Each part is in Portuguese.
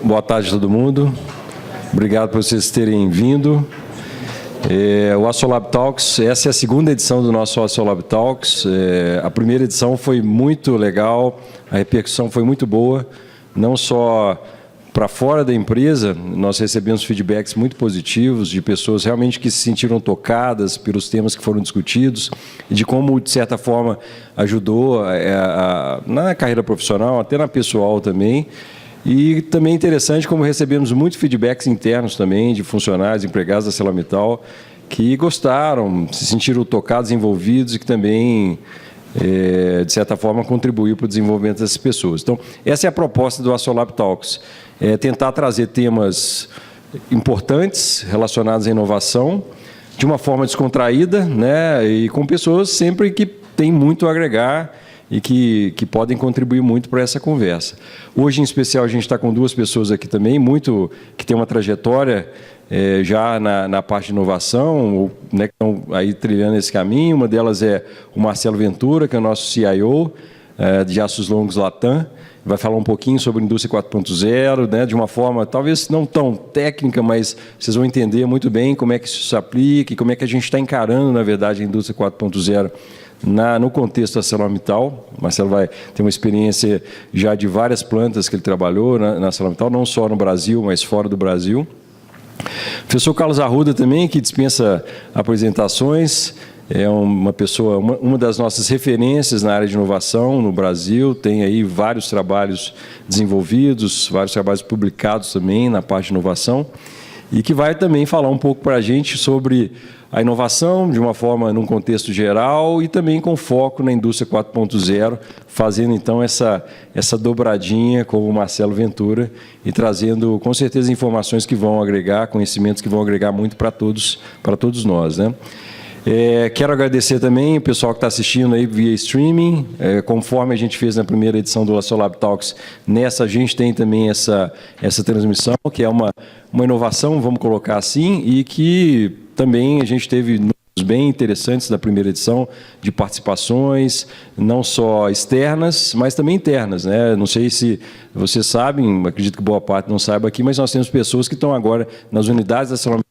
Boa tarde a todo mundo. Obrigado por vocês terem vindo. O Assolab Talks, essa é a segunda edição do nosso Assolab Talks. A primeira edição foi muito legal, a repercussão foi muito boa, não só para fora da empresa, nós recebemos feedbacks muito positivos de pessoas realmente que se sentiram tocadas pelos temas que foram discutidos e de como, de certa forma, ajudou na carreira profissional, até na pessoal também. E também é interessante como recebemos muitos feedbacks internos também de funcionários, empregados da ArcelorMittal, que gostaram, se sentiram tocados, envolvidos e que também, de certa forma, contribuiu para o desenvolvimento dessas pessoas. Então, essa é a proposta do Assolab Talks, tentar trazer temas importantes relacionados à inovação de uma forma descontraída, né, e com pessoas sempre que têm muito a agregar e que podem contribuir muito para essa conversa. Hoje, em especial, a gente está com duas pessoas aqui também, que têm uma trajetória já na parte de inovação, né, que estão aí trilhando esse caminho. Uma delas é o Marcelo Ventura, que é o nosso CIO de Aços Longos Latam, vai falar um pouquinho sobre a indústria 4.0, né, de uma forma talvez não tão técnica, mas vocês vão entender muito bem como é que isso se aplica e como é que a gente está encarando, na verdade, a indústria 4.0 no contexto da ArcelorMittal. O Marcelo vai ter uma experiência já de várias plantas que ele trabalhou na ArcelorMittal, não só no Brasil, mas fora do Brasil. O professor Carlos Arruda também, que dispensa apresentações, é uma pessoa, uma das nossas referências na área de inovação no Brasil, tem aí vários trabalhos desenvolvidos, vários trabalhos publicados também na parte de inovação, e que vai também falar um pouco para a gente sobre a inovação, de uma forma, num contexto geral, e também com foco na indústria 4.0, fazendo, então, essa dobradinha com o Marcelo Ventura e trazendo, com certeza, informações que vão agregar, conhecimentos que vão agregar muito para todos nós, né? Quero agradecer também o pessoal que está assistindo aí via streaming. Conforme a gente fez na primeira edição do Assolab Talks, nessa a gente tem também essa transmissão, que é uma inovação, vamos colocar assim, e que também a gente teve números bem interessantes da primeira edição, de participações, não só externas, mas também internas, né? Não sei se vocês sabem, acredito que boa parte não saiba aqui, mas nós temos pessoas que estão agora nas unidades da ArcelorMittal,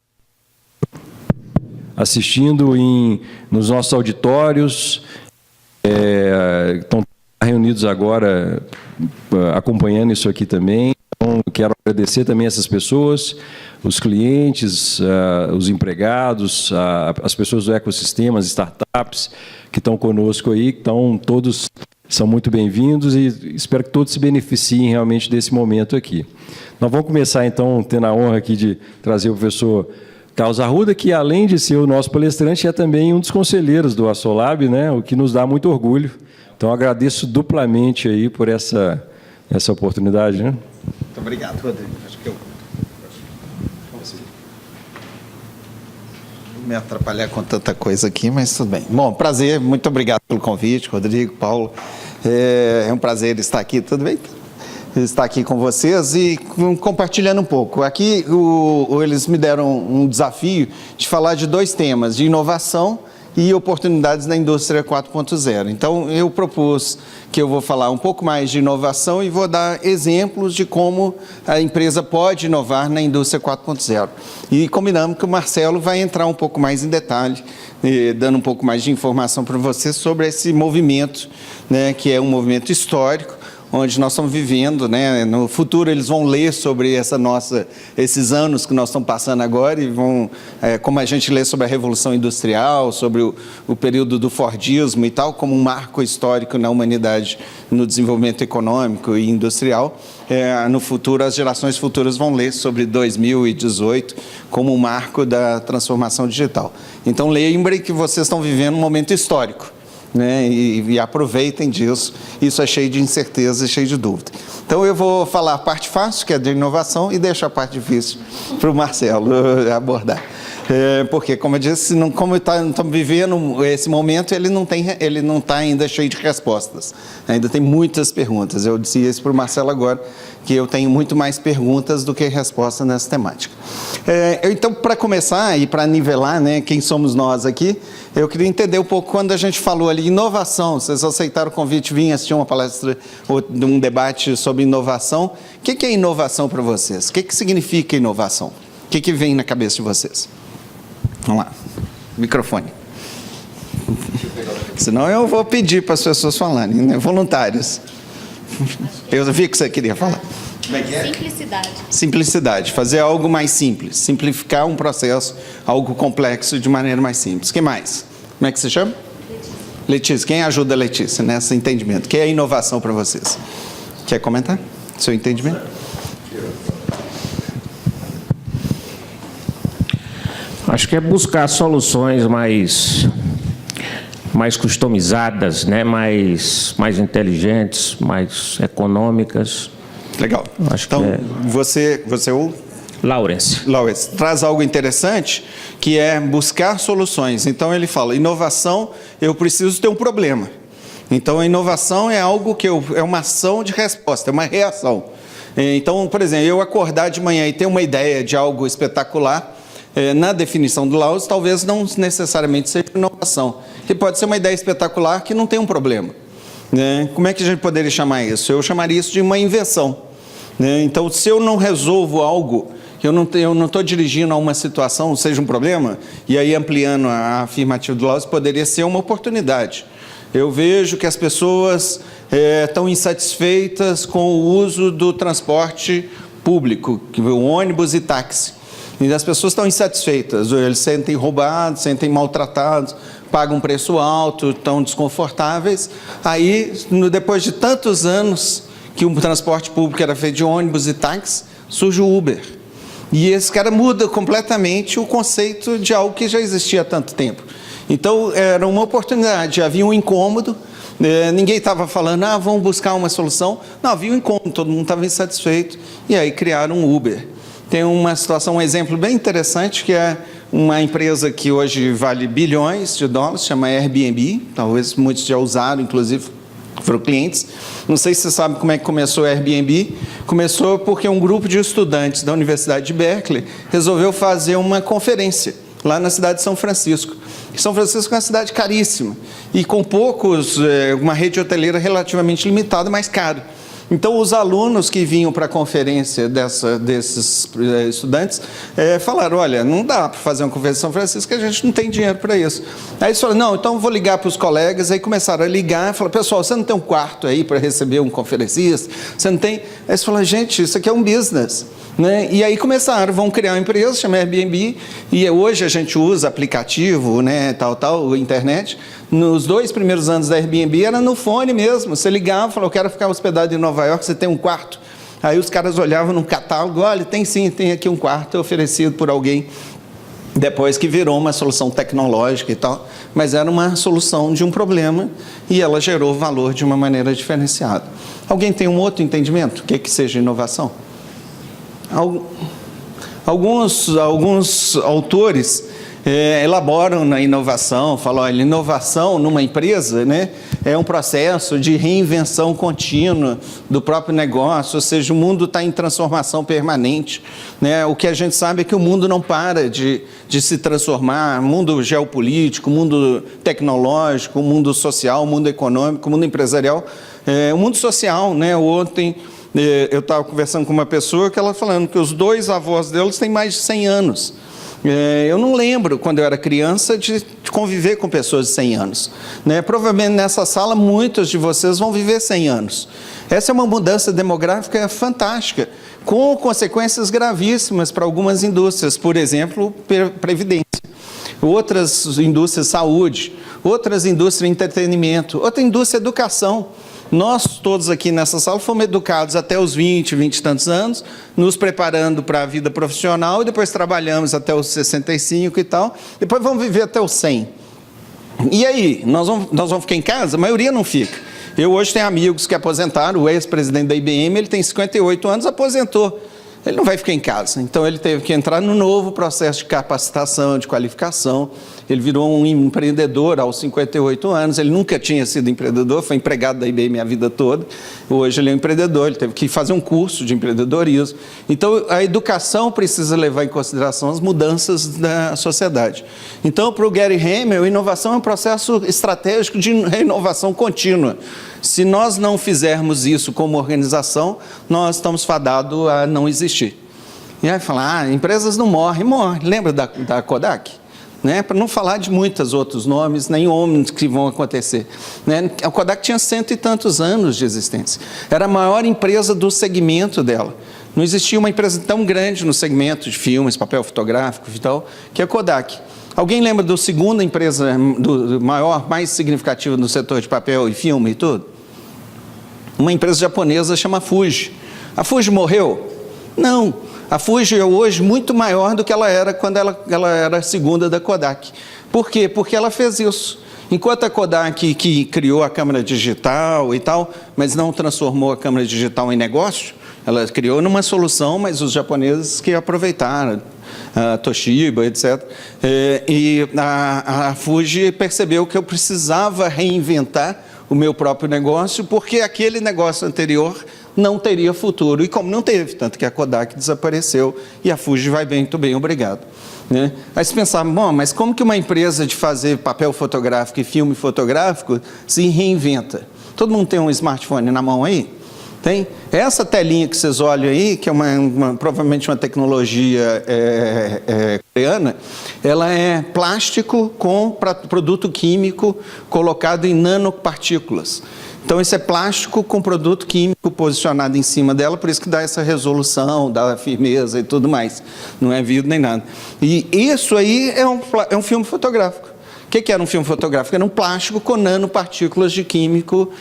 assistindo nos nossos auditórios, estão reunidos agora, acompanhando isso aqui também. Então, quero agradecer também essas pessoas, os clientes, os empregados, as pessoas do ecossistema, as startups que estão conosco aí, então todos são muito bem-vindos e espero que todos se beneficiem realmente desse momento aqui. Nós vamos começar, então, tendo a honra aqui de trazer o professor Carlos Arruda, que além de ser o nosso palestrante, é também um dos conselheiros do Assolab, né, o que nos dá muito orgulho. Então, agradeço duplamente aí por essa oportunidade, né? Muito obrigado, Rodrigo. Acho que eu vou me atrapalhar com tanta coisa aqui, mas tudo bem. Bom, prazer, muito obrigado pelo convite, Rodrigo, Paulo. É um prazer estar aqui, tudo bem? Estar aqui com vocês e compartilhando um pouco. Aqui eles me deram um desafio de falar de dois temas, de inovação e oportunidades na indústria 4.0. Então, eu propus que eu vou falar um pouco mais de inovação e vou dar exemplos de como a empresa pode inovar na indústria 4.0. E combinamos que o Marcelo vai entrar um pouco mais em detalhe, dando um pouco mais de informação para vocês sobre esse movimento, né, que é um movimento histórico, onde nós estamos vivendo, né? No futuro eles vão ler sobre esses anos que nós estamos passando agora e vão, como a gente lê sobre a Revolução Industrial, sobre o período do Fordismo e tal, como um marco histórico na humanidade, no desenvolvimento econômico e industrial. No futuro, as gerações futuras vão ler sobre 2018 como um marco da transformação digital. Então, lembrem que vocês estão vivendo um momento histórico, né? E aproveitem disso. Isso é cheio de incerteza e cheio de dúvida. Então, eu vou falar a parte fácil, que é de inovação, e deixo a parte difícil para o Marcelo abordar. Porque, como eu disse, como estamos vivendo esse momento, ele não está ainda cheio de respostas. Ainda tem muitas perguntas. Eu disse isso para o Marcelo agora, que eu tenho muito mais perguntas do que respostas nessa temática. Então, para começar e para nivelar, né, quem somos nós aqui, eu queria entender um pouco, quando a gente falou ali inovação, vocês aceitaram o convite, vim assistir uma palestra, um debate sobre inovação. O que é inovação para vocês? O que significa inovação? O que vem na cabeça de vocês? Vamos lá, microfone. Senão eu vou pedir para as pessoas falarem, né? Voluntários. Eu vi que você queria falar. Como é que é? Simplicidade. Simplicidade, fazer algo mais simples, simplificar um processo, algo complexo de maneira mais simples. O que mais? Como é que você chama? Letícia. Quem ajuda a Letícia nesse entendimento? O que é inovação para vocês? Quer comentar? Seu entendimento? Acho que é buscar soluções mais customizadas, né? mais inteligentes, mais econômicas. Legal. Acho então, que é... você é o... Lawrence traz algo interessante, que é buscar soluções. Então, ele fala, inovação, eu preciso ter um problema. Então, a inovação é algo que é uma ação de resposta, é uma reação. Então, por exemplo, eu acordar de manhã e ter uma ideia de algo espetacular, na definição do Lawrence, talvez não necessariamente seja inovação, que pode ser uma ideia espetacular que não tem um problema. Como é que a gente poderia chamar isso? Eu chamaria isso de uma invenção. Então, se eu não resolvo algo, eu não estou dirigindo a uma situação, seja um problema, e aí ampliando a afirmativa do Lawrence, poderia ser uma oportunidade. Eu vejo que as pessoas estão insatisfeitas com o uso do transporte público, o ônibus e táxi. E as pessoas estão insatisfeitas, eles se sentem roubados, se sentem maltratados, pagam um preço alto, estão desconfortáveis. Aí, depois de tantos anos que o transporte público era feito de ônibus e táxi, surge o Uber. E esse cara muda completamente o conceito de algo que já existia há tanto tempo. Então, era uma oportunidade, havia um incômodo, ninguém estava falando, vamos buscar uma solução. Não, havia um incômodo, todo mundo estava insatisfeito, e aí criaram um Uber. Tem uma situação, um exemplo bem interessante, que é uma empresa que hoje vale bilhões de dólares, chama Airbnb, talvez muitos já usaram, inclusive foram clientes. Não sei se você sabe como é que começou a Airbnb. Começou porque um grupo de estudantes da Universidade de Berkeley resolveu fazer uma conferência lá na cidade de São Francisco. São Francisco é uma cidade caríssima e com uma rede hoteleira relativamente limitada, mas cara. Então, os alunos que vinham para a conferência desses estudantes falaram, olha, não dá para fazer uma conferência em São Francisco, que a gente não tem dinheiro para isso. Aí eles falaram, não, então eu vou ligar para os colegas. Aí começaram a ligar, falaram, pessoal, você não tem um quarto aí para receber um conferencista? Você não tem? Aí eles falaram, gente, isso aqui é um business. Né? E aí vão criar uma empresa, chama Airbnb, e hoje a gente usa aplicativo, né, internet. Nos 2 primeiros anos da Airbnb era no fone mesmo, você ligava e falava, eu quero ficar hospedado em Nova York, você tem um quarto? Aí os caras olhavam no catálogo, olha, tem sim, tem aqui um quarto oferecido por alguém, depois que virou uma solução tecnológica e tal, mas era uma solução de um problema e ela gerou valor de uma maneira diferenciada. Alguém tem um outro entendimento? O que seja inovação? Alguns autores elaboram na inovação, falam, olha, inovação numa empresa, né, é um processo de reinvenção contínua do próprio negócio, ou seja, o mundo está em transformação permanente. Né? O que a gente sabe é que o mundo não para de se transformar, mundo geopolítico, mundo tecnológico, mundo social, mundo econômico, mundo empresarial, o mundo social, né? Ontem eu estava conversando com uma pessoa que ela falando que os 2 avós deles têm mais de 100 anos. Eu não lembro, quando eu era criança, de conviver com pessoas de 100 anos. Né? Provavelmente nessa sala, muitos de vocês vão viver 100 anos. Essa é uma mudança demográfica fantástica, com consequências gravíssimas para algumas indústrias, por exemplo, previdência. Outras indústrias, saúde, outras indústrias, entretenimento, outra indústria, educação. Nós todos aqui nessa sala fomos educados até os 20 e tantos anos, nos preparando para a vida profissional e depois trabalhamos até os 65 e tal, depois vamos viver até os 100. E aí, nós vamos ficar em casa? A maioria não fica. Eu hoje tenho amigos que aposentaram, o ex-presidente da IBM, ele tem 58 anos, aposentou. ele não vai ficar em casa. Então, ele teve que entrar no novo processo de capacitação, de qualificação. Ele virou um empreendedor aos 58 anos. Ele nunca tinha sido empreendedor, foi empregado da IBM a vida toda. Hoje ele é um empreendedor, ele teve que fazer um curso de empreendedorismo. Então, a educação precisa levar em consideração as mudanças da sociedade. Então, para o Gary Hamel, inovação é um processo estratégico de renovação contínua. Se nós não fizermos isso como organização, nós estamos fadados a não existir. E aí fala, empresas não morrem. Lembra da Kodak? Né? Para não falar de muitos outros nomes, nem homens que vão acontecer. Né? A Kodak tinha 100 e tantos anos de existência. Era a maior empresa do segmento dela. Não existia uma empresa tão grande no segmento de filmes, papel fotográfico e tal, que a Kodak. Alguém lembra da segunda empresa, do maior, mais significativa no setor de papel e filme e tudo? Uma empresa japonesa chama Fuji. A Fuji morreu? Não. A Fuji é hoje muito maior do que ela era quando ela era a segunda da Kodak. Por quê? Porque ela fez isso. Enquanto a Kodak, que criou a câmera digital e tal, mas não transformou a câmera digital em negócio, ela criou numa solução, mas os japoneses que aproveitaram, a Toshiba, etc. E a Fuji percebeu que eu precisava reinventar o meu próprio negócio, porque aquele negócio anterior não teria futuro, e como não teve, tanto que a Kodak desapareceu e a Fuji vai bem, muito bem, obrigado. Né? Aí você pensava, bom, mas como que uma empresa de fazer papel fotográfico e filme fotográfico se reinventa? Todo mundo tem um smartphone na mão aí? Tem? Essa telinha que vocês olham aí, que é provavelmente uma tecnologia coreana, ela é plástico com produto químico colocado em nanopartículas. Então, esse é plástico com produto químico posicionado em cima dela, por isso que dá essa resolução, dá firmeza e tudo mais. Não é vidro nem nada. E isso aí é um filme fotográfico. O que era um filme fotográfico? Era um plástico com nanopartículas de químico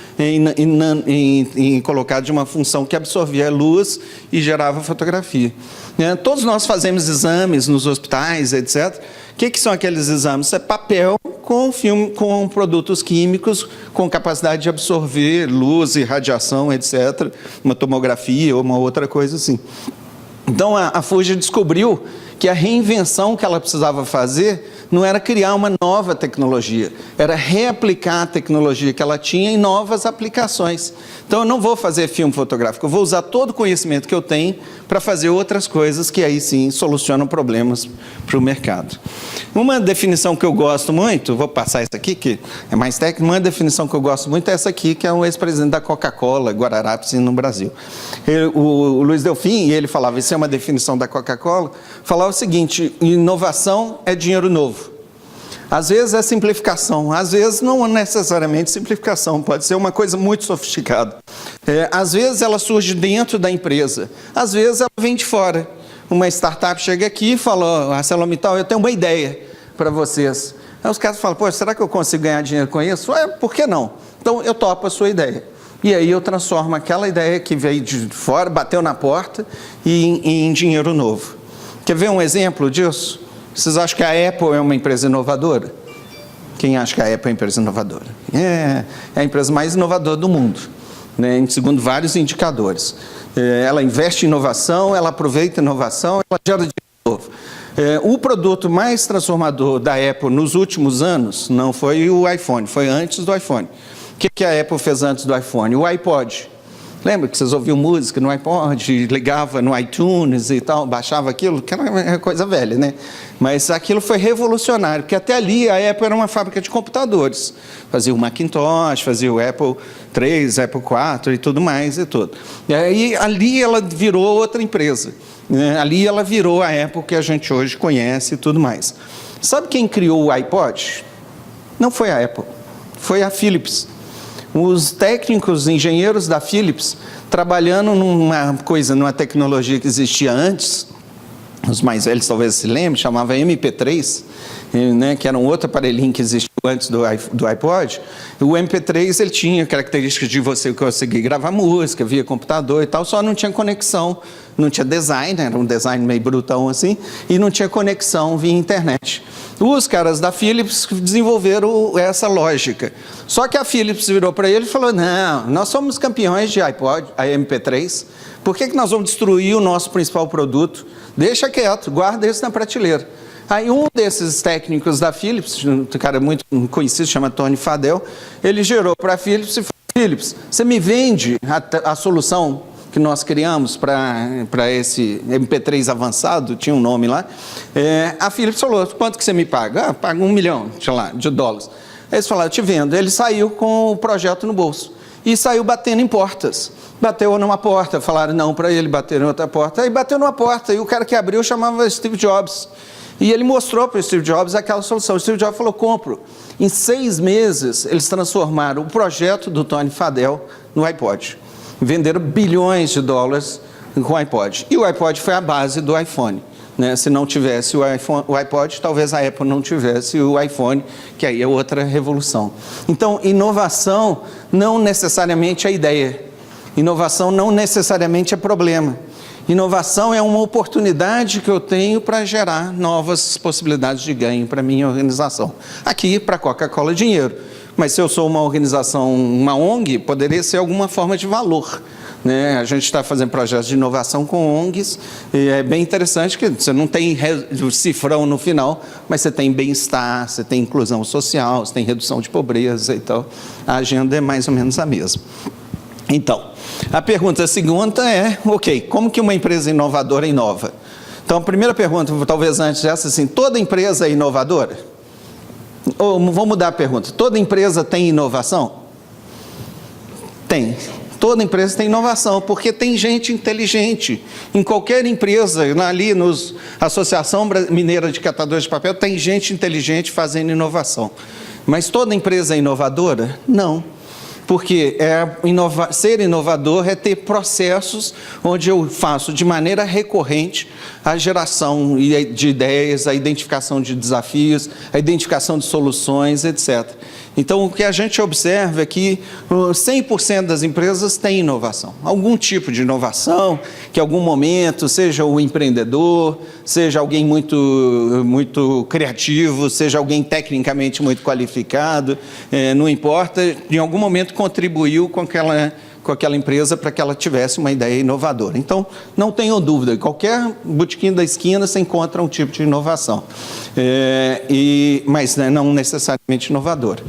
colocado de uma função que absorvia a luz e gerava fotografia. Todos nós fazemos exames nos hospitais, etc. O que são aqueles exames? É papel com produtos químicos com capacidade de absorver luz e radiação, etc. Uma tomografia ou uma outra coisa assim. Então, a Fuji descobriu que a reinvenção que ela precisava fazer não era criar uma nova tecnologia, era reaplicar a tecnologia que ela tinha em novas aplicações. Então, eu não vou fazer filme fotográfico, eu vou usar todo o conhecimento que eu tenho para fazer outras coisas que aí sim solucionam problemas para o mercado. Uma definição que eu gosto muito, vou passar essa aqui, que é mais técnica, uma definição que eu gosto muito é essa aqui, que é o ex-presidente da Coca-Cola, Guararapes, no Brasil. O Luiz Delfim, e ele falava, isso é uma definição da Coca-Cola, falava o seguinte, inovação é dinheiro novo. Às vezes é simplificação, às vezes não é necessariamente simplificação, pode ser uma coisa muito sofisticada. Às vezes ela surge dentro da empresa, às vezes ela vem de fora. Uma startup chega aqui e fala, ArcelorMittal, eu tenho uma ideia para vocês. Aí os caras falam, pô, será que eu consigo ganhar dinheiro com isso? Por que não? Então eu topo a sua ideia. E aí eu transformo aquela ideia que veio de fora, bateu na porta, em dinheiro novo. Quer ver um exemplo disso? Vocês acham que a Apple é uma empresa inovadora? Quem acha que a Apple é uma empresa inovadora? É a empresa mais inovadora do mundo, né, segundo vários indicadores. Ela investe em inovação, ela aproveita a inovação, ela gera dinheiro novo. O produto mais transformador da Apple nos últimos anos não foi o iPhone, foi antes do iPhone. O que a Apple fez antes do iPhone? O iPod. Lembra que vocês ouviam música no iPod, ligava no iTunes e tal, baixava aquilo, que era uma coisa velha, né? Mas aquilo foi revolucionário, porque até ali a Apple era uma fábrica de computadores. Fazia o Macintosh, fazia o Apple III, Apple IV e tudo mais e tudo. E aí ali ela virou outra empresa. Né? Ali ela virou a Apple que a gente hoje conhece e tudo mais. Sabe quem criou o iPod? Não foi a Apple, foi a Philips. Os técnicos, engenheiros da Philips, trabalhando numa tecnologia que existia antes, os mais velhos talvez se lembrem, chamava MP3, né, que era um outro aparelhinho que existia antes do iPod. O MP3 ele tinha características de você conseguir gravar música via computador e tal, só não tinha conexão, não tinha design, era um design meio brutão assim, e não tinha conexão via internet. Os caras da Philips desenvolveram essa lógica. Só que a Philips virou para ele e falou, não, nós somos campeões de iPod, a MP3, Por que nós vamos destruir o nosso principal produto? Deixa quieto, guarda isso na prateleira. Aí um desses técnicos da Philips, um cara muito conhecido, chama Tony Fadell, ele gerou para a Philips e falou: Philips, você me vende a solução que nós criamos para esse MP3 avançado, tinha um nome lá. A Philips falou: quanto que você me paga? Ah, paga $1 milhão, sei lá, de dólares. Aí eles falaram: eu te vendo. Ele saiu com o projeto no bolso e saiu batendo em portas. Bateu numa porta, falaram não para ele, bateram em outra porta. Aí bateu numa porta e o cara que abriu chamava Steve Jobs. E ele mostrou para o Steve Jobs aquela solução. O Steve Jobs falou: compro. Em 6 meses, eles transformaram o projeto do Tony Fadell no iPod. Venderam bilhões de dólares com o iPod. E o iPod foi a base do iPhone. Né? Se não tivesse o iPod, talvez a Apple não tivesse o iPhone, que aí é outra revolução. Então, inovação não necessariamente é ideia. Inovação não necessariamente é problema. Inovação é uma oportunidade que eu tenho para gerar novas possibilidades de ganho para a minha organização. Aqui, para a Coca-Cola, dinheiro. Mas se eu sou uma organização, uma ONG, poderia ser alguma forma de valor. Né? A gente está fazendo projetos de inovação com ONGs, e é bem interessante que você não tem cifrão no final, mas você tem bem-estar, você tem inclusão social, você tem redução de pobreza e tal. A agenda é mais ou menos a mesma. Então, a pergunta segunda é, ok, como que uma empresa inovadora inova? Então, a primeira pergunta, talvez antes dessa, assim, toda empresa é inovadora? Ou vou mudar a pergunta, toda empresa tem inovação? Tem. Toda empresa tem inovação, porque tem gente inteligente. Em qualquer empresa, ali nos Associação Mineira de Catadores de Papel, tem gente inteligente fazendo inovação. Mas toda empresa é inovadora? Não. Porque ser inovador é ter processos onde eu faço de maneira recorrente a geração de ideias, a identificação de desafios, a identificação de soluções, etc. Então, o que a gente observa é que 100% das empresas têm inovação. Algum tipo de inovação, que em algum momento, seja o empreendedor, seja alguém muito criativo, seja alguém tecnicamente muito qualificado, não importa, em algum momento contribuiu com aquela empresa para que ela tivesse uma ideia inovadora. Então, não tenham dúvida, em qualquer botequim da esquina você encontra um tipo de inovação, mas não necessariamente inovadora.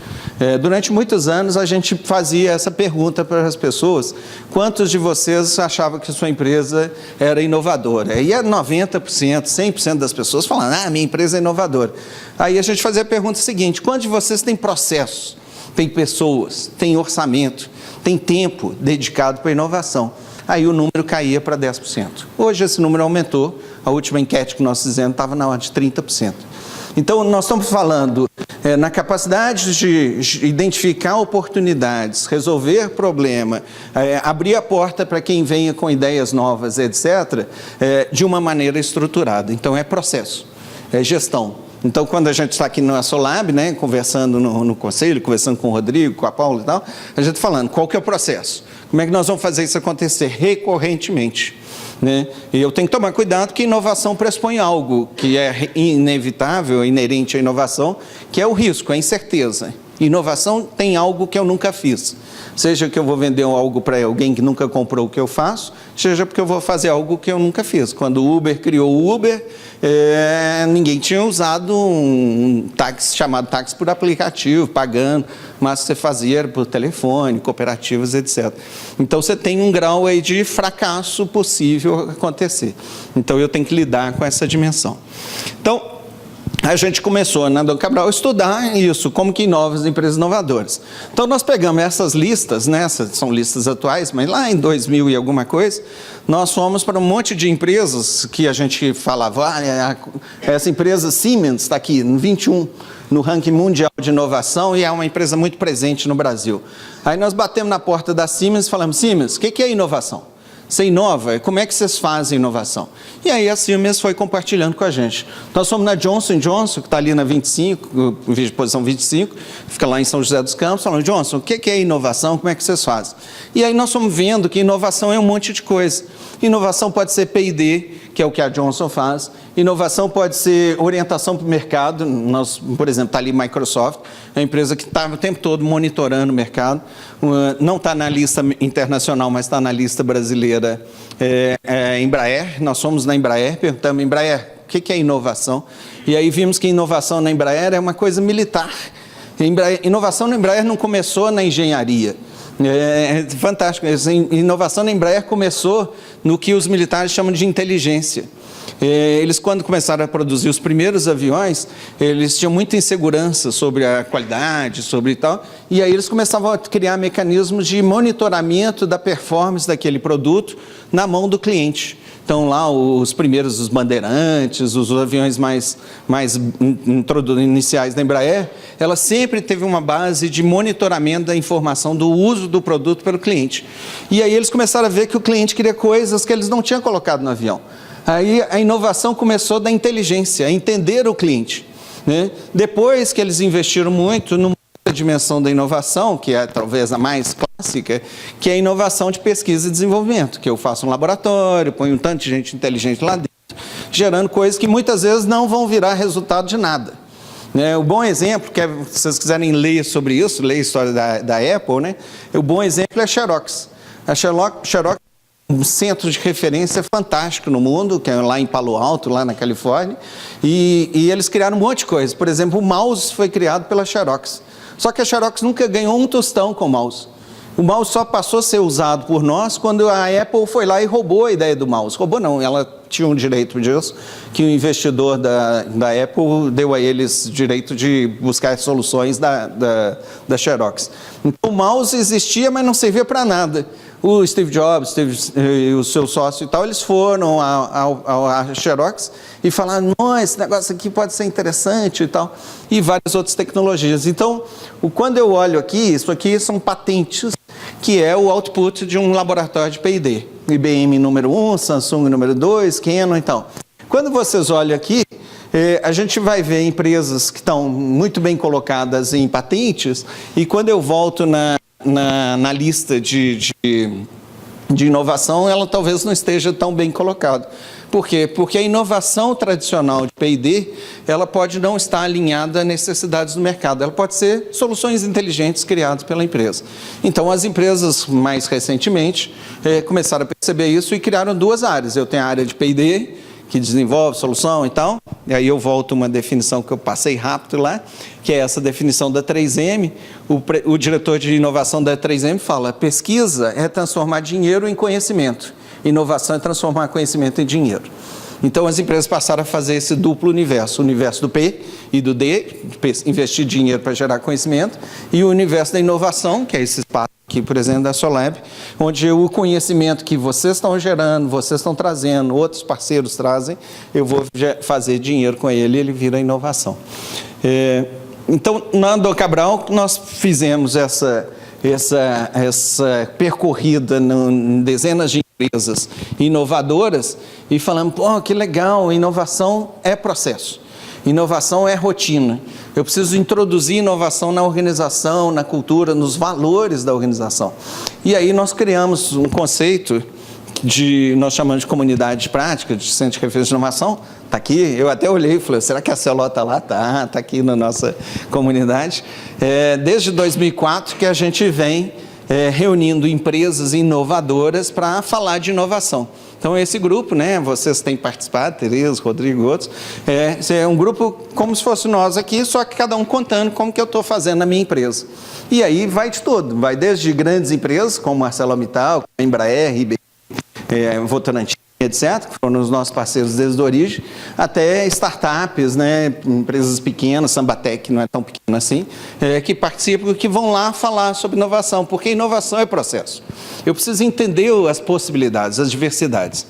Durante muitos anos, a gente fazia essa pergunta para as pessoas: quantos de vocês achavam que sua empresa era inovadora? E 90%, 100% das pessoas falavam: minha empresa é inovadora. Aí a gente fazia a pergunta seguinte: quantos de vocês têm processos, tem pessoas, tem orçamento, tem tempo dedicado para a inovação? Aí o número caía para 10%. Hoje esse número aumentou, a última enquete que nós fizemos estava na ordem de 30%. Então nós estamos falando na capacidade de identificar oportunidades, resolver problema, abrir a porta para quem venha com ideias novas, etc., de uma maneira estruturada. Então é processo, é gestão. Então, quando a gente está aqui na Solab, né, conversando no conselho, conversando com o Rodrigo, com a Paula e tal, a gente está falando qual que é o processo, como é que nós vamos fazer isso acontecer recorrentemente. Né? E eu tenho que tomar cuidado que inovação pressupõe algo que é inevitável, inerente à inovação, que é o risco, a incerteza. Inovação tem algo que eu nunca fiz. Seja que eu vou vender algo para alguém que nunca comprou o que eu faço, seja porque eu vou fazer algo que eu nunca fiz. Quando o Uber criou o Uber, ninguém tinha usado um táxi chamado táxi por aplicativo, pagando, mas você fazia por telefone, cooperativas, etc. Então você tem um grau aí de fracasso possível acontecer. Então eu tenho que lidar com essa dimensão. Então, a gente começou, na Dom Cabral, a estudar isso, como que inova as empresas inovadoras. Então, nós pegamos essas listas, né, essas são listas atuais, mas lá em 2000 e alguma coisa, nós fomos para um monte de empresas que a gente falava, essa empresa Siemens está aqui, no 21, no ranking mundial de inovação, e é uma empresa muito presente no Brasil. Aí nós batemos na porta da Siemens e falamos: Siemens, o que é inovação? Você inova? Como é que vocês fazem inovação? E aí a Siemens foi compartilhando com a gente. Nós fomos na Johnson & Johnson, que está ali na 25, posição 25, fica lá em São José dos Campos, falando: Johnson, o que é inovação? Como é que vocês fazem? E aí nós fomos vendo que inovação é um monte de coisa. Inovação pode ser P&D, que é o que a Johnson faz. Inovação pode ser orientação para o mercado. Nós, por exemplo, está ali Microsoft, é uma empresa que está o tempo todo monitorando o mercado. Não está na lista internacional, mas está na lista brasileira maneira Embraer. Nós fomos na Embraer, perguntamos, Embraer, o que é inovação? E aí vimos que inovação na Embraer é uma coisa militar. Inovação na Embraer não começou na engenharia. É fantástico. Inovação na Embraer começou no que os militares chamam de inteligência. Eles, quando começaram a produzir os primeiros aviões, eles tinham muita insegurança sobre a qualidade, sobre tal, e aí eles começavam a criar mecanismos de monitoramento da performance daquele produto na mão do cliente. Então, lá, os primeiros, os Bandeirantes, os aviões mais iniciais da Embraer, ela sempre teve uma base de monitoramento da informação do uso do produto pelo cliente. E aí eles começaram a ver que o cliente queria coisas que eles não tinham colocado no avião. Aí a inovação começou da inteligência, a entender o cliente, né? Depois que eles investiram muito numa dimensão da inovação, que é talvez a mais clássica, que é a inovação de pesquisa e desenvolvimento, que eu faço um laboratório, ponho um tanto de gente inteligente lá dentro, gerando coisas que muitas vezes não vão virar resultado de nada. O bom exemplo, que se vocês quiserem ler sobre isso, ler a história da Apple, né? O bom exemplo é a Xerox. A Xerox um centro de referência fantástico no mundo, que é lá em Palo Alto, lá na Califórnia, e eles criaram um monte de coisa. Por exemplo, o mouse foi criado pela Xerox. Só que a Xerox nunca ganhou um tostão com o mouse. O mouse só passou a ser usado por nós quando a Apple foi lá e roubou a ideia do mouse. Roubou não, ela tinha um direito disso, que o investidor da Apple deu a eles direito de buscar soluções da Xerox. Então o mouse existia, mas não servia para nada. O Steve Jobs, o seu sócio e tal, eles foram à Xerox e falaram, não, esse negócio aqui pode ser interessante e tal, e várias outras tecnologias. Então, quando eu olho aqui, isso aqui são patentes, que é o output de um laboratório de P&D. IBM número 1, Samsung número 2, Canon e tal. Quando vocês olham aqui, a gente vai ver empresas que estão muito bem colocadas em patentes, e quando eu volto na lista de inovação, ela talvez não esteja tão bem colocada. Por quê? Porque a inovação tradicional de P&D, ela pode não estar alinhada às necessidades do mercado. Ela pode ser soluções inteligentes criadas pela empresa. Então, as empresas, mais recentemente, começaram a perceber isso e criaram duas áreas. Eu tenho a área de P&D, que desenvolve solução e tal, e aí eu volto uma definição que eu passei rápido lá, que é essa definição da 3M. O diretor de inovação da 3M fala, pesquisa é transformar dinheiro em conhecimento, inovação é transformar conhecimento em dinheiro. Então as empresas passaram a fazer esse duplo universo, o universo do P e do D, investir dinheiro para gerar conhecimento, e o universo da inovação, que é esse espaço aqui, por exemplo, da Solab, onde o conhecimento que vocês estão gerando, vocês estão trazendo, outros parceiros trazem, eu vou fazer dinheiro com ele e ele vira inovação. Então, na Andor Cabral, nós fizemos essa percorrida em dezenas de empresas inovadoras e falamos, pô, que legal, inovação é processo, inovação é rotina. Eu preciso introduzir inovação na organização, na cultura, nos valores da organização. E aí nós criamos um conceito nós chamamos de comunidade de prática, de centro de referência de inovação. Está aqui, eu até olhei e falei, será que a Celó está lá? Está aqui na nossa comunidade. Desde 2004 que a gente vem reunindo empresas inovadoras para falar de inovação. Então, esse grupo, né, vocês têm participado, Tereza, Rodrigo e outros, é um grupo como se fosse nós aqui, só que cada um contando como que eu estou fazendo na minha empresa. E aí vai de tudo, vai desde grandes empresas, como ArcelorMittal, Embraer, IBM, Votorantim, etc., que foram os nossos parceiros desde a origem, até startups, né, empresas pequenas, Sambatec não é tão pequena assim, que participam, que vão lá falar sobre inovação, porque inovação é processo. Eu preciso entender as possibilidades, as diversidades.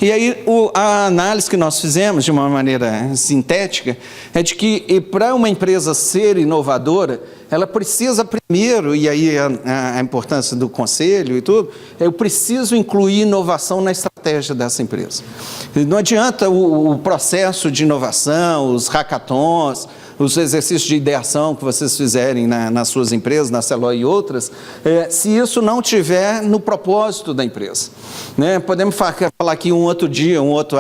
E aí, a análise que nós fizemos, de uma maneira sintética, é de que para uma empresa ser inovadora, ela precisa primeiro, e aí a importância do conselho e tudo, eu preciso incluir inovação na estratégia dessa empresa. Não adianta o processo de inovação, os hackathons, os exercícios de ideação que vocês fizerem nas suas empresas, na Celó e outras, se isso não tiver no propósito da empresa. Né? Podemos falar aqui um outro dia, um outro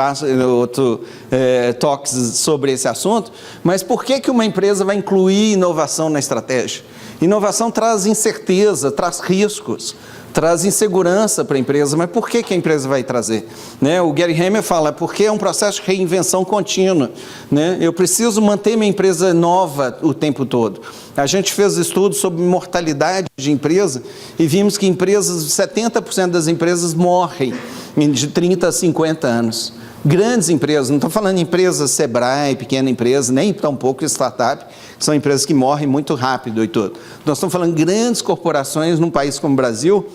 talks sobre esse assunto, mas por que uma empresa vai incluir inovação na estratégia? Inovação traz incerteza, traz riscos. traz insegurança para a empresa. Mas por que a empresa vai trazer? Né? O Gary Hamel fala, porque é um processo de reinvenção contínua. Né? Eu preciso manter minha empresa nova o tempo todo. A gente fez estudos sobre mortalidade de empresa e vimos que 70% das empresas morrem de 30 a 50 anos. Grandes empresas, não estou falando de empresas Sebrae, pequena empresa, nem tampouco startup, que são empresas que morrem muito rápido e tudo. Nós estamos falando de grandes corporações num país como o Brasil,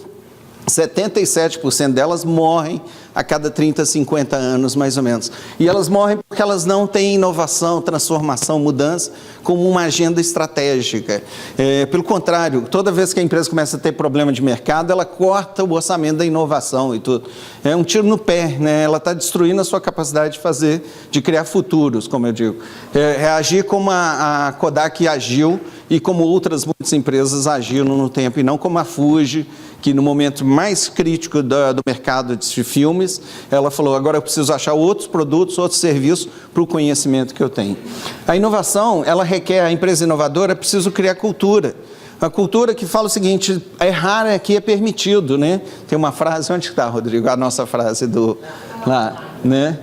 77% delas morrem a cada 30, 50 anos, mais ou menos. E elas morrem porque elas não têm inovação, transformação, mudança como uma agenda estratégica. Pelo contrário, toda vez que a empresa começa a ter problema de mercado, ela corta o orçamento da inovação e tudo. É um tiro no pé, né? Ela está destruindo a sua capacidade de criar futuros, como eu digo. Reagir como a Kodak agiu e como outras muitas empresas agiram no tempo, e não como a Fuji, que no momento mais crítico do mercado de filmes, ela falou, agora eu preciso achar outros produtos, outros serviços para o conhecimento que eu tenho. A inovação, ela requer, a empresa inovadora, precisa criar cultura. A cultura que fala o seguinte, errar aqui é permitido, né? Tem uma frase, onde está, Rodrigo? A nossa frase do... lá, né?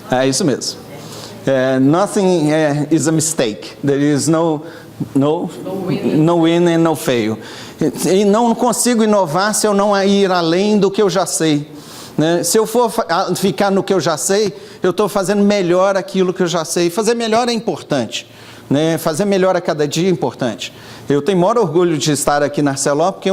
É isso mesmo. Nothing is a mistake. There is no win and no fail. E não consigo inovar se eu não ir além do que eu já sei. Né? Se eu for ficar no que eu já sei, eu estou fazendo melhor aquilo que eu já sei. Fazer melhor é importante. Né? Fazer melhor a cada dia é importante. Eu tenho maior orgulho de estar aqui na Arcelor, porque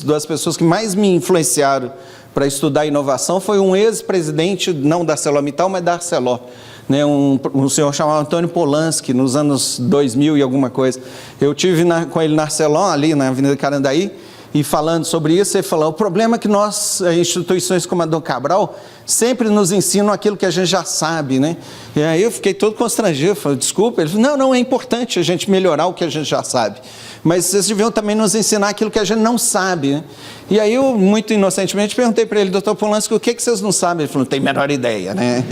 das pessoas que mais me influenciaram para estudar inovação foi um ex-presidente, não da ArcelorMittal, mas da Arcelor. Né, um senhor chamado Antônio Polanski, nos anos 2000 e alguma coisa. Eu tive com ele na Arcelor, ali na Avenida Carandaí, e falando sobre isso, ele falou, o problema é que nós, instituições como a Dom Cabral, sempre nos ensinam aquilo que a gente já sabe, né? E aí eu fiquei todo constrangido, falei, desculpa. Ele falou, não, é importante a gente melhorar o que a gente já sabe, mas vocês deviam também nos ensinar aquilo que a gente não sabe, né? E aí eu, muito inocentemente, perguntei para ele, doutor Polanski, o que vocês não sabem? Ele falou, não tem a menor ideia, né?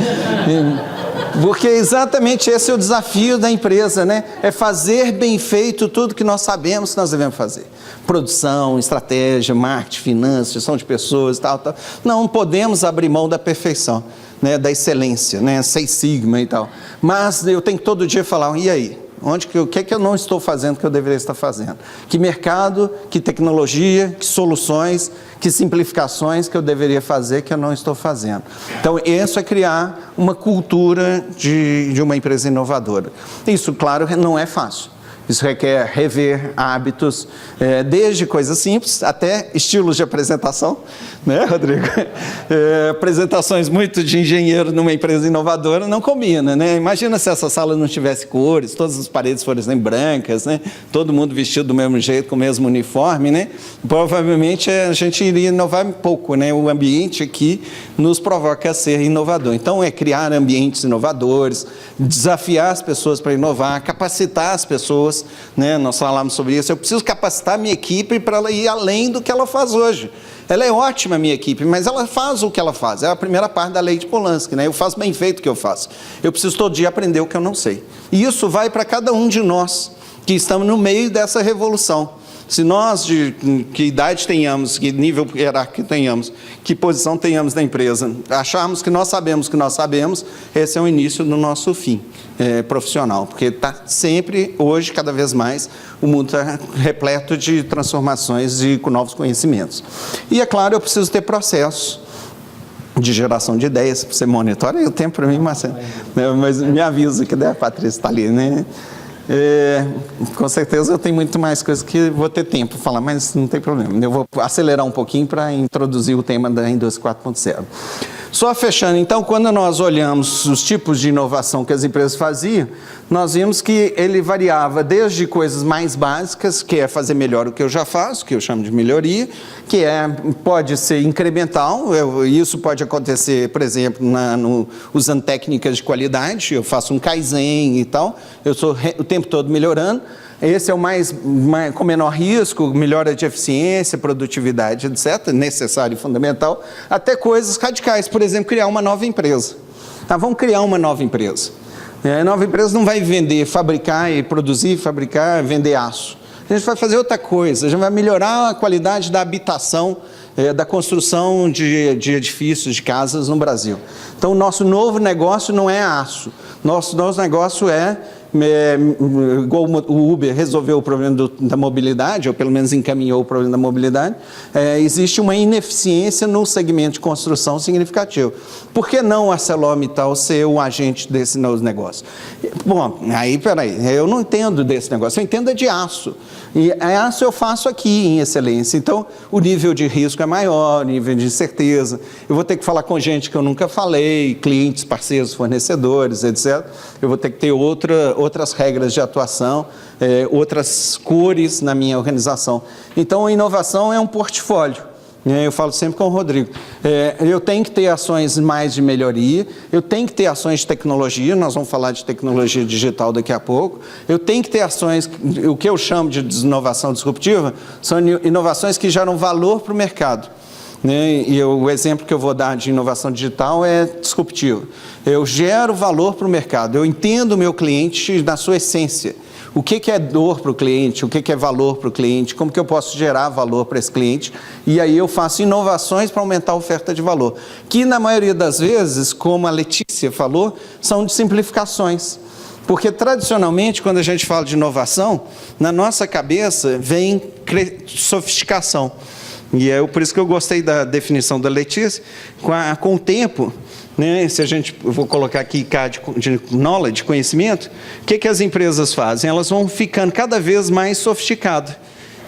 Porque exatamente esse é o desafio da empresa, né? É fazer bem feito tudo que nós sabemos que nós devemos fazer. Produção, estratégia, marketing, finanças, gestão de pessoas, tal. Não podemos abrir mão da perfeição, né? Da excelência, né? Seis Sigma e tal. Mas eu tenho que todo dia falar, e aí? O que é que eu não estou fazendo que eu deveria estar fazendo? Que mercado, que tecnologia, que soluções, que simplificações que eu deveria fazer que eu não estou fazendo? Então, isso é criar uma cultura de uma empresa inovadora. Isso, claro, não é fácil. Isso requer rever hábitos, desde coisas simples até estilos de apresentação, né, Rodrigo? Apresentações muito de engenheiro numa empresa inovadora não combina, né? Imagina se essa sala não tivesse cores, todas as paredes fossem brancas, né? Todo mundo vestido do mesmo jeito, com o mesmo uniforme, né? Provavelmente a gente iria inovar um pouco, né? O ambiente aqui nos provoca a ser inovador. Então, é criar ambientes inovadores, desafiar as pessoas para inovar, capacitar as pessoas, né? Nós falamos sobre isso. Eu preciso capacitar a minha equipe para ela ir além do que ela faz hoje. Ela é ótima, a minha equipe, mas ela faz o que ela faz. É a primeira parte da lei de Polanski, né? Eu faço bem feito o que eu faço. Eu preciso todo dia aprender o que eu não sei. E isso vai para cada um de nós que estamos no meio dessa revolução. Se nós, que idade tenhamos, que nível hierárquico tenhamos, que posição tenhamos na empresa, acharmos que nós sabemos, esse é o início do nosso fim profissional, porque está sempre, hoje, cada vez mais, o mundo está repleto de transformações e com novos conhecimentos. E, é claro, eu preciso ter processos de geração de ideias. Você monitora o tempo para mim, Marcelo, mas me avisa que a Patrícia está ali, né? Com certeza eu tenho muito mais coisas que vou ter tempo para falar, mas não tem problema. Eu vou acelerar um pouquinho para introduzir o tema da indústria 4.0. Só fechando, então, quando nós olhamos os tipos de inovação que as empresas faziam, nós vimos que ele variava desde coisas mais básicas, que é fazer melhor o que eu já faço, que eu chamo de melhoria, que pode ser incremental, isso pode acontecer, por exemplo, usando técnicas de qualidade, eu faço um Kaizen e tal, eu estou o tempo todo melhorando. Esse é o com menor risco, melhora de eficiência, produtividade, etc., necessário e fundamental, até coisas radicais, por exemplo, criar uma nova empresa. Vamos criar uma nova empresa. A nova empresa não vai fabricar, vender aço. a gente vai fazer outra coisa, a gente vai melhorar a qualidade da habitação, da construção de edifícios, de casas no Brasil. Então, o nosso novo negócio não é aço, nosso negócio igual o Uber resolveu o problema da mobilidade, ou pelo menos encaminhou o problema da mobilidade, existe uma ineficiência no segmento de construção significativo. Por que não a ArcelorMittal ser o agente desse novo negócio? Bom, peraí, eu não entendo desse negócio, eu entendo de aço. E aço eu faço aqui em excelência, então o nível de risco é maior, o nível de incerteza, eu vou ter que falar com gente que eu nunca falei, clientes, parceiros, fornecedores, etc. Eu vou ter que ter outras regras de atuação, outras cores na minha organização. Então, a inovação é um portfólio. Eu falo sempre com o Rodrigo, eu tenho que ter ações mais de melhoria, eu tenho que ter ações de tecnologia, nós vamos falar de tecnologia digital daqui a pouco, eu tenho que ter ações, o que eu chamo de inovação disruptiva, são inovações que geram valor para o mercado. E o exemplo que eu vou dar de inovação digital é disruptivo. Eu gero valor para o mercado, eu entendo o meu cliente na sua essência. O que é dor para o cliente, o que é valor para o cliente, como que eu posso gerar valor para esse cliente, e aí eu faço inovações para aumentar a oferta de valor, que na maioria das vezes, como a Letícia falou, são de simplificações. Porque tradicionalmente, quando a gente fala de inovação, na nossa cabeça vem sofisticação. E é por isso que eu gostei da definição da Letícia, com o tempo, né, se a gente, eu vou colocar aqui de knowledge, conhecimento, o que as empresas fazem? Elas vão ficando cada vez mais sofisticadas.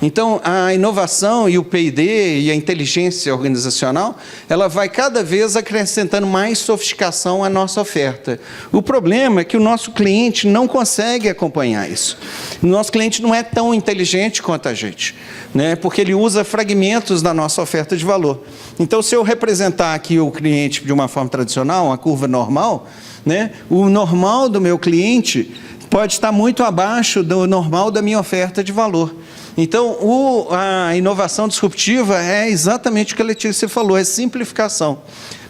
Então, a inovação e o P&D e a inteligência organizacional, ela vai cada vez acrescentando mais sofisticação à nossa oferta. O problema é que o nosso cliente não consegue acompanhar isso. O nosso cliente não é tão inteligente quanto a gente, né? Porque ele usa fragmentos da nossa oferta de valor. Então, se eu representar aqui o cliente de uma forma tradicional, uma curva normal, né? O normal do meu cliente pode estar muito abaixo do normal da minha oferta de valor. Então, a inovação disruptiva é exatamente o que a Letícia falou, é simplificação.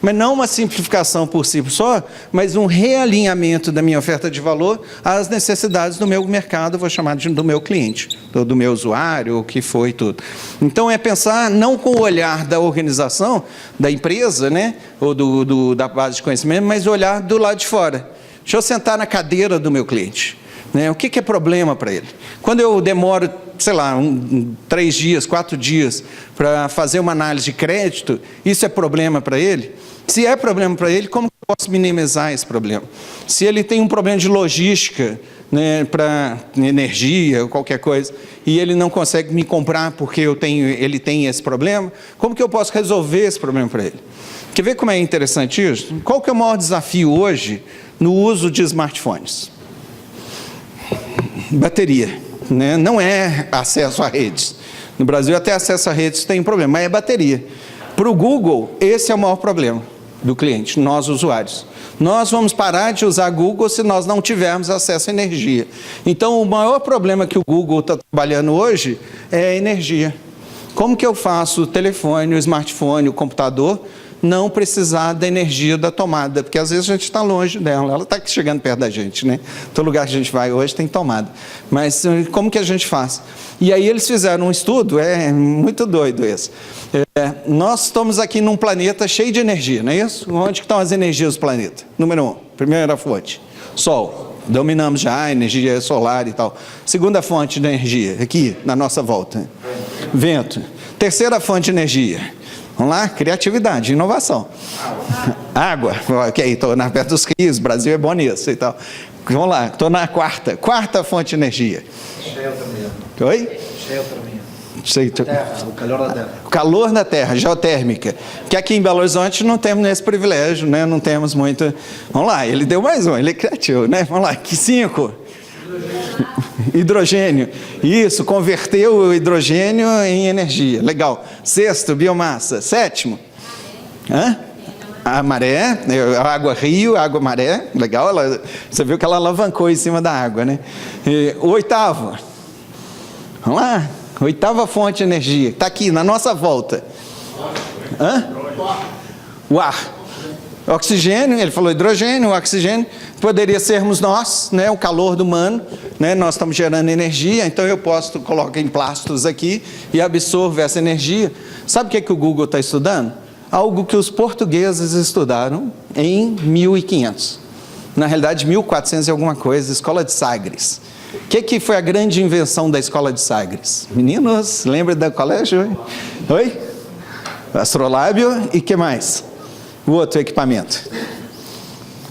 Mas não uma simplificação por si só, mas um realinhamento da minha oferta de valor às necessidades do meu mercado, vou chamar do meu cliente, do meu usuário, o que foi tudo. Então, é pensar não com o olhar da organização, da empresa, né, ou da base de conhecimento, mas olhar do lado de fora. Deixa eu sentar na cadeira do meu cliente. O que é problema para ele? Quando eu demoro, sei lá, 3 dias, 4 dias para fazer uma análise de crédito, isso é problema para ele? Se é problema para ele, como eu posso minimizar esse problema? Se ele tem um problema de logística, né, para energia ou qualquer coisa, e ele não consegue me comprar porque ele tem esse problema, como que eu posso resolver esse problema para ele? Quer ver como é interessante isso? Qual que é o maior desafio hoje no uso de smartphones? Bateria, né? Não é acesso a redes. No Brasil, até acesso a redes tem um problema, mas é bateria. Para o Google, esse é o maior problema do cliente, nós usuários. Nós vamos parar de usar Google se nós não tivermos acesso à energia. Então, o maior problema que o Google está trabalhando hoje é a energia. Como que eu faço o telefone, o smartphone, o computador não precisar da energia da tomada, porque às vezes a gente está longe dela, ela está chegando perto da gente, né? Todo lugar que a gente vai hoje tem tomada. Mas como que a gente faz? E aí eles fizeram um estudo, é muito doido esse. Nós estamos aqui num planeta cheio de energia, não é isso? Onde estão as energias do planeta? Número 1, primeira fonte, Sol. Dominamos já a energia solar e tal. Segunda fonte de energia, aqui na nossa volta. Vento. Terceira fonte de energia. Vamos lá, criatividade, inovação. Água, ok, estou na perto dos rios, o Brasil é bom nisso e tal. Vamos lá, estou na quarta fonte de energia. Oi? Terra, o calor da terra. O calor da terra, geotérmica. Que aqui em Belo Horizonte não temos esse privilégio, né? Não temos muito. Vamos lá, ele deu mais um, ele é criativo, né? Vamos lá, que 5. Hidrogênio. Isso, converteu o hidrogênio em energia. Legal. 6º, biomassa. 7º, a maré, a água rio, a água maré. Legal, você viu que ela alavancou em cima da água, né? 8º. Vamos lá. 8ª fonte de energia. Está aqui, na nossa volta. O ar. Oxigênio, ele falou hidrogênio, oxigênio, poderia sermos nós, né, o calor do humano, né, nós estamos gerando energia, então eu posso colocar em plásticos aqui e absorver essa energia. Sabe o que o Google está estudando? Algo que os portugueses estudaram em 1500. Na realidade, 1400 e alguma coisa, Escola de Sagres. O que foi a grande invenção da Escola de Sagres? Meninos, lembra do colégio? Oi? Astrolábio e o que mais? O outro equipamento.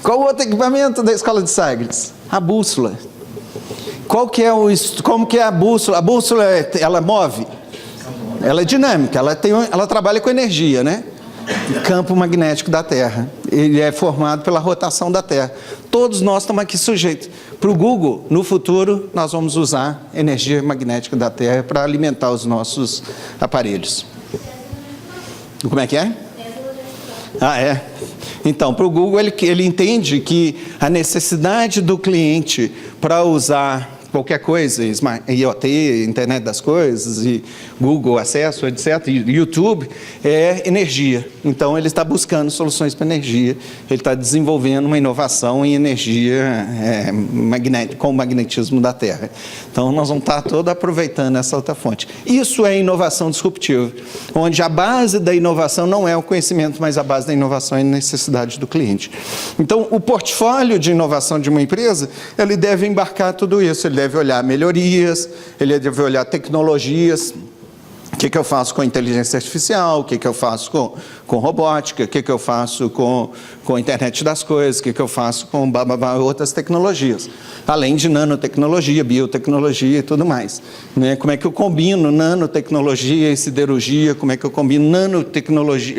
Qual o outro equipamento da Escola de Sagres? A bússola. Como que é a bússola? A bússola, ela move? Ela é dinâmica, ela trabalha com energia, né? O campo magnético da Terra. Ele é formado pela rotação da Terra. Todos nós estamos aqui sujeitos. Para o Google, no futuro, nós vamos usar energia magnética da Terra para alimentar os nossos aparelhos. Como é que é? É. Então, para o Google, ele entende que a necessidade do cliente para usar qualquer coisa, IoT, Internet das Coisas, e Google Acesso, etc., e YouTube, é energia. Então, ele está buscando soluções para energia, ele está desenvolvendo uma inovação em energia com o magnetismo da Terra. Então, nós vamos estar todos aproveitando essa outra fonte. Isso é inovação disruptiva, onde a base da inovação não é o conhecimento, mas a base da inovação é a necessidade do cliente. Então, o portfólio de inovação de uma empresa, ele deve embarcar tudo isso, ele deve olhar melhorias, ele deve olhar tecnologias, o que eu faço com inteligência artificial, o que eu faço com robótica, o que eu faço com a internet das coisas, o que eu faço com outras tecnologias, além de nanotecnologia, biotecnologia e tudo mais. Né? Como é que eu combino nanotecnologia e siderurgia, como é que eu combino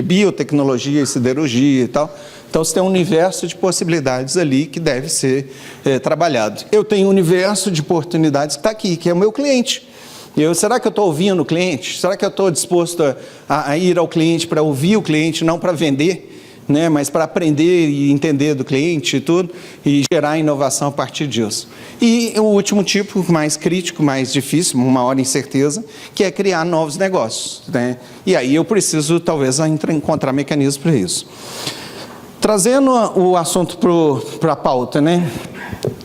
biotecnologia e siderurgia e tal. Então, você tem um universo de possibilidades ali que deve ser trabalhado. Eu tenho um universo de oportunidades que está aqui, que é o meu cliente. Será que eu estou ouvindo o cliente? Será que eu estou disposto a ir ao cliente para ouvir o cliente, não para vender, né, mas para aprender e entender do cliente e tudo, e gerar inovação a partir disso? E o último tipo, mais crítico, mais difícil, uma maior incerteza, que é criar novos negócios. Né? E aí eu preciso, talvez, encontrar mecanismos para isso. Trazendo o assunto para a pauta, né?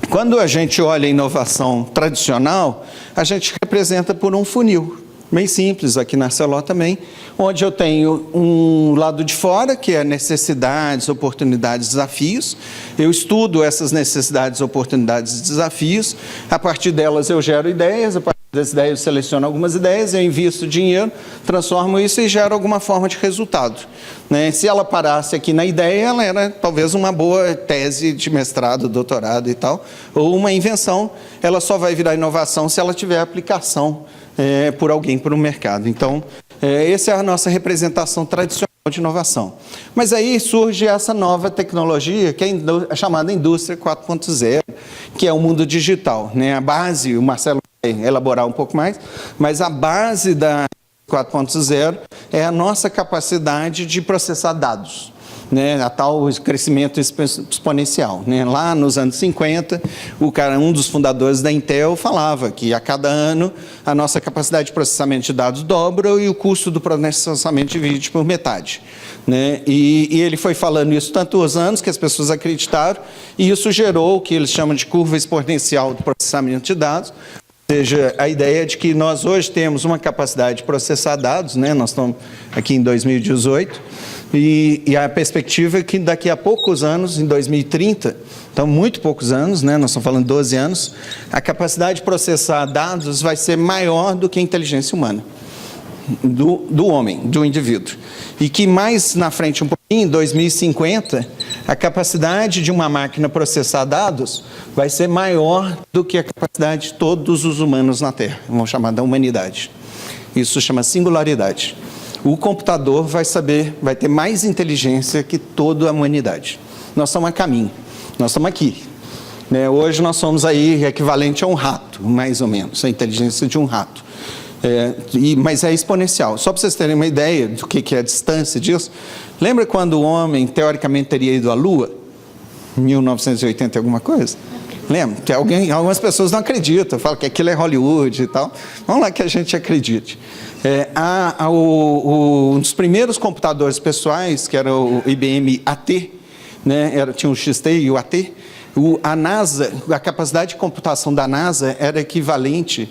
Quando a gente olha a inovação tradicional, a gente representa por um funil, bem simples, aqui na Arcelor também, onde eu tenho um lado de fora, que é necessidades, oportunidades, desafios. Eu estudo essas necessidades, oportunidades e desafios, a partir delas eu gero ideias, a partir das ideias eu seleciono algumas ideias, eu invisto dinheiro, transformo isso e gero alguma forma de resultado. Né? Se ela parasse aqui na ideia, ela era talvez uma boa tese de mestrado, doutorado e tal, ou uma invenção, ela só vai virar inovação se ela tiver aplicação por alguém, por um mercado. Então, essa é a nossa representação tradicional de inovação. Mas aí surge essa nova tecnologia, que é a chamada Indústria 4.0, que é o mundo digital. Né? A base, o Marcelo vai elaborar um pouco mais, mas a base da 4.0 é a nossa capacidade de processar dados. Né, a tal crescimento exponencial. Né? Lá nos anos 50, um dos fundadores da Intel falava que a cada ano a nossa capacidade de processamento de dados dobra e o custo do processamento divide por metade. Né? E ele foi falando isso tantos anos que as pessoas acreditaram, e isso gerou o que eles chamam de curva exponencial do processamento de dados. Ou seja, a ideia de que nós hoje temos uma capacidade de processar dados, né? Nós estamos aqui em 2018, e a perspectiva é que daqui a poucos anos, em 2030, então muito poucos anos, né? Nós estamos falando de 12 anos, a capacidade de processar dados vai ser maior do que a inteligência humana, do homem, do indivíduo. E que mais na frente um pouquinho, em 2050, a capacidade de uma máquina processar dados vai ser maior do que a capacidade de todos os humanos na Terra, vamos chamar da humanidade. Isso chama singularidade. O computador vai ter mais inteligência que toda a humanidade. Nós estamos a caminho, nós estamos aqui. Né? Hoje nós somos aí equivalente a um rato, mais ou menos, a inteligência de um rato. Mas é exponencial. Só para vocês terem uma ideia do que é a distância disso, lembra quando o homem, teoricamente, teria ido à Lua? 1980 alguma coisa? Lembra? Que algumas pessoas não acreditam, falam que aquilo é Hollywood e tal. Vamos lá que a gente acredite. Um dos primeiros computadores pessoais, que era o IBM AT, né? Tinha o XT e o AT. A NASA, a capacidade de computação da NASA era equivalente.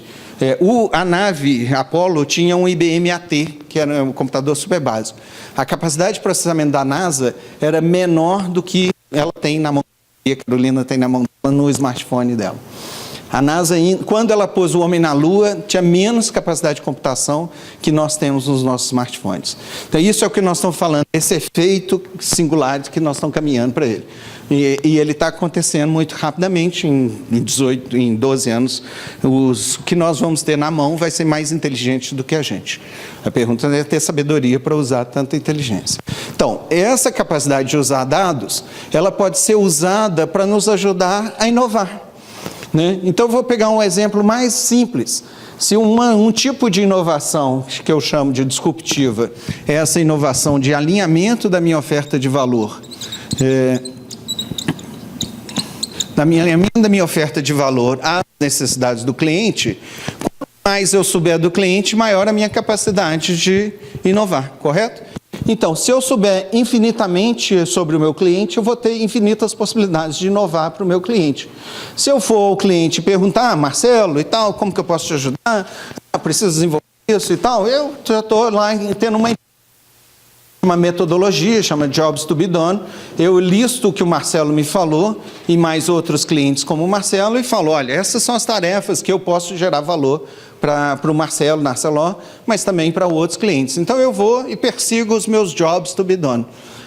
A nave Apollo tinha um IBM AT, que era um computador super básico. A capacidade de processamento da NASA era menor do que ela tem na mão, que a Carolina tem na mão no smartphone dela. A NASA, quando ela pôs o homem na Lua, tinha menos capacidade de computação que nós temos nos nossos smartphones. Então, isso é o que nós estamos falando, esse efeito singular que nós estamos caminhando para ele. E ele está acontecendo muito rapidamente, em 12 anos, o que nós vamos ter na mão vai ser mais inteligente do que a gente. A pergunta é ter sabedoria para usar tanta inteligência. Então, essa capacidade de usar dados, ela pode ser usada para nos ajudar a inovar. Né? Então, eu vou pegar um exemplo mais simples. Se um tipo de inovação, que eu chamo de disruptiva, é essa inovação de alinhamento da minha oferta de valor, alinhamento da minha oferta de valor às necessidades do cliente, quanto mais eu souber do cliente, maior a minha capacidade de inovar, correto? Então, se eu souber infinitamente sobre o meu cliente, eu vou ter infinitas possibilidades de inovar para o meu cliente. Se eu for ao cliente e perguntar, Marcelo e tal, como que eu posso te ajudar? Preciso desenvolver isso e tal, eu já estou lá tendo uma metodologia, chama Jobs to be Done. Eu listo o que o Marcelo me falou e mais outros clientes como o Marcelo e falo, olha, essas são as tarefas que eu posso gerar valor para o Marcelo, Narceló, mas também para outros clientes. Então, eu vou e persigo os meus Jobs to be Done.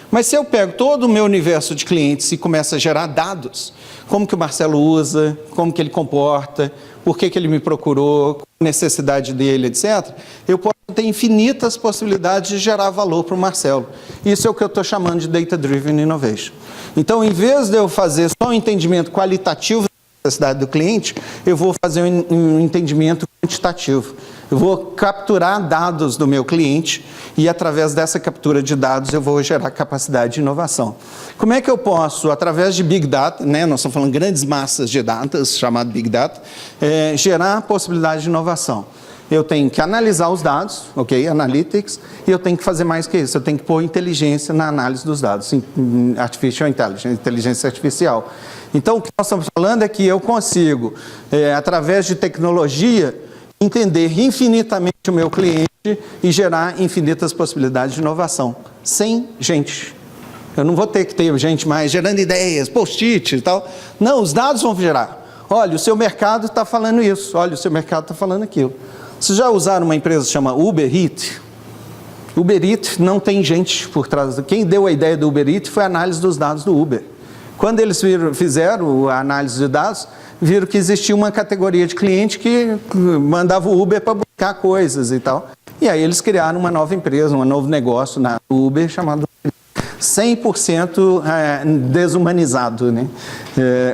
Mas se eu pego todo o meu universo de clientes e começo a gerar dados, como que o Marcelo usa, como que ele comporta, por que ele me procurou, qual a necessidade dele, etc., eu posso ter infinitas possibilidades de gerar valor para o Marcelo. Isso é o que eu estou chamando de Data Driven Innovation. Então, em vez de eu fazer só um entendimento qualitativo da necessidade do cliente, eu vou fazer um entendimento quantitativo. Eu vou capturar dados do meu cliente e, através dessa captura de dados, eu vou gerar capacidade de inovação. Como é que eu posso, através de Big Data, né, nós estamos falando grandes massas de dados, chamado Big Data, gerar possibilidade de inovação? Eu tenho que analisar os dados, ok, Analytics, e eu tenho que fazer mais que isso, eu tenho que pôr inteligência na análise dos dados, Artificial Intelligence, inteligência artificial. Então, o que nós estamos falando é que eu consigo, através de tecnologia, entender infinitamente o meu cliente e gerar infinitas possibilidades de inovação, sem gente. Eu não vou ter que ter gente mais gerando ideias, post-it e tal. Não, os dados vão gerar. Olha, o seu mercado está falando isso, olha, o seu mercado está falando aquilo. Vocês já usaram uma empresa que chama Uber Eats? Uber Eats não tem gente por trás. Quem deu a ideia do Uber Eats foi a análise dos dados do Uber. Quando eles fizeram a análise de dados, viram que existia uma categoria de cliente que mandava o Uber para buscar coisas e tal. E aí eles criaram uma nova empresa, um novo negócio na Uber chamado 100% desumanizado, né?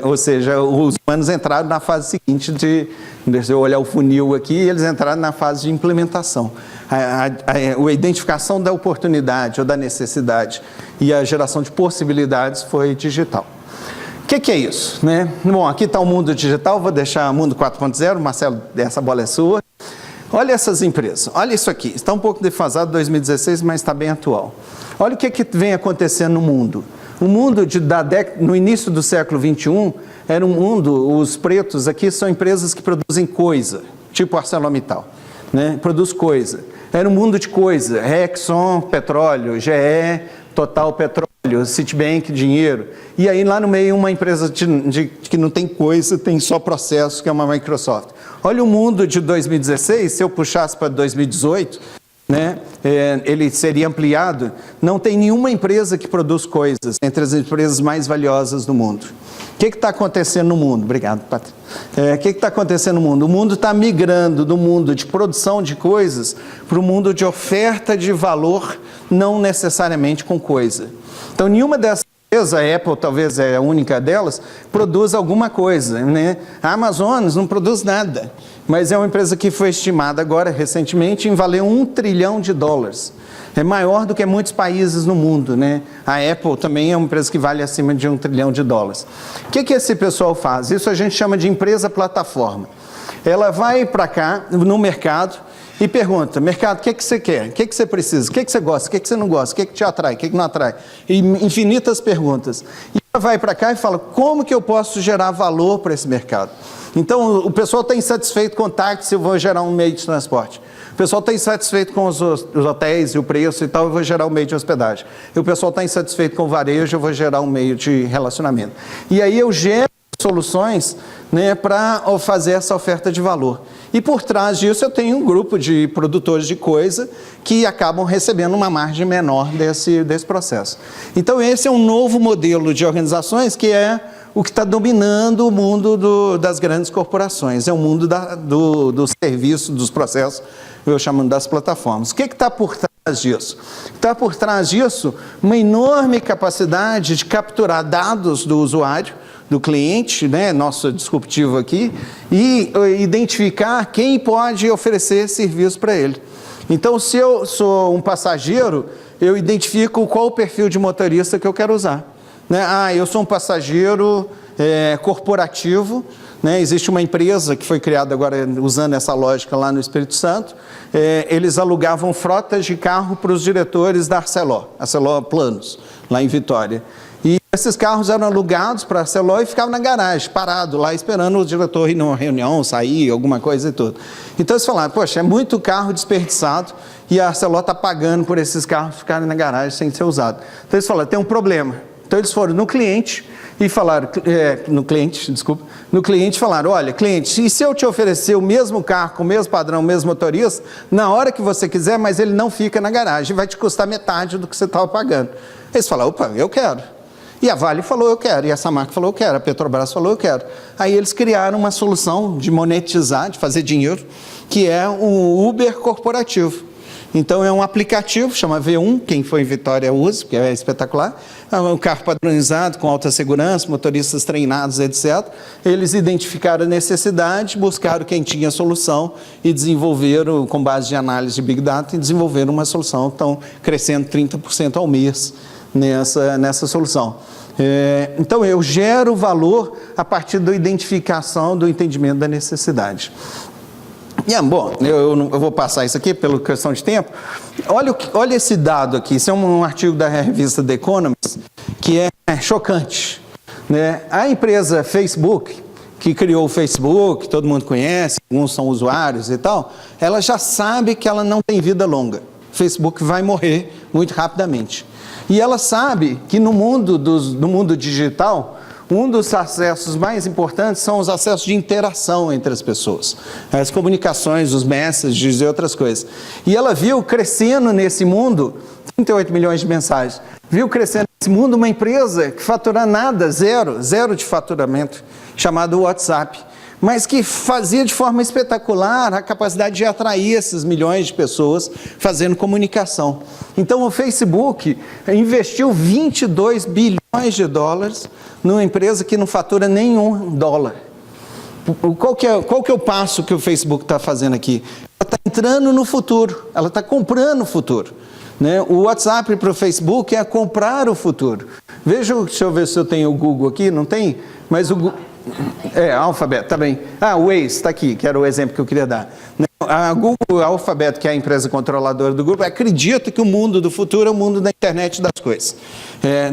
Ou seja, os humanos entraram na fase seguinte deixa eu olhar o funil aqui, eles entraram na fase de implementação. A identificação da oportunidade ou da necessidade e a geração de possibilidades foi digital. O que é isso? Né? Bom, aqui está o mundo digital, vou deixar o mundo 4.0, Marcelo, essa bola é sua. Olha essas empresas, olha isso aqui, está um pouco defasado 2016, mas está bem atual. Olha o que vem acontecendo no mundo. O mundo no início do século XXI era um mundo, os pretos aqui são empresas que produzem coisa, tipo ArcelorMittal, né? Produz coisa. Era um mundo de coisa, Exxon, petróleo, GE, Total Petróleo, Citibank, dinheiro. E aí lá no meio uma empresa que não tem coisa, tem só processo, que é uma Microsoft. Olha o mundo de 2016, se eu puxasse para 2018, né, ele seria ampliado. Não tem nenhuma empresa que produz coisas entre as empresas mais valiosas do mundo. O que está acontecendo no mundo? Obrigado, Patrícia. O que está acontecendo no mundo? O mundo está migrando do mundo de produção de coisas para o mundo de oferta de valor, não necessariamente com coisa. Então, nenhuma dessas empresas, a Apple talvez é a única delas, produz alguma coisa, né? A Amazon não produz nada, mas é uma empresa que foi estimada agora, recentemente, em valer $1 trilhão. É maior do que muitos países no mundo, né? A Apple também é uma empresa que vale acima de $1 trilhão. O que esse pessoal faz? Isso a gente chama de empresa plataforma. Ela vai para cá, no mercado, e pergunta, mercado, o que você quer? O que você precisa? O que você gosta? O que você não gosta? O que te atrai? O que não atrai? E infinitas perguntas. E ela vai para cá e fala, como que eu posso gerar valor para esse mercado? Então, o pessoal está insatisfeito com o táxi, eu vou gerar um meio de transporte. O pessoal está insatisfeito com os hotéis e o preço e tal, eu vou gerar um meio de hospedagem. E o pessoal está insatisfeito com o varejo, eu vou gerar um meio de relacionamento. E aí eu gero soluções, né, para fazer essa oferta de valor. E por trás disso eu tenho um grupo de produtores de coisa que acabam recebendo uma margem menor desse processo. Então esse é um novo modelo de organizações que é o que está dominando o mundo das grandes corporações, é o mundo do serviço, dos processos, eu chamando das plataformas. O que está por trás disso? Está por trás disso uma enorme capacidade de capturar dados do usuário, do cliente, né, nosso disruptivo aqui, e identificar quem pode oferecer serviço para ele. Então, se eu sou um passageiro, eu identifico qual o perfil de motorista que eu quero usar. Né? Eu sou um passageiro corporativo, né? Existe uma empresa que foi criada agora usando essa lógica lá no Espírito Santo, eles alugavam frotas de carro para os diretores da Arcelor Planos, lá em Vitória. E esses carros eram alugados para a Arcelor e ficavam na garagem, parado lá, esperando o diretor ir numa reunião, sair, alguma coisa e tudo. Então eles falaram, poxa, é muito carro desperdiçado e a Arcelor está pagando por esses carros ficarem na garagem sem ser usados. Então eles falaram, tem um problema. Então eles foram no cliente e falaram, no cliente falaram, olha, cliente, e se eu te oferecer o mesmo carro, com o mesmo padrão, o mesmo motorista, na hora que você quiser, mas ele não fica na garagem, vai te custar metade do que você estava pagando. Eles falaram, opa, eu quero. E a Vale falou, eu quero. E a Samarco falou, eu quero. A Petrobras falou, eu quero. Aí eles criaram uma solução de monetizar, de fazer dinheiro, que é um Uber corporativo. Então é um aplicativo, chama V1, quem foi em Vitória usa, porque é espetacular. É um carro padronizado, com alta segurança, motoristas treinados, etc. Eles identificaram a necessidade, buscaram quem tinha a solução e desenvolveram, com base de análise de Big Data, e desenvolveram uma solução. Estão crescendo 30% ao mês nessa solução. Então eu gero valor a partir da identificação, do entendimento da necessidade. Bom, eu vou passar isso aqui pela questão de tempo. Olha esse dado aqui, isso é um artigo da revista The Economist, que é chocante. Né? A empresa Facebook, que criou o Facebook, todo mundo conhece, alguns são usuários e tal, ela já sabe que ela não tem vida longa. O Facebook vai morrer muito rapidamente. E ela sabe que no mundo digital, um dos acessos mais importantes são os acessos de interação entre as pessoas. As comunicações, os messages e outras coisas. E ela viu crescendo nesse mundo, 38 milhões de mensagens, viu crescendo nesse mundo uma empresa que fatura nada, zero de faturamento, chamada WhatsApp. Mas que fazia de forma espetacular a capacidade de atrair esses milhões de pessoas fazendo comunicação. Então o Facebook investiu 22 bilhões de dólares numa empresa que não fatura nenhum dólar. Qual que é o passo que o Facebook está fazendo aqui? Ela está entrando no futuro, ela está comprando o futuro. Né? O WhatsApp para o Facebook é comprar o futuro. Deixa eu ver se eu tenho o Google aqui, não tem? Mas o Google... Alphabet, tá bem. O Waze está aqui, que era o exemplo que eu queria dar. A Google, a Alphabet, que é a empresa controladora do grupo, acredita que o mundo do futuro é o mundo da internet das coisas.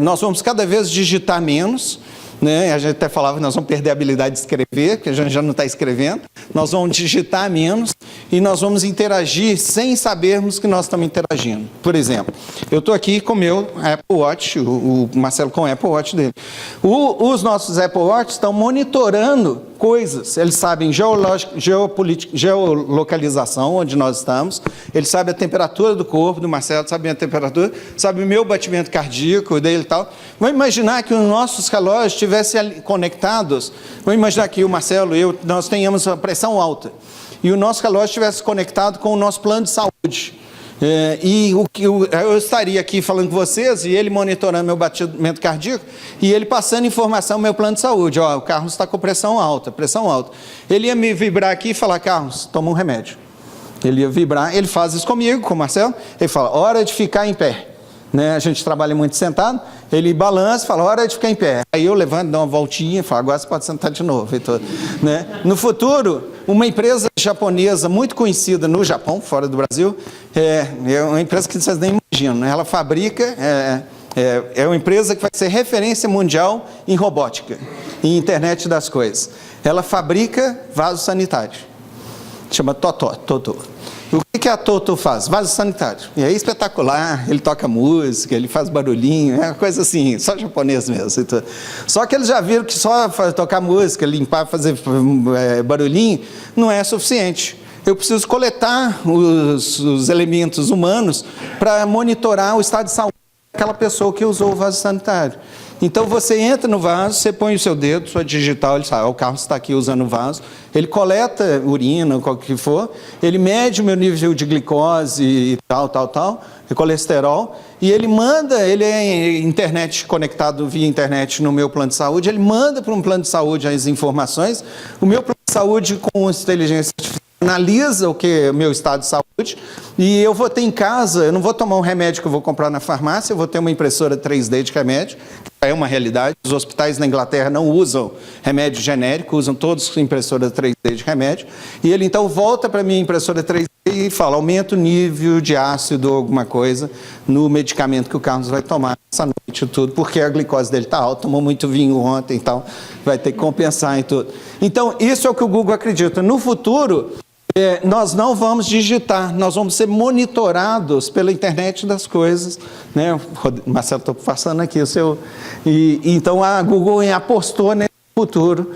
Nós vamos cada vez digitar menos, né? A gente até falava que nós vamos perder a habilidade de escrever, porque a gente já não está escrevendo. Nós vamos digitar menos e nós vamos interagir sem sabermos que nós estamos interagindo. Por exemplo, eu estou aqui com o meu Apple Watch, o Marcelo com o Apple Watch dele. Os nossos Apple Watch estão monitorando coisas, eles sabem geolocalização, onde nós estamos, eles sabem a temperatura do corpo do Marcelo, sabem a temperatura, sabem o meu batimento cardíaco dele e tal. Vamos imaginar que os nossos relógios estivessem conectados, vamos imaginar que o Marcelo e eu, nós tenhamos a pressão alta, e o nosso relógio estivesse conectado com o nosso plano de saúde. Eu estaria aqui falando com vocês e ele monitorando meu batimento cardíaco e ele passando informação no meu plano de saúde. O Carlos está com pressão alta. Ele ia me vibrar aqui e falar, Carlos, toma um remédio. Ele ia vibrar, ele faz isso comigo, com o Marcelo, ele fala, hora de ficar em pé. Né? A gente trabalha muito sentado, ele balança e fala, hora de ficar em pé. Aí eu levanto, dou uma voltinha e falo, agora você pode sentar de novo. Né? No futuro, uma empresa japonesa muito conhecida no Japão, fora do Brasil, é uma empresa que vocês nem imaginam, né? Ela fabrica, é uma empresa que vai ser referência mundial em robótica, em internet das coisas. Ela fabrica vasos sanitários, chama Toto. O que a Toto faz? Vaso sanitário. E é espetacular, ele toca música, ele faz barulhinho, é uma coisa assim, só japonês mesmo. Só que eles já viram que só tocar música, limpar, fazer barulhinho, não é suficiente. Eu preciso coletar os elementos humanos para monitorar o estado de saúde daquela pessoa que usou o vaso sanitário. Então você entra no vaso, você põe o seu dedo, sua digital, ele sabe, o Carlos está aqui usando o vaso, ele coleta urina, o que for, ele mede o meu nível de glicose e tal, e colesterol, e ele manda, ele é internet, conectado via internet no meu plano de saúde, ele manda para um plano de saúde as informações, o meu plano de saúde com inteligência artificial analisa o que é o meu estado de saúde, e eu vou ter em casa, eu não vou tomar um remédio que eu vou comprar na farmácia, eu vou ter uma impressora 3D de remédio, que é uma realidade. Os hospitais na Inglaterra não usam remédio genérico, usam todos impressora 3D de remédio, e ele então volta para a minha impressora 3D e fala, aumenta o nível de ácido ou alguma coisa no medicamento que o Carlos vai tomar essa noite e tudo, porque a glicose dele está alta, tomou muito vinho ontem e tal, vai ter que compensar e tudo. Então, isso é o que o Google acredita. No futuro, nós não vamos digitar, nós vamos ser monitorados pela internet das coisas, né? Marcelo, estou passando aqui o seu... então a Google apostou nesse futuro,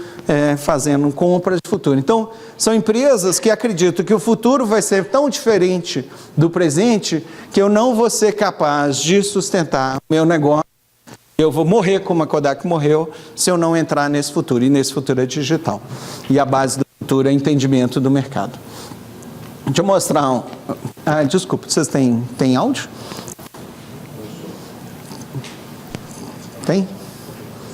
fazendo compras de futuro. Então, são empresas que acreditam que o futuro vai ser tão diferente do presente que eu não vou ser capaz de sustentar o meu negócio. Eu vou morrer como a Kodak morreu se eu não entrar nesse futuro, e nesse futuro é digital. E a base do futuro é entendimento do mercado. Deixa eu mostrar desculpa, vocês têm áudio? Tem?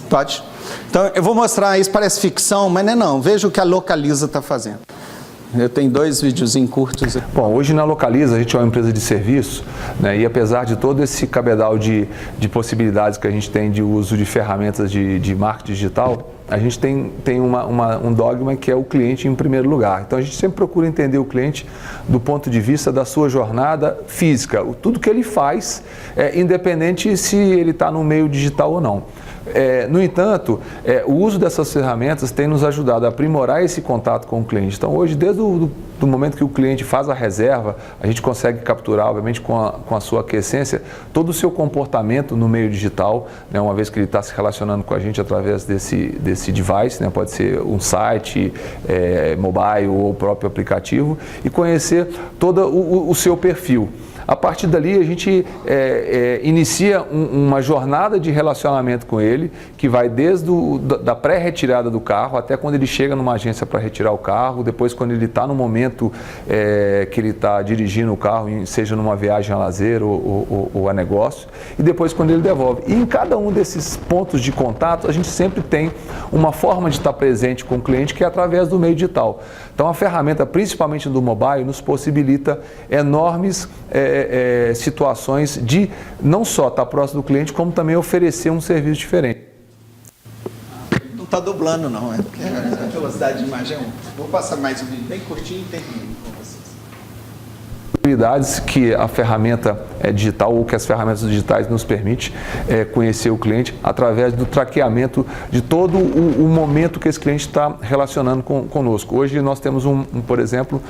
Pode? Então, eu vou mostrar isso, parece ficção, mas não. Veja o que a Localiza está fazendo. Eu tenho 2 videozinhos curtos. Bom, hoje na Localiza a gente é uma empresa de serviço, né, e apesar de todo esse cabedal de possibilidades que a gente tem de uso de ferramentas de marketing digital, a gente tem um dogma que é o cliente em primeiro lugar. Então a gente sempre procura entender o cliente do ponto de vista da sua jornada física, tudo que ele faz, independente se ele está no meio digital ou não. No entanto, o uso dessas ferramentas tem nos ajudado a aprimorar esse contato com o cliente. Então hoje, desde do momento que o cliente faz a reserva, a gente consegue capturar, obviamente com a sua aquiescência, todo o seu comportamento no meio digital, né, uma vez que ele está se relacionando com a gente através desse device, né, pode ser um site, mobile ou o próprio aplicativo, e conhecer todo o seu perfil. A partir dali, a gente inicia uma jornada de relacionamento com ele, que vai desde da pré-retirada do carro até quando ele chega numa agência para retirar o carro, depois quando ele está no momento que ele está dirigindo o carro, seja numa viagem a lazer ou a negócio, e depois quando ele devolve. E em cada um desses pontos de contato, a gente sempre tem uma forma de estar presente com o cliente, que é através do meio digital. Então, a ferramenta, principalmente do mobile, nos possibilita enormes situações de não só estar próximo do cliente, como também oferecer um serviço diferente. Não está dublando, não, porque a velocidade de imagem é 1. Vou passar mais um vídeo bem curtinho e termino com vocês. Habilidades que a ferramenta digital ou que as ferramentas digitais nos permitem conhecer o cliente através do traqueamento de todo o momento que esse cliente está relacionando conosco. Hoje nós temos, por exemplo,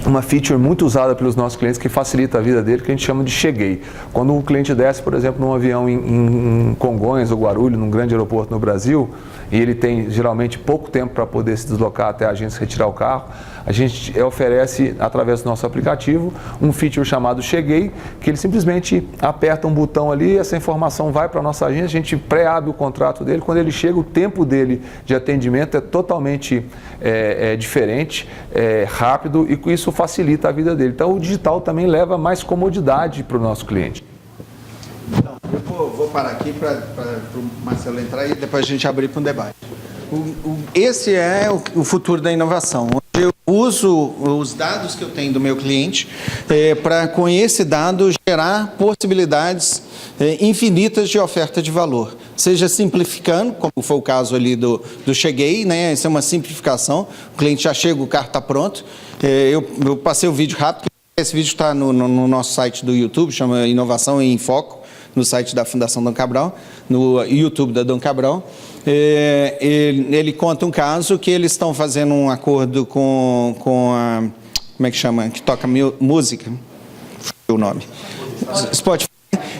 uma feature muito usada pelos nossos clientes que facilita a vida dele, que a gente chama de cheguei. Quando um cliente desce, por exemplo, num avião em Congonhas ou Guarulhos, num grande aeroporto no Brasil, e ele tem geralmente pouco tempo para poder se deslocar até a agência retirar o carro, a gente oferece, através do nosso aplicativo, um feature chamado Cheguei, que ele simplesmente aperta um botão ali, essa informação vai para a nossa agência, a gente pré-abre o contrato dele, quando ele chega, o tempo dele de atendimento é totalmente diferente, rápido, e com isso facilita a vida dele. Então, o digital também leva mais comodidade para o nosso cliente. Então, eu vou parar aqui para o Marcelo entrar e depois a gente abrir para um debate. Esse é o futuro da inovação, onde uso os dados que eu tenho do meu cliente para, com esse dado, gerar possibilidades infinitas de oferta de valor. Seja simplificando, como foi o caso ali do Cheguei, né? Isso é uma simplificação. O cliente já chega, o carro está pronto. Eu passei o vídeo rápido. Esse vídeo está no nosso site do YouTube, chama Inovação em Foco, no site da Fundação Dom Cabral, no YouTube da Dom Cabral. Ele conta um caso que eles estão fazendo um acordo com a... Como é que chama? Que toca música. Foi o nome. Spotify.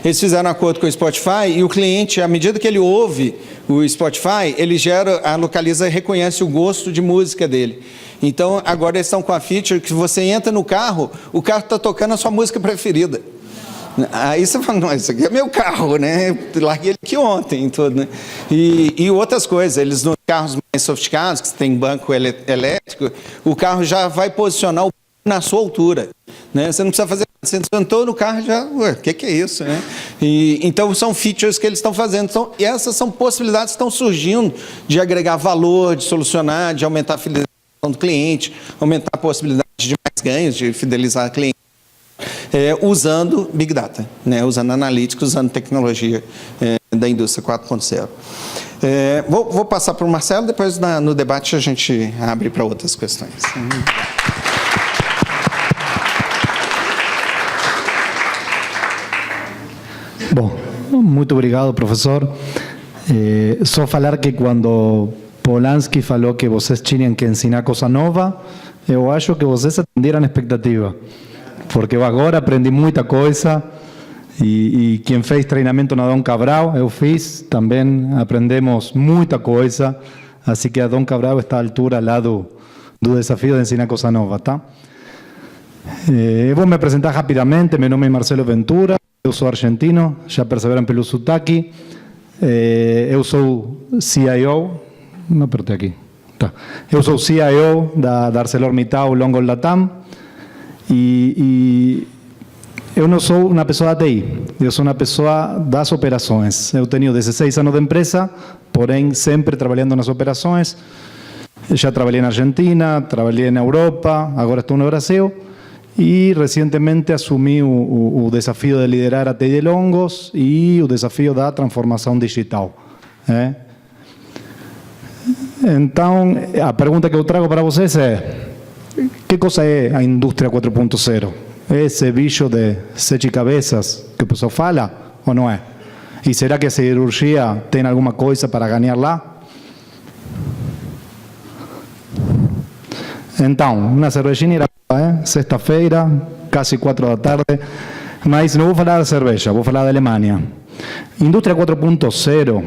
Eles fizeram um acordo com o Spotify e o cliente, à medida que ele ouve o Spotify, ele a localiza e reconhece o gosto de música dele. Então, agora eles estão com a feature que você entra no carro, o carro está tocando a sua música preferida. Aí você fala, não, isso aqui é meu carro, né? Larguei ele aqui ontem. Tudo, né? E outras coisas, eles nos carros mais sofisticados, que tem banco elétrico, o carro já vai posicionar o na sua altura. Né? Você não precisa fazer, você sentou no carro já, o que é isso? Né? Então são features que eles estão fazendo. E essas são possibilidades que estão surgindo de agregar valor, de solucionar, de aumentar a fidelização do cliente, aumentar a possibilidade de mais ganhos, de fidelizar o cliente. Usando Big Data, né? Usando analítica, usando tecnologia da indústria 4.0. Vou passar para o Marcelo, depois no debate a gente abre para outras questões. Bom, muito obrigado, professor. Só falar que quando Polanski falou que vocês tinham que ensinar coisa nova, eu acho que vocês atenderam a expectativa. Porque eu agora aprendi muita coisa e quem fez treinamento na Dom Cabral, eu fiz, também aprendemos muita coisa, assim que a Dom Cabral está à altura lá do desafio de ensinar coisa nova, tá? Eu vou me apresentar rapidamente, meu nome é Marcelo Ventura, eu sou argentino, já perceberam pelo sotaque, eu sou CIO, não apertei aqui, tá. Eu sou CIO da ArcelorMittal Longo Latam, e eu não sou uma pessoa da TI, eu sou uma pessoa das operações. Eu tenho 16 anos de empresa, porém sempre trabalhando nas operações. Já trabalhei na Argentina, trabalhei na Europa, agora estou no Brasil e recentemente assumi o desafio de liderar a TI de Longos e o desafio da transformação digital. Então, a pergunta que eu trago para vocês é: que coisa é a indústria 4.0? É esse bicho de 7 cabeças que o pessoal fala ou não é? E será que a cirurgia tem alguma coisa para ganhar lá? Então, uma cervejinha, sexta-feira, quase 4 da tarde, mas não vou falar da cerveja, vou falar da Alemanha. Indústria 4.0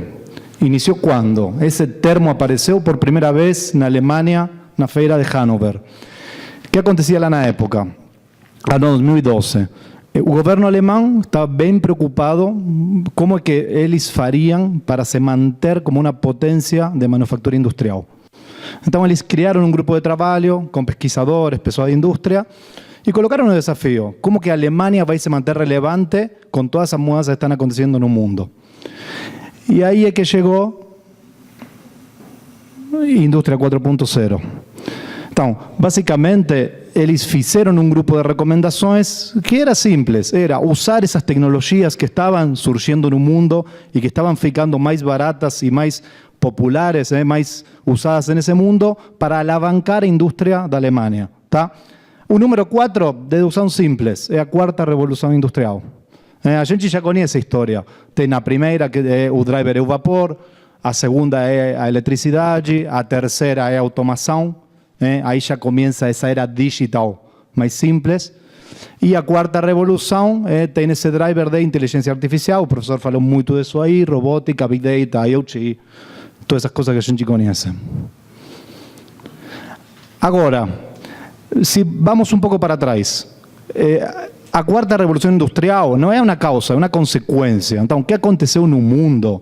iniciou quando? Esse termo apareceu por primeira vez na Alemanha, na feira de Hannover. O que acontecia lá na época? Lá no 2012. O governo alemão estava bem preocupado como é que eles fariam para se manter como uma potência de manufatura industrial. Então eles criaram um grupo de trabalho com pesquisadores, pessoas de indústria e colocaram um desafio: como que a Alemanha vai se manter relevante com todas as mudanças que estão acontecendo no mundo. E aí é que chegou a Indústria 4.0. Então, basicamente, eles fizeram um grupo de recomendações que era simples, era usar essas tecnologias que estavam surgindo no mundo e que estavam ficando mais baratas e mais populares, mais usadas nesse mundo, para alavancar a indústria da Alemanha. Tá? O número 4, dedução simples, é a quarta revolução industrial. A gente já conhece a história. Tem a primeira, que é o driver é o vapor, a segunda é a eletricidade, a terceira é a automação. Aí já começa essa era digital mais simples. E a quarta revolução tem esse driver de inteligência artificial, o professor falou muito disso aí, robótica, Big Data, IoT, todas essas coisas que a gente conhece. Agora, se vamos um pouco para trás, a quarta revolução industrial não é uma causa, é uma consequência. Então, o que aconteceu no mundo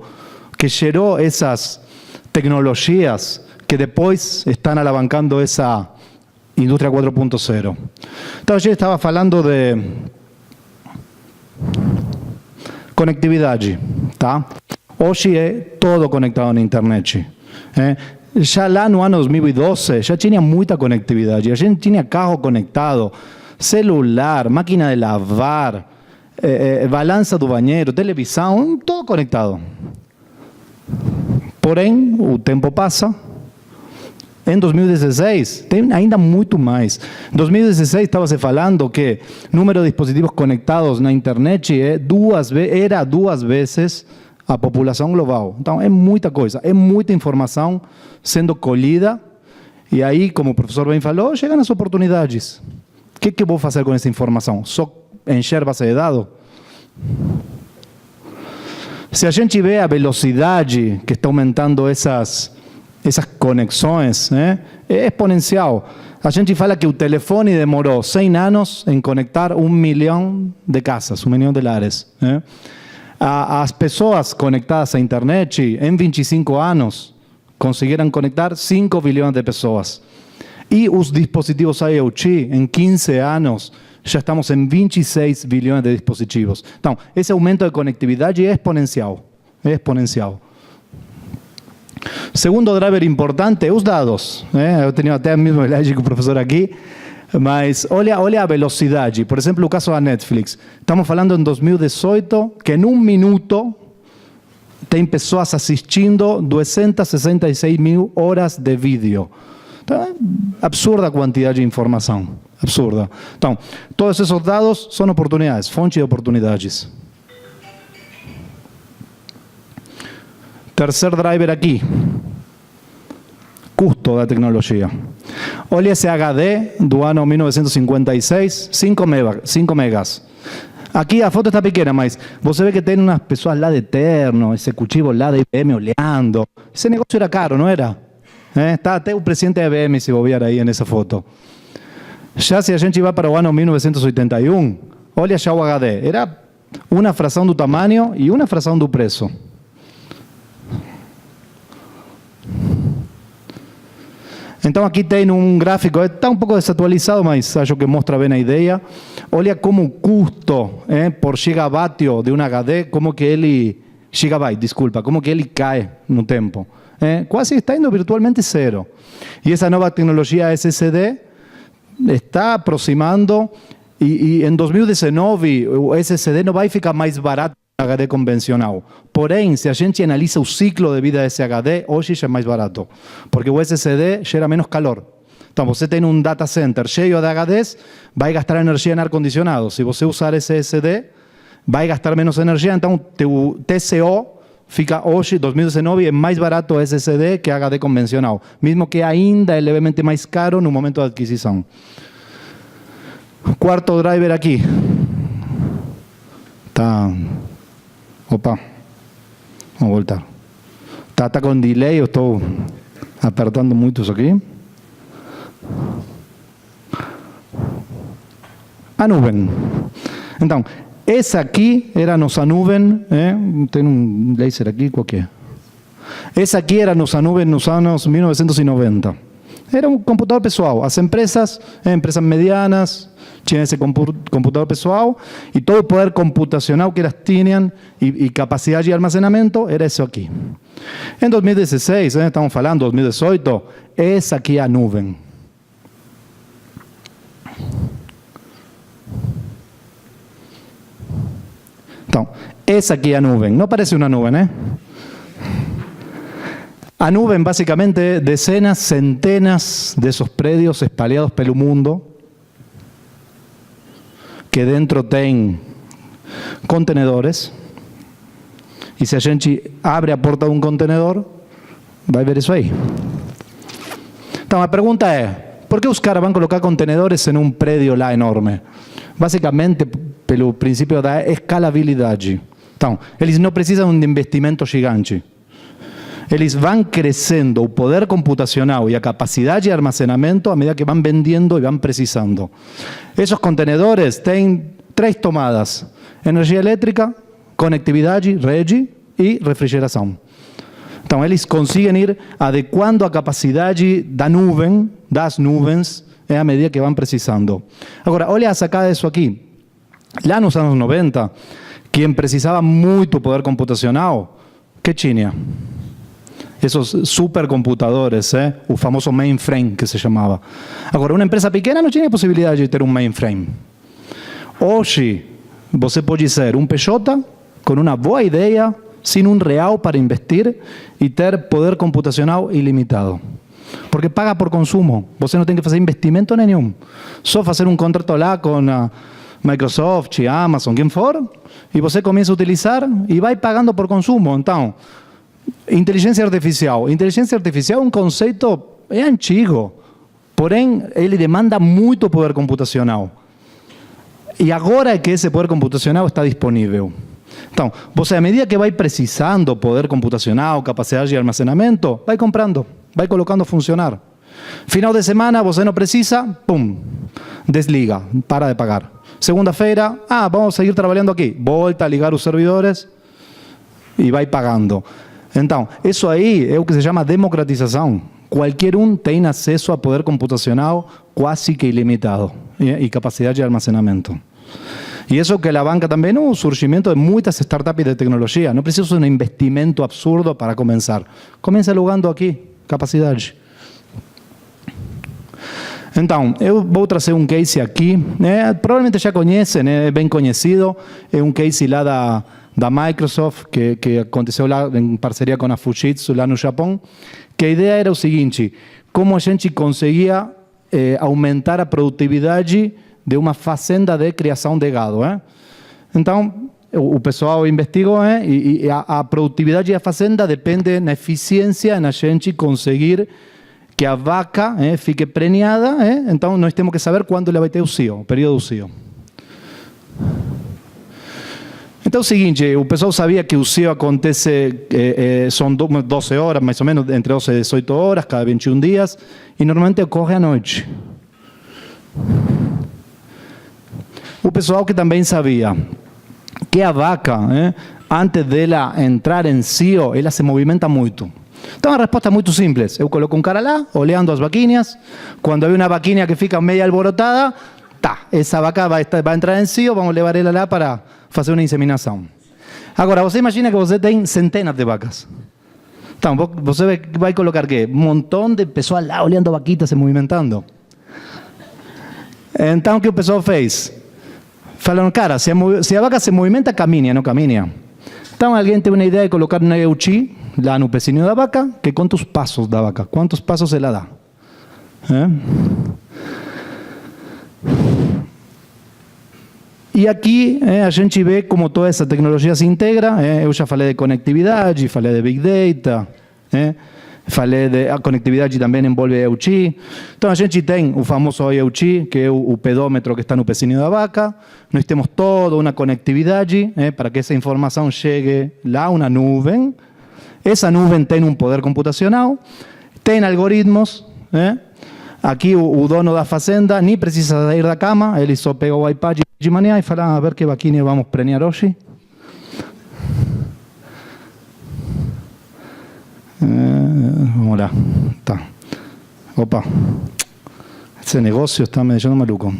que gerou essas tecnologias que depois estão alavancando essa indústria 4.0. Então, a gente estava falando de conectividade, tá? Hoje é todo conectado na internet. já lá no ano 2012, já tinha muita conectividade. A gente tinha carro conectado, celular, máquina de lavar, balança do banheiro, televisão, tudo conectado. Porém, o tempo passa. Em 2016, tem ainda muito mais. Em 2016, estava-se falando que o número de dispositivos conectados na internet era duas vezes a população global. Então, é muita coisa, é muita informação sendo colhida. E aí, como o professor bem falou, chegam as oportunidades. O que eu vou fazer com essa informação? Só encher base de dados? Se a gente vê a velocidade que está aumentando essas conexões, é exponencial. A gente fala que o telefone demorou 100 anos em conectar 1 milhão de casas, 1 milhão de lares. As pessoas conectadas à internet, em 25 anos, conseguiram conectar 5 bilhões de pessoas. E os dispositivos IoT, em 15 anos, já estamos em 26 bilhões de dispositivos. Então, esse aumento de conectividade é exponencial. É exponencial. Segundo driver importante, os dados. Eu tenho até o mesmo slide que o professor aqui, mas olha a velocidade. Por exemplo, o caso da Netflix. Estamos falando em 2018 que em 1 minuto tem pessoas assistindo 266 mil horas de vídeo. Então, é absurda a quantidade de informação. Absurda. Então, todos esses dados são oportunidades, fonte de oportunidades. Terceiro driver aqui. Custo da tecnologia. Olha esse HD do ano 1956, 5 megas. Aqui a foto está pequena, mas você vê que tem umas pessoas lá de terno, executivos lá de IBM olhando. Esse negócio era caro, não era? Está até o presidente da IBM se bobear aí nessa foto. Já se a gente vai para o ano 1981, olha já o HD. Era uma fração do tamanho e uma fração do preço. Então aqui tem um gráfico, está um pouco desatualizado, mas acho que mostra bem a ideia. Olha como o custo por gigabyte de um HD, como que ele cai no tempo. Quase está indo virtualmente zero. E essa nova tecnologia SSD está aproximando, e em 2019 o SSD não vai ficar mais barato que o HD convencional. Porém, se a gente analisa o ciclo de vida desse HD, hoje já é mais barato, porque o SSD gera menos calor. Então, você tem um data center cheio de HDs, vai gastar energia em ar-condicionado. Se você usar esse SSD, vai gastar menos energia, então o TCO fica hoje, 2019, é mais barato o SSD que HD convencional, mesmo que ainda é levemente mais caro no momento da adquisição. Quarto driver aqui. Tá. Opa. Vamos voltar. Tá com delay, eu estou apertando muito isso aqui. A nuvem. Então, essa aqui era a nossa nuvem, tem um laser aqui qualquer. Essa aqui era a nossa nuvem nos anos 1990. Era um computador pessoal. As empresas medianas, tinham esse computador pessoal e todo o poder computacional que elas tinham e capacidade de armazenamento era isso aqui. Em 2016, estamos falando 2018, essa aqui é a nuvem. Então, essa aqui é a nuvem. Não parece uma nuvem, né? A nuvem, basicamente, é dezenas, centenas desses prédios espalhados pelo mundo, que dentro tem contenedores. E se a gente abre a porta de um contenedor, vai ver isso aí. Então, a pergunta é, por que os caras vão colocar contenedores em um prédio lá enorme? Basicamente, pelo princípio da escalabilidade. Então, eles não precisam de investimento gigante. Eles vão crescendo o poder computacional e a capacidade de armazenamento à medida que vão vendendo e vão precisando. Esses contenedores têm 3 tomadas: energia elétrica, conectividade, rede e refrigeração. Então, eles conseguem ir adequando a capacidade da nuvem, das nuvens, à medida que vão precisando. Agora, olha a sacada disso aqui. Lá nos anos 90, quem precisava muito poder computacional, que tinha? esos supercomputadores, o famoso mainframe que se chamava. Agora, uma empresa pequena não tinha possibilidade de ter um mainframe. Hoje, você pode ser um PJ com uma boa ideia, sem R$1 para investir e ter poder computacional ilimitado. Porque paga por consumo. Você não tem que fazer investimento nenhum. Só fazer um contrato lá com a Microsoft, Amazon, quem for, e você começa a utilizar e vai pagando por consumo. Então, inteligência artificial. Inteligência artificial é um conceito antigo, porém, ele demanda muito poder computacional. E agora é que esse poder computacional está disponível. Então, você, à medida que vai precisando poder computacional, capacidade de armazenamento, vai comprando, vai colocando a funcionar. Final de semana, você não precisa, pum, desliga, para de pagar. Segunda-feira, vamos seguir trabalhando aqui. Volta a ligar os servidores e vai pagando. Então, isso aí é o que se chama democratização. Qualquer um tem acesso a poder computacional quase que ilimitado e capacidade de armazenamento. E isso que alavanca também o surgimento de muitas startups de tecnologia. Não precisa de um investimento absurdo para começar. Começa alugando aqui, capacidade. Então, eu vou trazer um case aqui, provavelmente já conhecem, é bem conhecido, é um case lá da Microsoft, que aconteceu lá em parceria com a Fujitsu, lá no Japão, que a ideia era o seguinte, como a gente conseguia aumentar a produtividade de uma fazenda de criação de gado. Então, o pessoal investigou e a produtividade da fazenda depende na eficiência na gente conseguir que a vaca fique preñada, então nós temos que saber quando ela vai ter o cio, o período do cio. Então é o seguinte, o pessoal sabia que o cio acontece, são 12 horas, mais ou menos, entre 12 e 18 horas, cada 21 dias, e normalmente ocorre à noite. O pessoal que também sabia que a vaca, antes dela entrar em cio, ela se movimenta muito. Então a resposta é muito simples. Eu coloco um cara lá, olhando as vaquinhas. Quando há uma vaquinha que fica meio alborotada, essa vaca vai entrar em cio, vamos levar ela lá para fazer uma inseminação. Agora, você imagina que você tem centenas de vacas. Então, você vai colocar ¿qué? Um montão de pessoas lá olhando vaquitas se movimentando. Então, o que o pessoal fez? Falaram, cara, se a vaca se movimenta, caminha, não caminha. Então, alguém teve uma ideia de colocar um EUCHI lá no pezinho da vaca, que conta os passos da vaca, quantos passos ela dá. E aqui a gente vê como toda essa tecnologia se integra. Eu já falei de conectividade, falei de Big Data, falei de a conectividade também envolve EUCHI. Então a gente tem o famoso EUCHI, que é o pedômetro que está no pezinho da vaca. Nós temos toda uma conectividade para que essa informação chegue lá a uma nuvem. Essa nuvem tem um poder computacional, tem algoritmos. Aqui o dono da fazenda nem precisa sair da cama, ele só pega o iPad de manhã e fala, a ver que vaquinha vamos preñar hoje. Vamos lá. Tá. Opa. Esse negócio está me deixando maluco.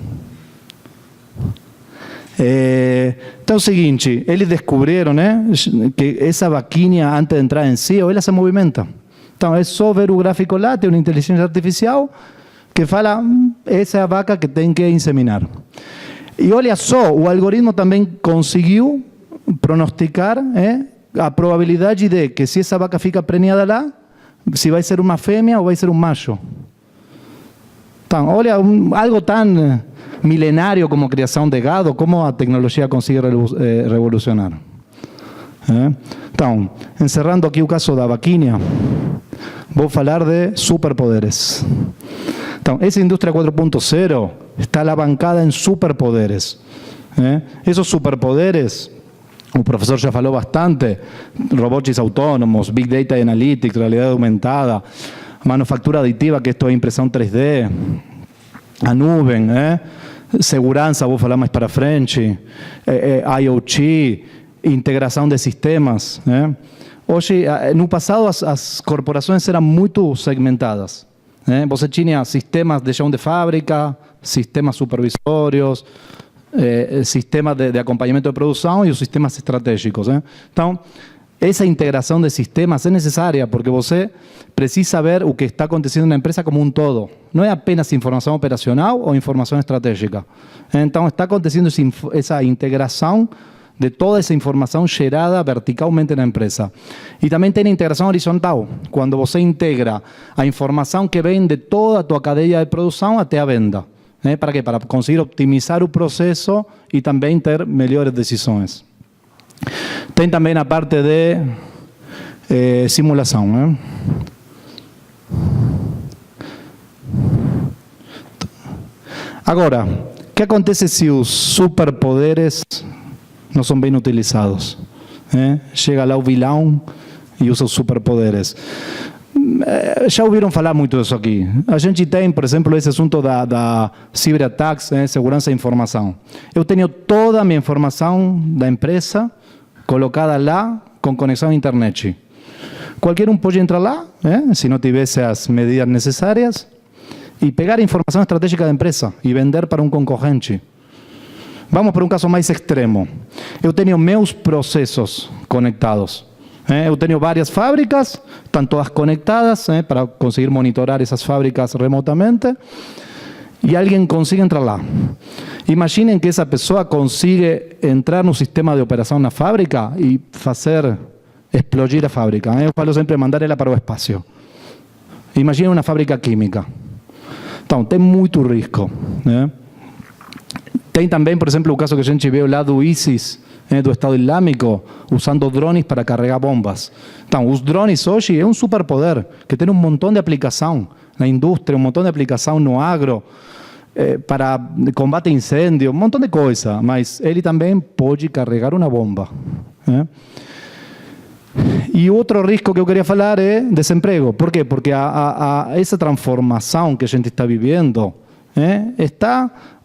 Então é o seguinte, eles descobriram que essa vaquinha, antes de entrar em cio, ela se movimenta. Então é só ver o gráfico lá, tem uma inteligência artificial que fala, essa é a vaca que tem que inseminar. E olha só, o algoritmo também conseguiu pronosticar a probabilidade de que se essa vaca fica preñada lá, se vai ser uma fêmea ou vai ser um macho. Então, olha, algo tão milenário como a criação de gado, como a tecnologia consegue revolucionar. Então, encerrando aqui o caso da vaquinha, vou falar de superpoderes. Então, essa indústria 4.0 está alavancada em superpoderes. Esses superpoderes, o professor já falou bastante, robots autônomos, Big Data e Analytics, realidade aumentada, manufatura aditiva, que esto é impressão 3D, a nuvem, segurança, vou falar mais para frente, IoT, integração de sistemas. Hoje, no passado, as corporações eram muito segmentadas. Você tinha sistemas de chão de fábrica, sistemas supervisórios, sistemas de acompanhamento de produção e os sistemas estratégicos. Então, essa integração de sistemas é necessária, porque você precisa ver o que está acontecendo na empresa como um todo. Não é apenas informação operacional ou informação estratégica. Então, está acontecendo essa integração de toda essa informação gerada verticalmente na empresa. E também tem a integração horizontal, quando você integra a informação que vem de toda a tua cadeia de produção até a venda. Para quê? Para conseguir optimizar o processo e também ter melhores decisões. Tem também a parte de simulação. Agora, o que acontece se os superpoderes não são bem utilizados? Chega lá o vilão e usa os superpoderes. Já ouviram falar muito disso aqui. A gente tem, por exemplo, esse assunto da ciberataques, segurança da informação. Eu tenho toda a minha informação da empresa colocada lá com conexão à internet. Qualquer um pode entrar lá, se não tivesse as medidas necessárias, e pegar a informação estratégica da empresa e vender para um concorrente. Vamos para um caso mais extremo. Eu tenho meus processos conectados. Eu tenho várias fábricas, estão todas conectadas para conseguir monitorar essas fábricas remotamente, e alguém consigue entrar lá. Imaginem que essa pessoa consiga entrar no sistema de operação na fábrica e fazer explodir a fábrica. Eu falo sempre mandar ela para o espaço. Imaginem uma fábrica química. Então, tem muito risco. Tem também, por exemplo, o caso que a gente viu lá do ISIS, do Estado Islâmico, usando drones para carregar bombas. Então, os drones hoje é um superpoder que tem um montão de aplicação na indústria, um montão de aplicação no agro, para combate a incêndio, um montão de coisa, mas ele também pode carregar uma bomba. E outro risco que eu queria falar é desemprego. Por quê? Porque essa transformação que a gente está vivendo,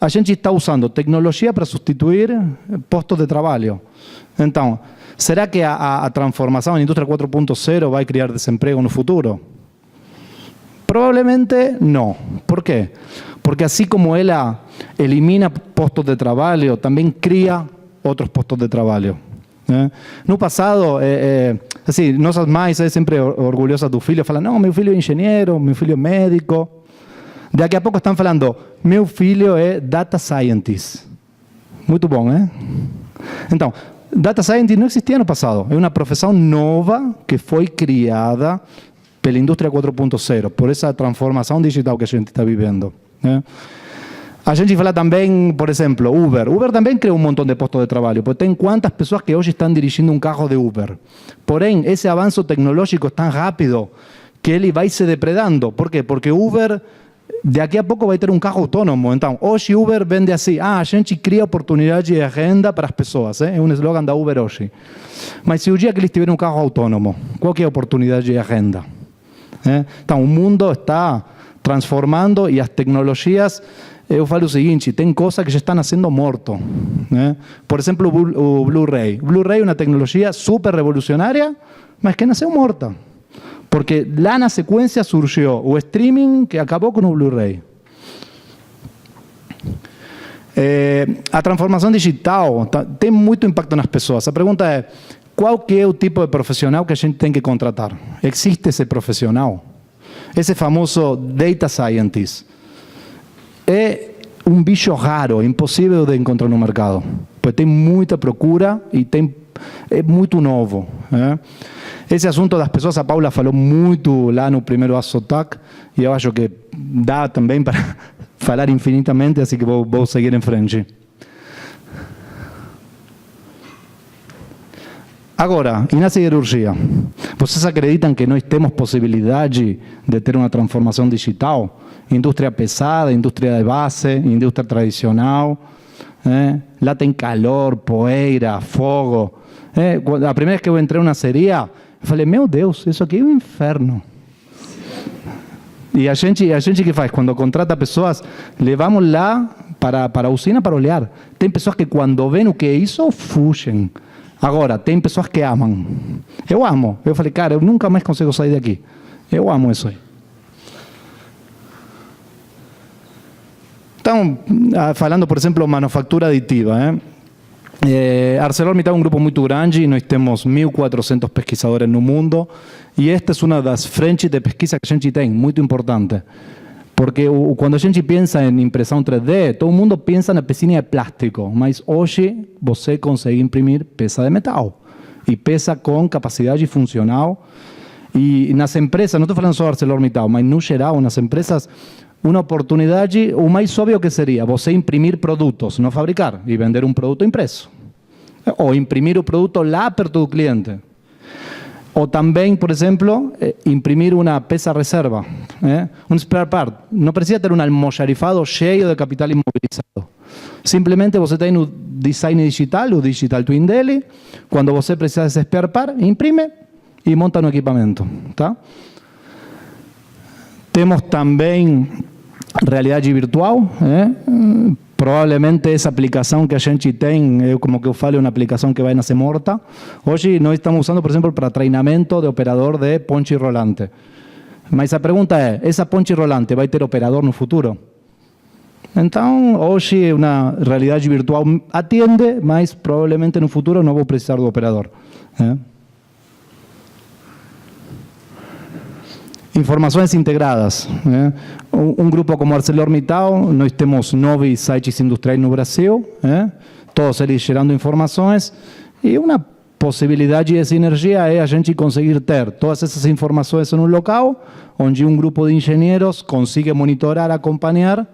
a gente está usando tecnologia para substituir postos de trabalho. Então, será que a transformação na indústria 4.0 vai criar desemprego no futuro? Provavelmente não. Por quê? Porque assim como ela elimina postos de trabalho, também cria outros postos de trabalho. No passado, assim, nossas mães sempre orgulhosas do filho, falam, não, meu filho é engenheiro, meu filho é médico. Daqui a pouco estão falando, meu filho é data scientist. Muito bom, né? Então, data scientist não existia no passado. É uma profissão nova que foi criada pela indústria 4.0, por essa transformação digital que a gente está vivendo. A gente fala também, por exemplo, Uber. Uber também criou um montão de postos de trabalho, porque tem quantas pessoas que hoje estão dirigindo um carro de Uber. Porém, esse avanço tecnológico é tão rápido que ele vai se depredando. Por quê? Porque Uber, daqui a pouco, vai ter um carro autônomo. Então, hoje Uber vende assim, a gente cria oportunidade de renda para as pessoas. É um slogan da Uber hoje. Mas se o dia que eles tiverem um carro autônomo, qual que é a oportunidade de renda? Então, o mundo está transformando e as tecnologias, eu falo o seguinte, tem coisas que já estão nascendo morto. Por exemplo, o Blu-ray. O Blu-ray é uma tecnologia super revolucionária, mas que nasceu morta. Porque lá na sequência surgiu o streaming que acabou com o Blu-ray. A transformação digital tem muito impacto nas pessoas. A pergunta é, qual que é o tipo de profissional que a gente tem que contratar? Existe esse profissional? Esse famoso data scientist. É um bicho raro, impossível de encontrar no mercado. Porque tem muita procura e é muito novo. Esse assunto das pessoas, a Paula falou muito lá no primeiro ASOTAC, e eu acho que dá também para falar infinitamente, assim que vou seguir em frente. Agora, e na siderurgia? Vocês acreditam que nós temos possibilidade de ter uma transformação digital? Indústria pesada, indústria de base, indústria tradicional. Lá tem calor, poeira, fogo. A primeira vez que eu entrei na aceria, eu falei, meu Deus, isso aqui é um inferno. E a gente que faz? Quando contrata pessoas, levamos lá para a usina para olhar. Tem pessoas que quando veem o que é isso, fugem. Agora, tem pessoas que amam. Eu amo. Eu falei, cara, eu nunca mais consigo sair daqui. Eu amo isso aí. Então, falando, por exemplo, manufatura aditiva, ArcelorMittal é um grupo muito grande e nós temos 1.400 pesquisadores no mundo e esta é uma das frentes de pesquisa que a gente tem, muito importante. Porque quando a gente pensa em impressão 3D, todo mundo pensa na pecinha de plástico, mas hoje você consegue imprimir peça de metal e peça com capacidade funcional. E nas empresas, não estou falando só ArcelorMittal, mas no geral, nas empresas, uma oportunidade, o mais óbvio que seria você imprimir produtos, não fabricar, e vender um produto impresso. Ou imprimir o produto lá perto do cliente. Ou também, por exemplo, imprimir uma peça reserva, um spare part. Não precisa ter um almoxarifado cheio de capital imobilizado. Simplesmente você tem o design digital, o Digital Twin dele. Quando você precisa desse spare part, imprime e monta no equipamento. Tá? Temos também realidade virtual. Provavelmente essa aplicação que a gente tem, como que eu falo, é uma aplicação que vai nascer morta. Hoje nós estamos usando, por exemplo, para treinamento de operador de ponche rolante. Mas a pergunta é, essa ponche rolante vai ter operador no futuro? Então, hoje uma realidade virtual atende, mas provavelmente no futuro não vou precisar do operador. Informações integradas. Um grupo como ArcelorMittal, nós temos 9 sites industriais no Brasil, todos eles gerando informações, e uma possibilidade de sinergia é a gente conseguir ter todas essas informações em um local, onde um grupo de engenheiros consiga monitorar, acompanhar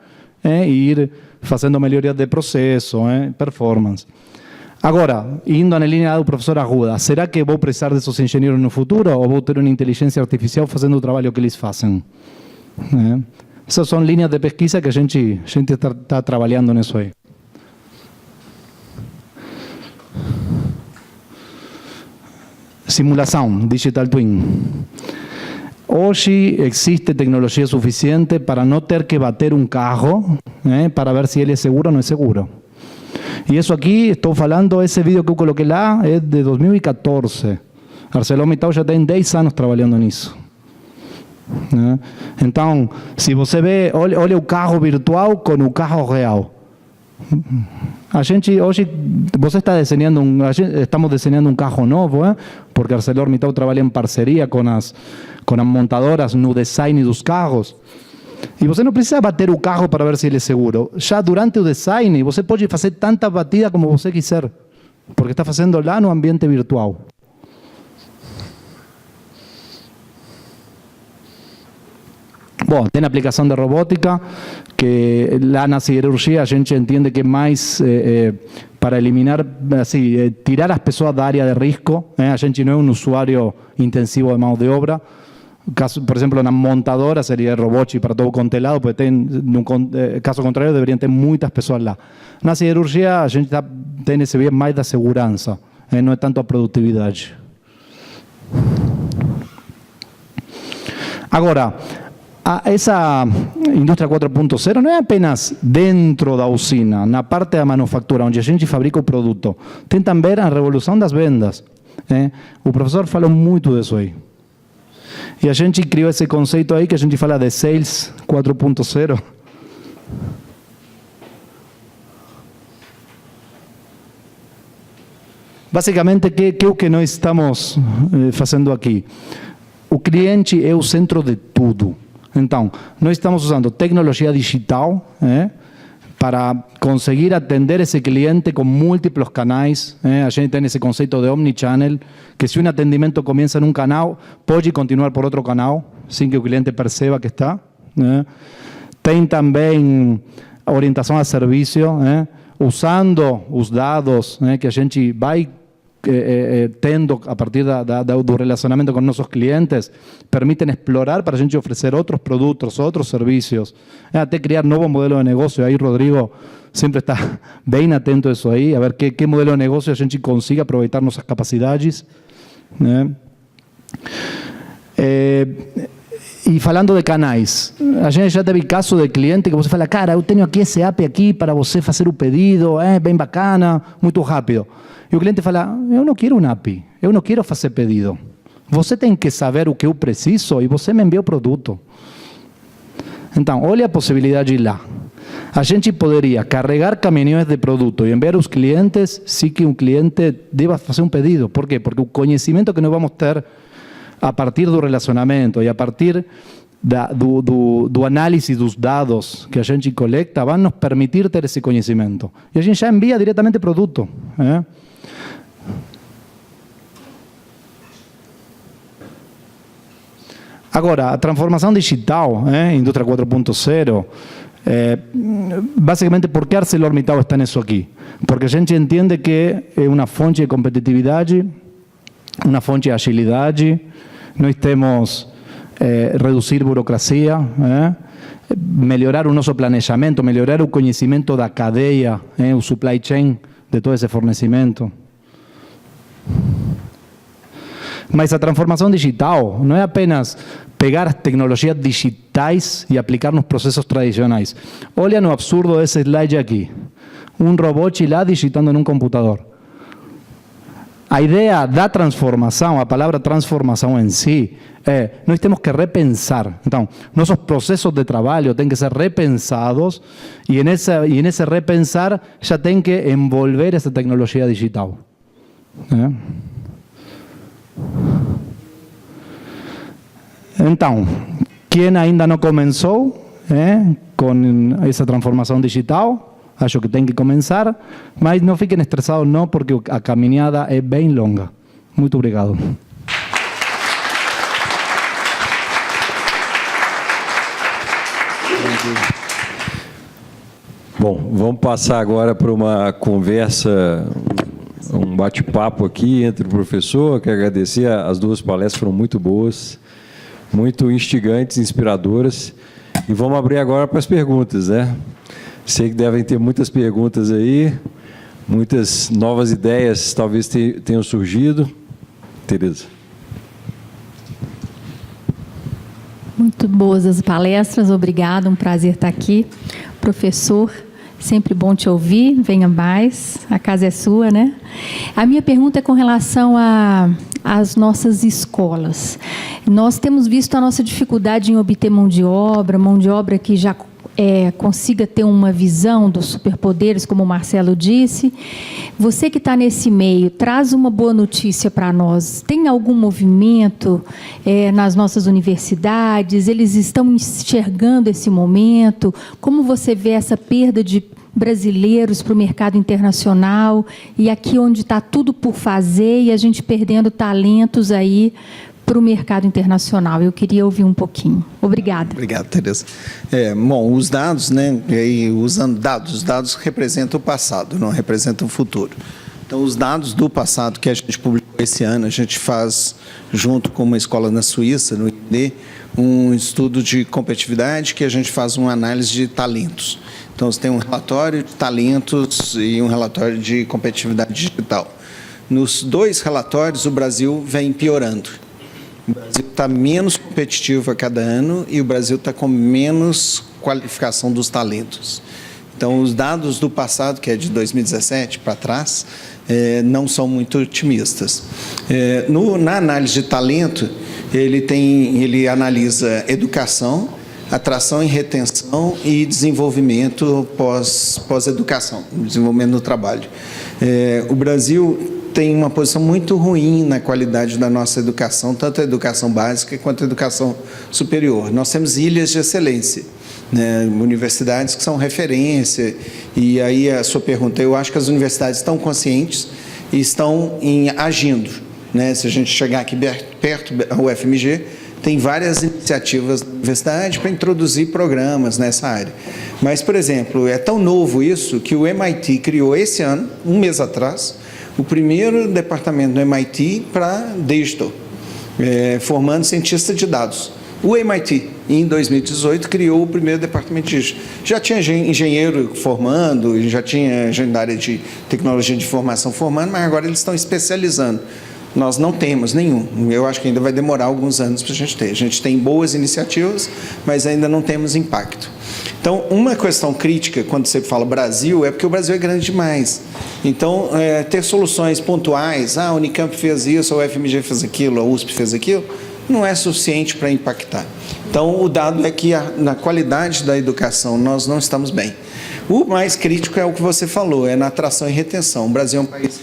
e ir fazendo melhorias de processo, performance. Agora, indo na linha do professor Arruda, será que vou precisar desses engenheiros no futuro ou vou ter uma inteligência artificial fazendo o trabalho que eles fazem? Essas são linhas de pesquisa que a gente está trabalhando nisso aí. Simulação, Digital Twin. Hoje existe tecnologia suficiente para não ter que bater um carro para ver se ele é seguro ou não é seguro. E isso aqui, estou falando, esse vídeo que eu coloquei lá é de 2014. ArcelorMittal já tem 10 anos trabalhando nisso. Então, se você vê, olha o carro virtual com o carro real. A gente, hoje, você está desenhando estamos desenhando um carro novo, porque ArcelorMittal trabalha em parceria com as montadoras no design dos carros. E você não precisa bater o carro para ver se ele é seguro. Já durante o design, você pode fazer tanta batida como você quiser, porque está fazendo lá no ambiente virtual. Bom, tem aplicação de robótica, que lá na cirurgia a gente entende que é mais para eliminar, assim, tirar as pessoas da área de risco. A gente não é um usuário intensivo de mão de obra. Caso, por exemplo, na montadora seria robótico para todo contelado, porque no caso contrário deveriam ter muitas pessoas lá. Na cirurgia a gente tem esse viés mais da segurança, não é tanto a produtividade. Agora, essa indústria 4.0 não é apenas dentro da usina, na parte da manufatura, onde a gente fabrica o produto. Tem também a revolução das vendas. O professor falou muito disso aí. E a gente criou esse conceito aí que a gente fala de Sales 4.0. Basicamente, que é o que nós estamos fazendo aqui? O cliente é o centro de tudo. Então, nós estamos usando tecnologia digital para conseguir atender esse cliente com múltiplos canais. A gente tem esse conceito de omnichannel, que se um atendimento começa em um canal, pode continuar por outro canal, sem que o cliente perceba que está. Tem também orientação a serviço, usando os dados que a gente vai tendo a partir do relacionamento com nossos clientes, permitem explorar para a gente oferecer outros produtos, outros serviços, até criar novos modelos de negócio. Aí Rodrigo sempre está bem atento a isso aí, a ver que modelo de negócio a gente consiga aproveitar nossas capacidades. E falando de canais, a gente já teve caso de cliente que você fala, cara, eu tenho aqui esse app aqui para você fazer o pedido, bem bacana, muito rápido. E o cliente fala, eu não quero um app, eu não quero fazer pedido. Você tem que saber o que eu preciso e você me envia o produto. Então, olha a possibilidade lá. a gente poderia carregar caminhões de produto e enviar aos clientes sem que um cliente deva fazer um pedido. Por quê? Porque o conhecimento que nós vamos ter a partir do relacionamento e a partir do análise dos dados que a gente coleta vai nos permitir ter esse conhecimento. E a gente já envia diretamente produto. Agora, a transformação digital, indústria 4.0, basicamente, por que ArcelorMittal está nisso aqui? Porque a gente entende que é uma fonte de competitividade, uma fonte de agilidade, nós temos reduzir burocracia, melhorar o nosso planejamento, melhorar o conhecimento da cadeia, o supply chain de todo esse fornecimento. Mas a transformação digital não é apenas pegar as tecnologias digitais e aplicar nos processos tradicionais. Olha no absurdo desse slide aqui. Um robô lá digitando num computador. A ideia da transformação, a palavra transformação em si, nós temos que repensar. Então, nossos processos de trabalho têm que ser repensados e nesse repensar já tem que envolver essa tecnologia digital. Então, quem ainda não começou com essa transformação digital, acho que tem que começar, mas não fiquem estressados não, porque a caminhada é bem longa. Muito obrigado. Bom, vamos passar agora para uma conversa, um bate-papo aqui entre o professor. Quero agradecer, as duas palestras foram muito boas, muito instigantes, inspiradoras. E vamos abrir agora para as perguntas, né? Sei que devem ter muitas perguntas aí, muitas novas ideias talvez tenham surgido. Tereza. Muito boas as palestras, obrigada, um prazer estar aqui. Professor, sempre bom te ouvir, venha mais, a casa é sua, né? A minha pergunta é com relação às nossas escolas. Nós temos visto a nossa dificuldade em obter mão de obra que já consiga ter uma visão dos superpoderes, como o Marcelo disse. Você que está nesse meio, traz uma boa notícia para nós. Tem algum movimento nas nossas universidades? Eles estão enxergando esse momento? Como você vê essa perda de brasileiros para o mercado internacional e aqui onde está tudo por fazer e a gente perdendo talentos aí para o mercado internacional? Eu queria ouvir um pouquinho. Obrigada. Obrigado, Tereza. Bom, os dados, né? E aí, usando dados, os dados representam o passado, não representam o futuro. Então, os dados do passado que a gente publicou esse ano, a gente faz, junto com uma escola na Suíça, no IND, um estudo de competitividade que a gente faz uma análise de talentos. Então, você tem um relatório de talentos e um relatório de competitividade digital. Nos dois relatórios, o Brasil vem piorando. O Brasil está menos competitivo a cada ano e o Brasil está com menos qualificação dos talentos. Então, os dados do passado, que é de 2017 para trás, não são muito otimistas. Na análise de talento, ele analisa educação, atração e retenção e desenvolvimento pós-educação, desenvolvimento do trabalho. O Brasil tem uma posição muito ruim na qualidade da nossa educação, tanto a educação básica quanto a educação superior. Nós temos ilhas de excelência, né, universidades que são referência, e aí a sua pergunta, eu acho que as universidades estão conscientes e estão agindo. Né? Se a gente chegar aqui perto da UFMG, tem várias iniciativas da universidade para introduzir programas nessa área. Mas, por exemplo, é tão novo isso que o MIT criou esse ano, um mês atrás, o primeiro departamento do MIT para digital, formando cientista de dados. O MIT, em 2018, criou o primeiro departamento de digital. Já tinha engenheiro formando, já tinha gente da área de tecnologia de informação formando, mas agora eles estão especializando. Nós não temos nenhum. Eu acho que ainda vai demorar alguns anos para a gente ter. A gente tem boas iniciativas, mas ainda não temos impacto. Então, uma questão crítica, quando você fala Brasil, é porque o Brasil é grande demais. Então, ter soluções pontuais, a Unicamp fez isso, a UFMG fez aquilo, a USP fez aquilo, não é suficiente para impactar. Então, o dado é que na qualidade da educação nós não estamos bem. O mais crítico é o que você falou, é na atração e retenção. O Brasil é um país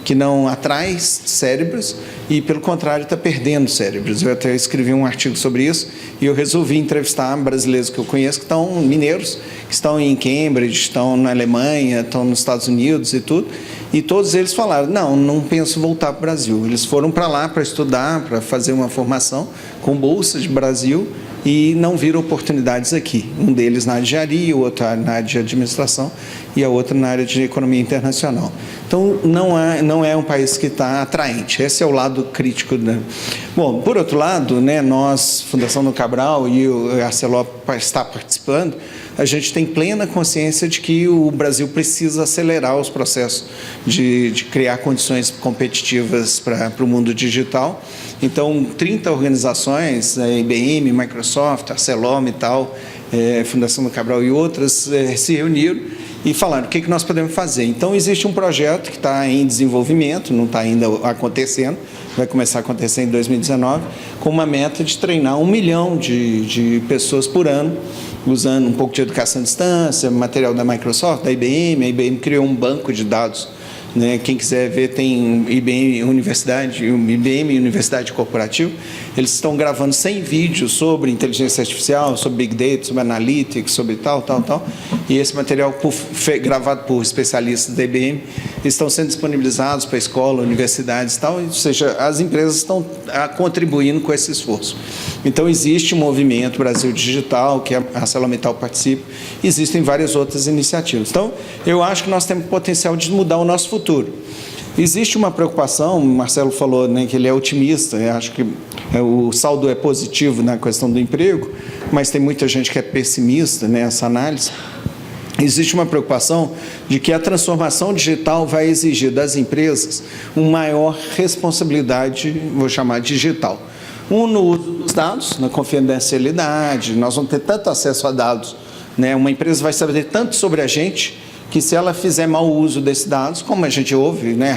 que não atrai cérebros e, pelo contrário, está perdendo cérebros. Eu até escrevi um artigo sobre isso e eu resolvi entrevistar brasileiros que eu conheço, que estão mineiros, que estão em Cambridge, estão na Alemanha, estão nos Estados Unidos e tudo, e todos eles falaram, não penso voltar para o Brasil. Eles foram para lá para estudar, para fazer uma formação com bolsa de Brasil, e não viram oportunidades aqui. Um deles na área de engenharia, o outro na área de administração e a outra na área de economia internacional. Então, não é um país que está atraente. Esse é o lado crítico. Né? Bom, por outro lado, né, nós, Fundação Dom Cabral e o Arcelor está participando, a gente tem plena consciência de que o Brasil precisa acelerar os processos de criar condições competitivas para o mundo digital. Então, 30 organizações, IBM, Microsoft, ArcelorMittal, Fundação do Cabral e outras, se reuniram e falaram o que nós podemos fazer. Então, existe um projeto que está em desenvolvimento, não está ainda acontecendo, vai começar a acontecer em 2019, com uma meta de treinar 1 milhão de pessoas por ano, usando um pouco de educação à distância, material da Microsoft, da IBM. A IBM criou um banco de dados, né? Quem quiser ver, tem IBM Universidade Corporativa. Eles estão gravando 100 vídeos sobre inteligência artificial, sobre Big Data, sobre Analytics, sobre tal. E esse material, gravado por especialistas da IBM, estão sendo disponibilizados para escola, universidades e tal. Ou seja, as empresas estão contribuindo com esse esforço. Então, existe um movimento Brasil Digital, que a ArcelorMittal participa. Existem várias outras iniciativas. Então, eu acho que nós temos potencial de mudar o nosso futuro. Existe uma preocupação, o Marcelo falou, né, que ele é otimista, eu acho que o saldo é positivo na questão do emprego, mas tem muita gente que é pessimista nessa análise. Existe uma preocupação de que a transformação digital vai exigir das empresas uma maior responsabilidade, vou chamar digital. No uso dos dados, na confidencialidade, nós vamos ter tanto acesso a dados, né? Uma empresa vai saber tanto sobre a gente, que se ela fizer mau uso desses dados, como a gente ouve, né,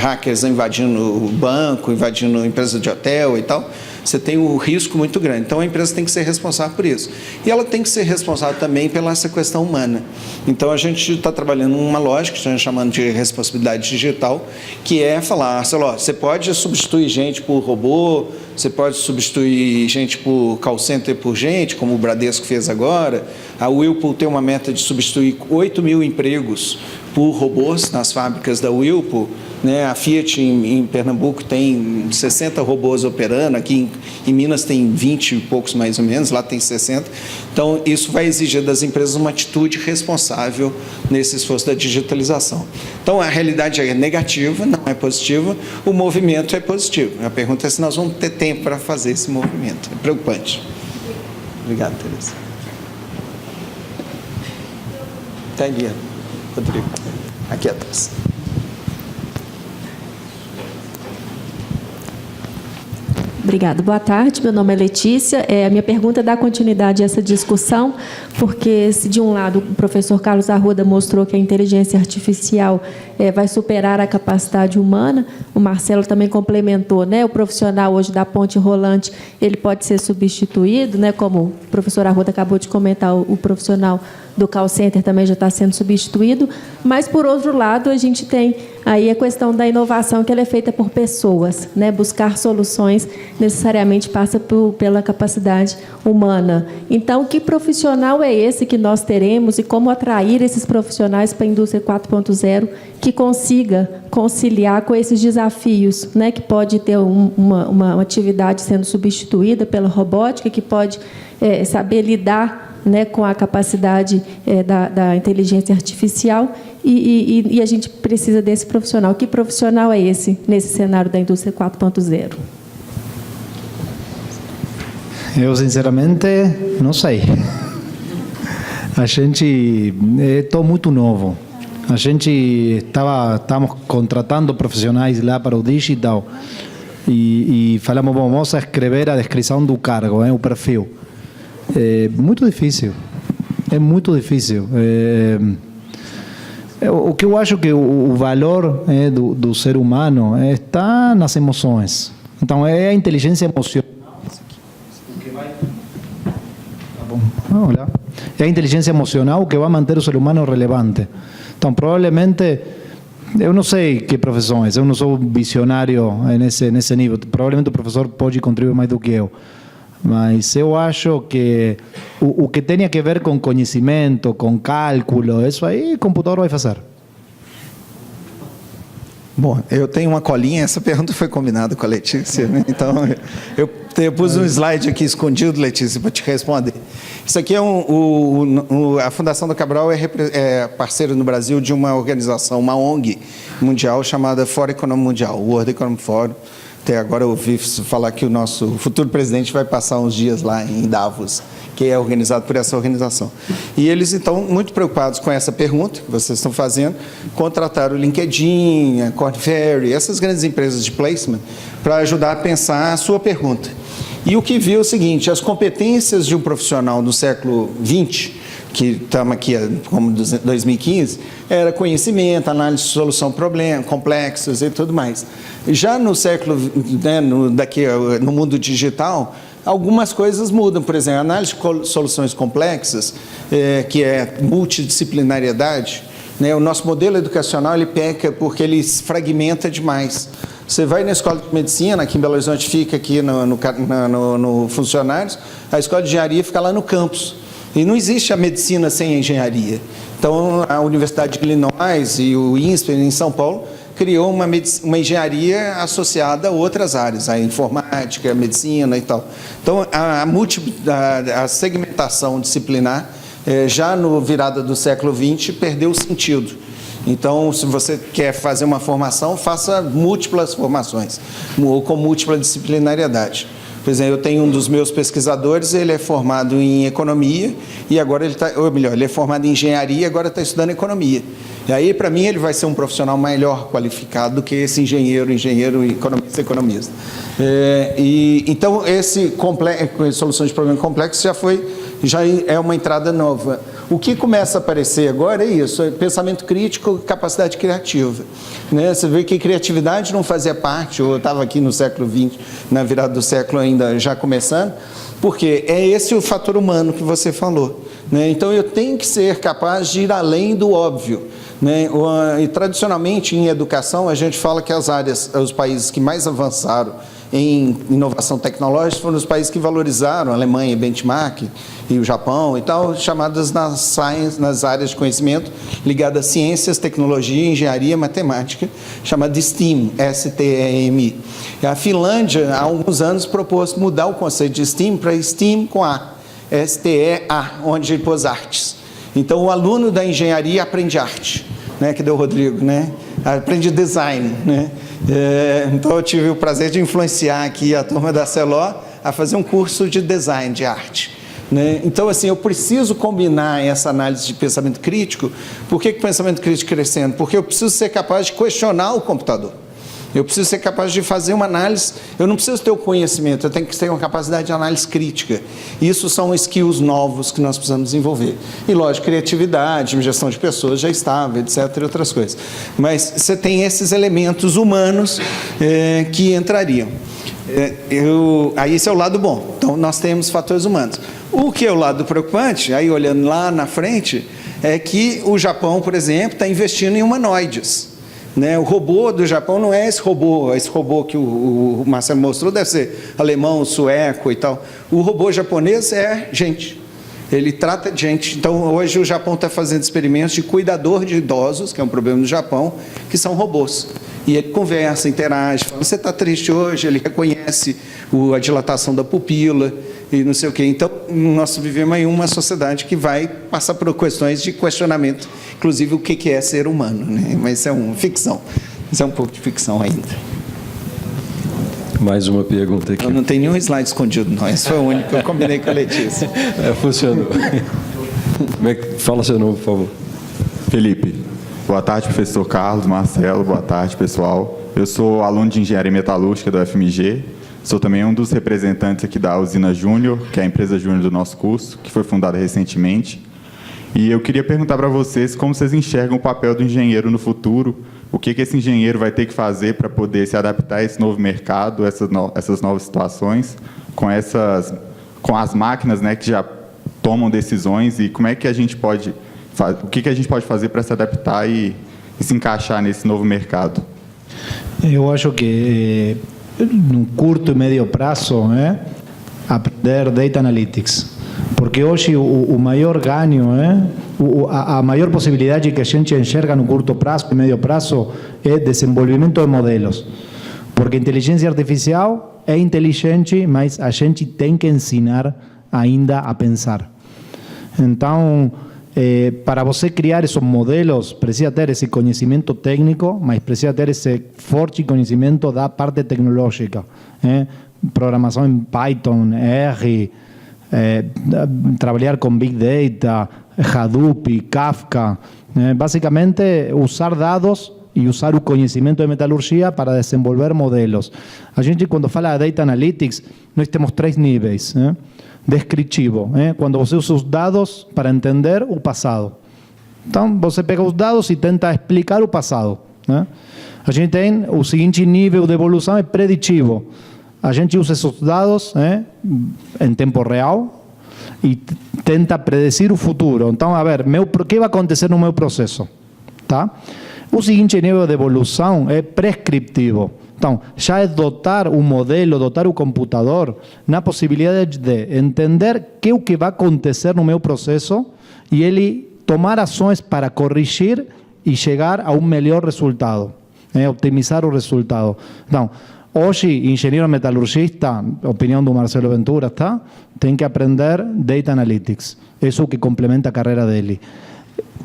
hackers invadindo o banco, invadindo a empresa de hotel e tal, você tem um risco muito grande. Então, a empresa tem que ser responsável por isso. E ela tem que ser responsável também pela essa questão humana. Então, a gente está trabalhando numa lógica, que estamos chamando de responsabilidade digital, que é falar, você pode substituir gente por robô, você pode substituir gente por call center por gente, como o Bradesco fez agora. A Whirlpool tem uma meta de substituir 8 mil empregos por robôs nas fábricas da Whirlpool. Né? A Fiat em Pernambuco tem 60 robôs operando, aqui em Minas tem 20 e poucos mais ou menos, lá tem 60. Então, isso vai exigir das empresas uma atitude responsável nesse esforço da digitalização. Então, a realidade é negativa, não é positiva, o movimento é positivo. A pergunta é se nós vamos ter tempo para fazer esse movimento. É preocupante. Obrigado, Tereza. Está ali, Rodrigo. Aqui atrás. Obrigada. Boa tarde, meu nome é Letícia. A minha pergunta dá continuidade a essa discussão, porque se de um lado o professor Carlos Arruda mostrou que a inteligência artificial vai superar a capacidade humana, o Marcelo também complementou, né? O profissional hoje da ponte rolante, ele pode ser substituído, né? Como o professor Arruda acabou de comentar, o profissional do call center também já está sendo substituído, mas, por outro lado, a gente tem aí a questão da inovação, que ela é feita por pessoas, né? Buscar soluções necessariamente passa pela capacidade humana. Então, que profissional é esse que nós teremos e como atrair esses profissionais para a indústria 4.0 que consiga conciliar com esses desafios, né? Que pode ter uma atividade sendo substituída pela robótica, que pode saber lidar, né, com a capacidade da inteligência artificial e a gente precisa desse profissional. Que profissional é esse nesse cenário da indústria 4.0? Eu, sinceramente, não sei. A gente é todo muito novo. A gente estamos contratando profissionais lá para o digital e falamos, bom, vamos a escrever a descrição do cargo, o perfil. É muito difícil. É muito difícil. O que eu acho que o valor do ser humano está nas emoções. Então, é a inteligência emocional. Vamos lá. É a inteligência emocional que vai manter o ser humano relevante. Então, provavelmente, eu não sei que profissões, eu não sou visionário nesse nível. Provavelmente o professor pode contribuir mais do que eu. Mas eu acho que o que tenha a ver com conhecimento, com cálculo, isso aí o computador vai fazer. Bom, eu tenho uma colinha, essa pergunta foi combinada com a Letícia, né? Então eu pus um slide aqui escondido, Letícia, para te responder. Isso aqui é a Fundação do Cabral é parceira no Brasil de uma organização, uma ONG mundial chamada Fórum Econômico Mundial, World Economic Forum. Até agora eu ouvi falar que o nosso futuro presidente vai passar uns dias lá em Davos, que é organizado por essa organização. E eles, então, muito preocupados com essa pergunta que vocês estão fazendo, contrataram o LinkedIn, a Korn Ferry, essas grandes empresas de placement, para ajudar a pensar a sua pergunta. E o que viu é o seguinte: as competências de um profissional do século XX, que estamos aqui como 2015, era conhecimento, análise de solução de problemas complexos e tudo mais. Já no século, né, no mundo digital, algumas coisas mudam. Por exemplo, a análise de soluções complexas, que é multidisciplinariedade, né, o nosso modelo educacional ele peca porque ele fragmenta demais. Você vai na escola de medicina, aqui em Belo Horizonte fica aqui no Funcionários, a escola de engenharia fica lá no campus. E não existe a medicina sem a engenharia. Então, a Universidade de Illinois e o INSPER, em São Paulo, criou uma engenharia associada a outras áreas, a informática, a medicina e tal. Então, a segmentação disciplinar, já no virada do século XX, perdeu o sentido. Então, se você quer fazer uma formação, faça múltiplas formações, ou com múltipla disciplinariedade. Por exemplo, eu tenho um dos meus pesquisadores, ele é formado em economia, e agora ele é formado em engenharia e agora está estudando economia. E aí, para mim, ele vai ser um profissional melhor qualificado do que esse engenheiro, economista. Então, soluções de problema complexo já é uma entrada nova. O que começa a aparecer agora é isso, é pensamento crítico, capacidade criativa. Né? Você vê que criatividade não fazia parte, eu estava aqui no século XX, na virada do século ainda já começando, porque é esse o fator humano que você falou. Né? Então, eu tenho que ser capaz de ir além do óbvio. Né? E, tradicionalmente, em educação, a gente fala que os países que mais avançaram em inovação tecnológica foram os países que valorizaram, a Alemanha, benchmark, e o Japão e tal, chamadas nas áreas de conhecimento ligadas a ciências, tecnologia, engenharia, matemática, chamada de STEAM, S-T-E-M-I. A Finlândia, há alguns anos, propôs mudar o conceito de STEAM para STEAM com A, S-T-E-A, onde ele pôs artes. Então, o aluno da engenharia aprende arte, né, que deu o Rodrigo, né? Aprende design, né? Então, eu tive o prazer de influenciar aqui a turma da CELO a fazer um curso de design de arte. Né? Então, assim, eu preciso combinar essa análise de pensamento crítico. Por que o pensamento crítico crescendo? Porque eu preciso ser capaz de questionar o computador. Eu preciso ser capaz de fazer uma análise. Eu não preciso ter o conhecimento, eu tenho que ter uma capacidade de análise crítica. Isso são skills novos que nós precisamos desenvolver. E, lógico, criatividade, gestão de pessoas já estava, etc., e outras coisas. Mas você tem esses elementos humanos que entrariam. Aí esse é o lado bom. Então, nós temos fatores humanos. O que é o lado preocupante, aí olhando lá na frente, é que o Japão, por exemplo, está investindo em humanoides. Né? O robô do Japão não é esse robô que o Marcelo mostrou, deve ser alemão, sueco e tal. O robô japonês é gente. Ele trata de gente. Então, hoje o Japão está fazendo experimentos de cuidador de idosos, que é um problema no Japão, que são robôs. E ele conversa, interage, fala, você está triste hoje, ele reconhece a dilatação da pupila e não sei o quê. Então, nós vivemos em uma sociedade que vai passar por questões de questionamento, inclusive o que é ser humano. Né? Mas isso é uma ficção. Isso é um pouco de ficção ainda. Mais uma pergunta aqui. Eu não tenho nenhum slide escondido, não. Esse foi o único que eu combinei com a Letícia. Funcionou. Fala seu nome, por favor. Felipe. Boa tarde, professor Carlos, Marcelo. Boa tarde, pessoal. Eu sou aluno de Engenharia Metalúrgica da UFMG. Sou também um dos representantes aqui da Usina Júnior, que é a empresa júnior do nosso curso, que foi fundada recentemente. E eu queria perguntar para vocês como vocês enxergam o papel do engenheiro no futuro, o que esse engenheiro vai ter que fazer para poder se adaptar a esse novo mercado, essas novas situações, com as máquinas, né, que já tomam decisões e como é que a gente pode, o que a gente pode fazer para se adaptar e se encaixar nesse novo mercado? Eu acho que no curto e médio prazo, aprender Data Analytics. Porque hoje o maior ganho, a maior possibilidade que a gente enxerga no curto prazo e médio prazo é desenvolvimento de modelos. Porque a inteligência artificial é inteligente, mas a gente tem que ensinar ainda a pensar. Então, para você criar esses modelos, precisa ter esse conhecimento técnico, mas precisa ter esse forte conhecimento da parte tecnológica. Programação em Python, R, trabalhar com Big Data, Hadoop, Kafka. Basicamente, usar dados e usar o conhecimento de metalurgia para desenvolver modelos. A gente, quando fala de Data Analytics, nós temos 3 níveis. Descritivo, quando você usa os dados para entender o passado. Então, você pega os dados e tenta explicar o passado. A gente tem o seguinte nível de evolução, é preditivo. A gente usa esses dados em tempo real e tenta predecir o futuro. Então, a ver, o que vai acontecer no meu processo? Tá? O seguinte nível de evolução é prescriptivo. Então, já é dotar o modelo, dotar o computador na possibilidade de entender o que vai acontecer no meu processo e ele tomar ações para corrigir e chegar a um melhor resultado, optimizar o resultado. Então, hoje, engenheiro metalurgista, opinião do Marcelo Ventura, tá? Tem que aprender Data Analytics. Isso é o que complementa a carreira dele.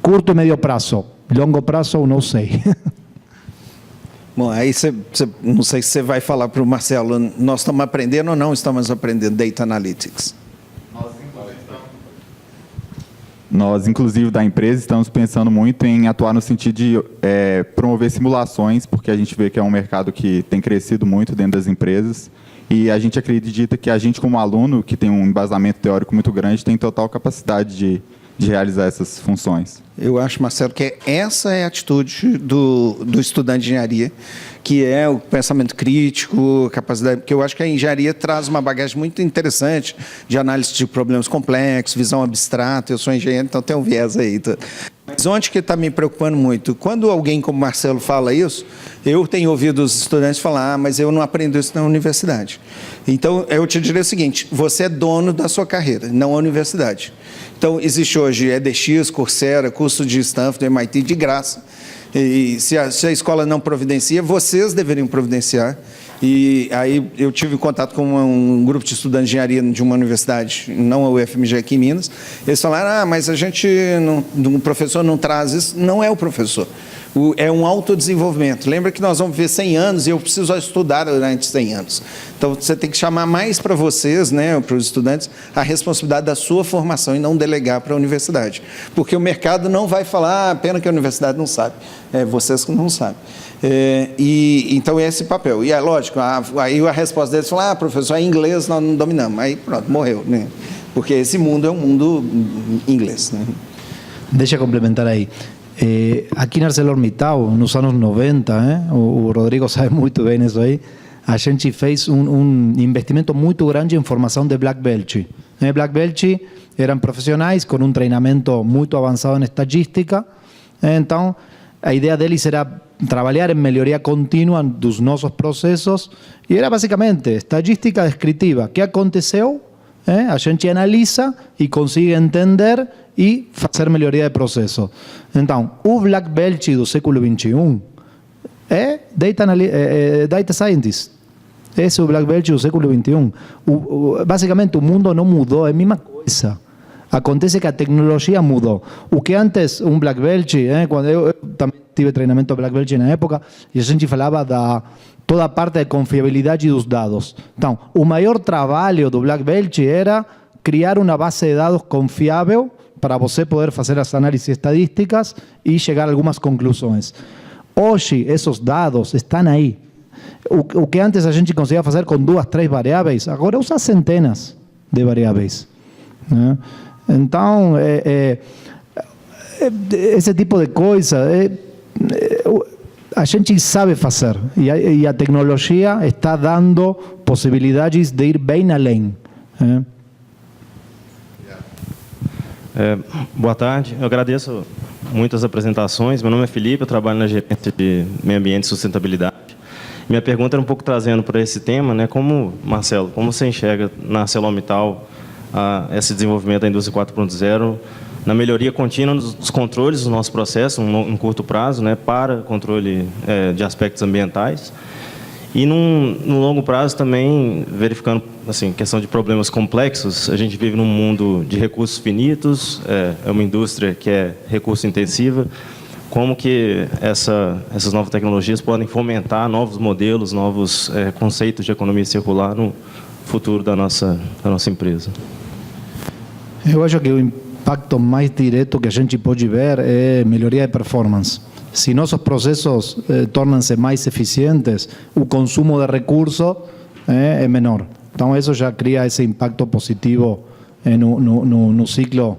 Curto e médio prazo. Longo prazo, eu não sei. Bom, aí não sei se você vai falar para o Marcelo, nós estamos aprendendo ou não estamos aprendendo Data Analytics? Nós, inclusive, da empresa, estamos pensando muito em atuar no sentido de promover simulações, porque a gente vê que é um mercado que tem crescido muito dentro das empresas e a gente acredita que a gente, como aluno, que tem um embasamento teórico muito grande, tem total capacidade de realizar essas funções. Eu acho, Marcelo, que essa é a atitude do estudante de engenharia, que é o pensamento crítico, capacidade, porque eu acho que a engenharia traz uma bagagem muito interessante de análise de problemas complexos, visão abstrata. Eu sou engenheiro, então tem um viés aí. Mas onde que está me preocupando muito? Quando alguém como Marcelo fala isso, eu tenho ouvido os estudantes falar, mas eu não aprendo isso na universidade. Então, eu te diria o seguinte, você é dono da sua carreira, não a universidade. Então, existe hoje EDX, Coursera, curso de Stanford, MIT, de graça. E se a escola não providencia, vocês deveriam providenciar. E aí eu tive contato com um grupo de estudantes de engenharia de uma universidade, não a UFMG aqui em Minas. Eles falaram, mas a gente, o professor não traz isso. Não é o professor. É um autodesenvolvimento. Lembra que nós vamos viver 100 anos e eu preciso estudar durante 100 anos. Então, você tem que chamar mais para vocês, para os estudantes, a responsabilidade da sua formação e não delegar para a universidade. Porque o mercado não vai falar, pena que a universidade não sabe. É vocês que não sabem. Então, é esse papel. E é lógico, aí a resposta deles fala, professor, é inglês, nós não dominamos. Aí, pronto, morreu. Porque esse mundo é um mundo inglês. Deixa eu complementar aí. Aqui na ArcelorMittal, nos anos 90, o Rodrigo sabe muito bem isso aí, a gente fez um investimento muito grande em formação de Black Belt. Black Belt eram profissionais com um treinamento muito avançado em estatística, então a ideia deles era trabalhar em melhoria contínua dos nossos processos e era basicamente estatística descritiva. O que aconteceu? A gente analisa e consegue entender e fazer melhoria de processo. Então, o Black Belt do século XXI é Data Scientist. Esse é o Black Belt do século XXI. Basicamente, o mundo não mudou, é a mesma coisa. Acontece que a tecnologia mudou. O que antes, um Black Belt, quando eu também tive treinamento Black Belt na época, e a gente falava da toda a parte de confiabilidade dos dados. Então, o maior trabalho do Black Belt era criar uma base de dados confiável para você poder fazer as análises estadísticas e chegar a algumas conclusões. Hoje, esses dados estão aí. O que antes a gente conseguia fazer com 2, 3 variáveis, agora usa centenas de variáveis. Então, esse tipo de coisa a gente sabe fazer e a tecnologia está dando possibilidades de ir bem além. Boa tarde, eu agradeço muitas apresentações. Meu nome é Felipe, eu trabalho na gerência de meio ambiente e sustentabilidade. Minha pergunta era um pouco trazendo para esse tema, né? Marcelo, como você enxerga na ArcelorMittal esse desenvolvimento da indústria 4.0 na melhoria contínua dos controles do nosso processo, em curto prazo, né, para controle de aspectos ambientais, e no longo prazo também verificando assim, questão de problemas complexos. A gente vive num mundo de recursos finitos, é uma indústria que é recurso intensiva. Como que essas novas tecnologias podem fomentar novos modelos, novos conceitos de economia circular no futuro da nossa empresa? Eu acho que o impacto mais direto que a gente pode ver é melhoria de performance. Se nossos processos tornam-se mais eficientes, o consumo de recursos é menor. Então, isso já cria esse impacto positivo no ciclo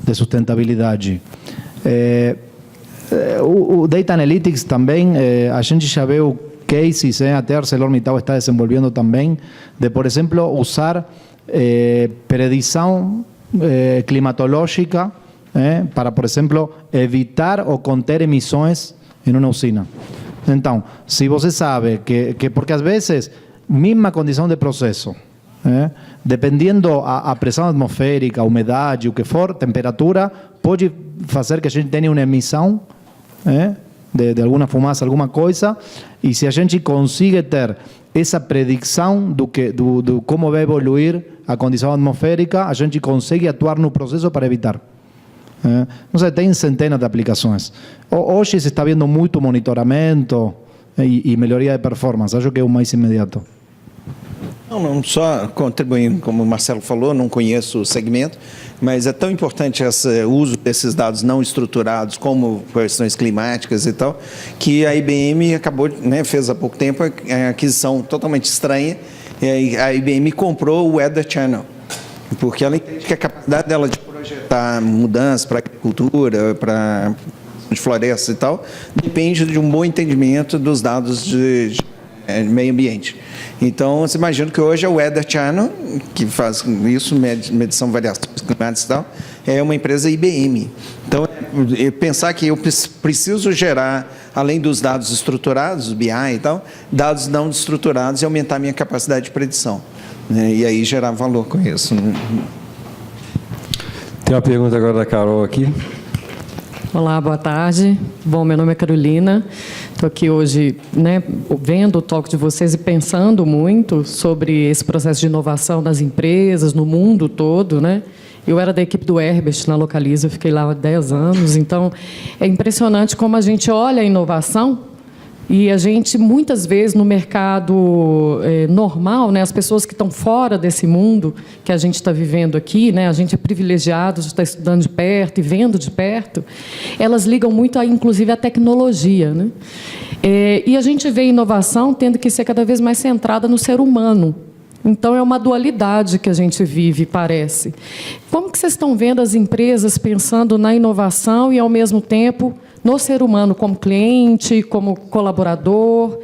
de sustentabilidade. O Data Analytics também, a gente já viu cases, até a ArcelorMittal está desenvolvendo também, de, por exemplo, usar predição climatológica para, por exemplo, evitar ou conter emissões em uma usina. Então, se você sabe que porque às vezes, mesma condição de processo, dependendo a pressão atmosférica, a umidade, o que for, temperatura, pode fazer que a gente tenha uma emissão de alguma fumaça, alguma coisa, e se a gente consegue ter essa predição do como vai evoluir a condição atmosférica, a gente consegue atuar no processo para evitar. Não sei, tem centenas de aplicações. Hoje se está vendo muito monitoramento e melhoria de performance. Acho que é o mais imediato. Não, só contribuindo, como o Marcelo falou, não conheço o segmento, mas é tão importante esse uso desses dados não estruturados, como questões climáticas e tal, que a IBM acabou, fez há pouco tempo a aquisição totalmente estranha, e a IBM comprou o Weather Channel, porque ela entende que a capacidade dela de projetar mudanças para agricultura, para de florestas e tal, depende de um bom entendimento dos dados de meio ambiente. Então, você imagina que hoje é o Weather Channel, que faz isso, medição de variações climáticas e tal, é uma empresa IBM. Então, pensar que eu preciso gerar, além dos dados estruturados, BI e tal, dados não estruturados e aumentar a minha capacidade de predição. E aí gerar valor com isso. Tem uma pergunta agora da Carol aqui. Olá, boa tarde. Bom, meu nome é Carolina. Estou aqui hoje, vendo o talk de vocês e pensando muito sobre esse processo de inovação nas empresas, no mundo todo, Eu era da equipe do Herbert na Localiza, fiquei lá há 10 anos. Então, é impressionante como a gente olha a inovação e a gente, muitas vezes, no mercado normal, as pessoas que estão fora desse mundo que a gente está vivendo aqui, a gente é privilegiado de estar estudando de perto e vendo de perto, elas ligam muito, inclusive, à tecnologia. E a gente vê a inovação tendo que ser cada vez mais centrada no ser humano. Então, é uma dualidade que a gente vive, parece. Como que vocês estão vendo as empresas pensando na inovação e, ao mesmo tempo, no ser humano como cliente, como colaborador?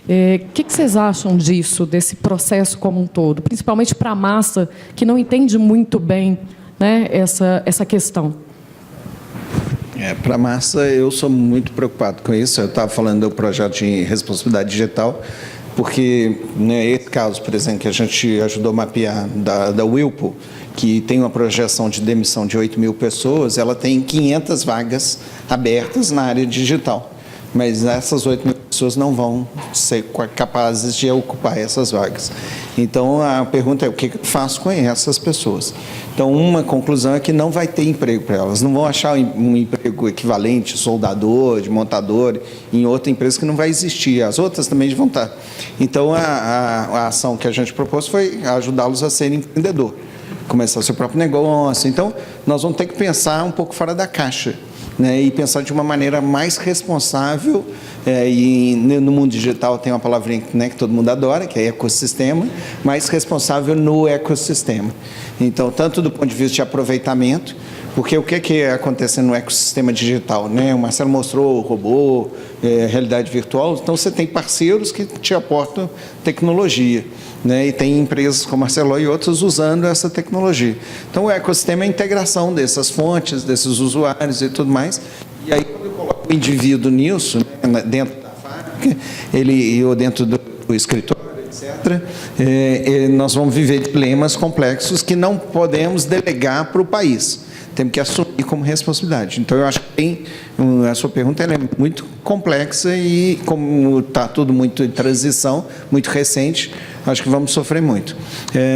O que vocês acham disso, desse processo como um todo? Principalmente para a massa que não entende muito bem essa questão. Para a massa, eu sou muito preocupado com isso. Eu estava falando do projeto de responsabilidade digital, porque esse caso, por exemplo, que a gente ajudou a mapear da Whirlpool, que tem uma projeção de demissão de 8 mil pessoas, ela tem 500 vagas abertas na área digital. Mas essas 8 mil pessoas não vão ser capazes de ocupar essas vagas. Então, a pergunta é, o que eu faço com essas pessoas? Então, uma conclusão é que não vai ter emprego para elas. Não vão achar um emprego equivalente, soldador, de montador, em outra empresa que não vai existir. As outras também vão estar. Então, a ação que a gente propôs foi ajudá-los a serem empreendedor, começar o seu próprio negócio. Então, nós vamos ter que pensar um pouco fora da caixa, e pensar de uma maneira mais responsável. E no mundo digital tem uma palavrinha que todo mundo adora, que é ecossistema, mais responsável no ecossistema. Então, tanto do ponto de vista de aproveitamento, porque o que acontece no ecossistema digital? O Marcelo mostrou o robô, realidade virtual, então você tem parceiros que te aportam tecnologia. né? E tem empresas como a Arcelor e outras usando essa tecnologia. Então, o ecossistema é a integração dessas fontes, desses usuários e tudo mais. E aí, quando eu coloco o indivíduo nisso, né, dentro da fábrica, ou dentro do escritório, etc., nós vamos viver dilemas complexos que não podemos delegar para o país. Temos que assumir como responsabilidade. Então, eu acho que a sua pergunta ela é muito complexa e, como está tudo muito em transição, muito recente, acho que vamos sofrer muito.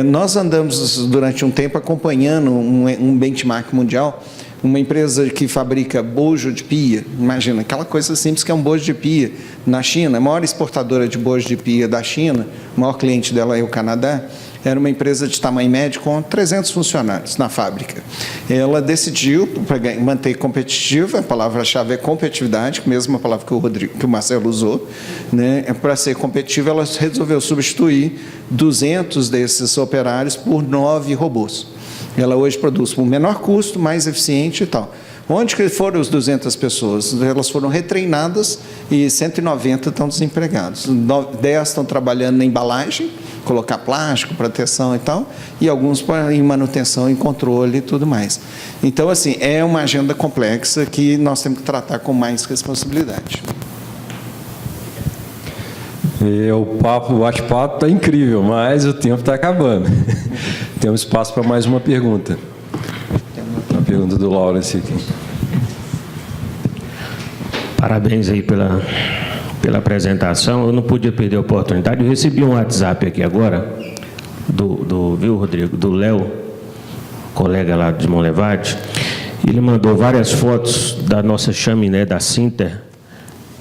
Nós andamos, durante um tempo, acompanhando um benchmark mundial, uma empresa que fabrica bojo de pia, imagina, aquela coisa simples que é um bojo de pia na China, a maior exportadora de bojo de pia da China, o maior cliente dela é o Canadá, era uma empresa de tamanho médio com 300 funcionários na fábrica. Ela decidiu manter competitiva, a palavra-chave é competitividade, mesmo a palavra que o Marcelo usou, né? Para ser competitiva, ela resolveu substituir 200 desses operários por 9 robôs. Ela hoje produz com menor custo, mais eficiente e tal. Onde que foram as 200 pessoas? Elas foram retreinadas e 190 estão desempregados. 10 estão trabalhando na embalagem, colocar plástico, proteção e tal, e alguns em manutenção, em controle e tudo mais. Então, assim, é uma agenda complexa que nós temos que tratar com mais responsabilidade. O bate-papo está incrível, mas o tempo está acabando. Temos espaço para mais uma pergunta. A pergunta do Laurence aqui. Parabéns aí pela apresentação. Eu não podia perder a oportunidade. Eu recebi um WhatsApp aqui agora, viu, Rodrigo? Do Léo, colega lá de Monlevade. Ele mandou várias fotos da nossa chaminé da Sinter,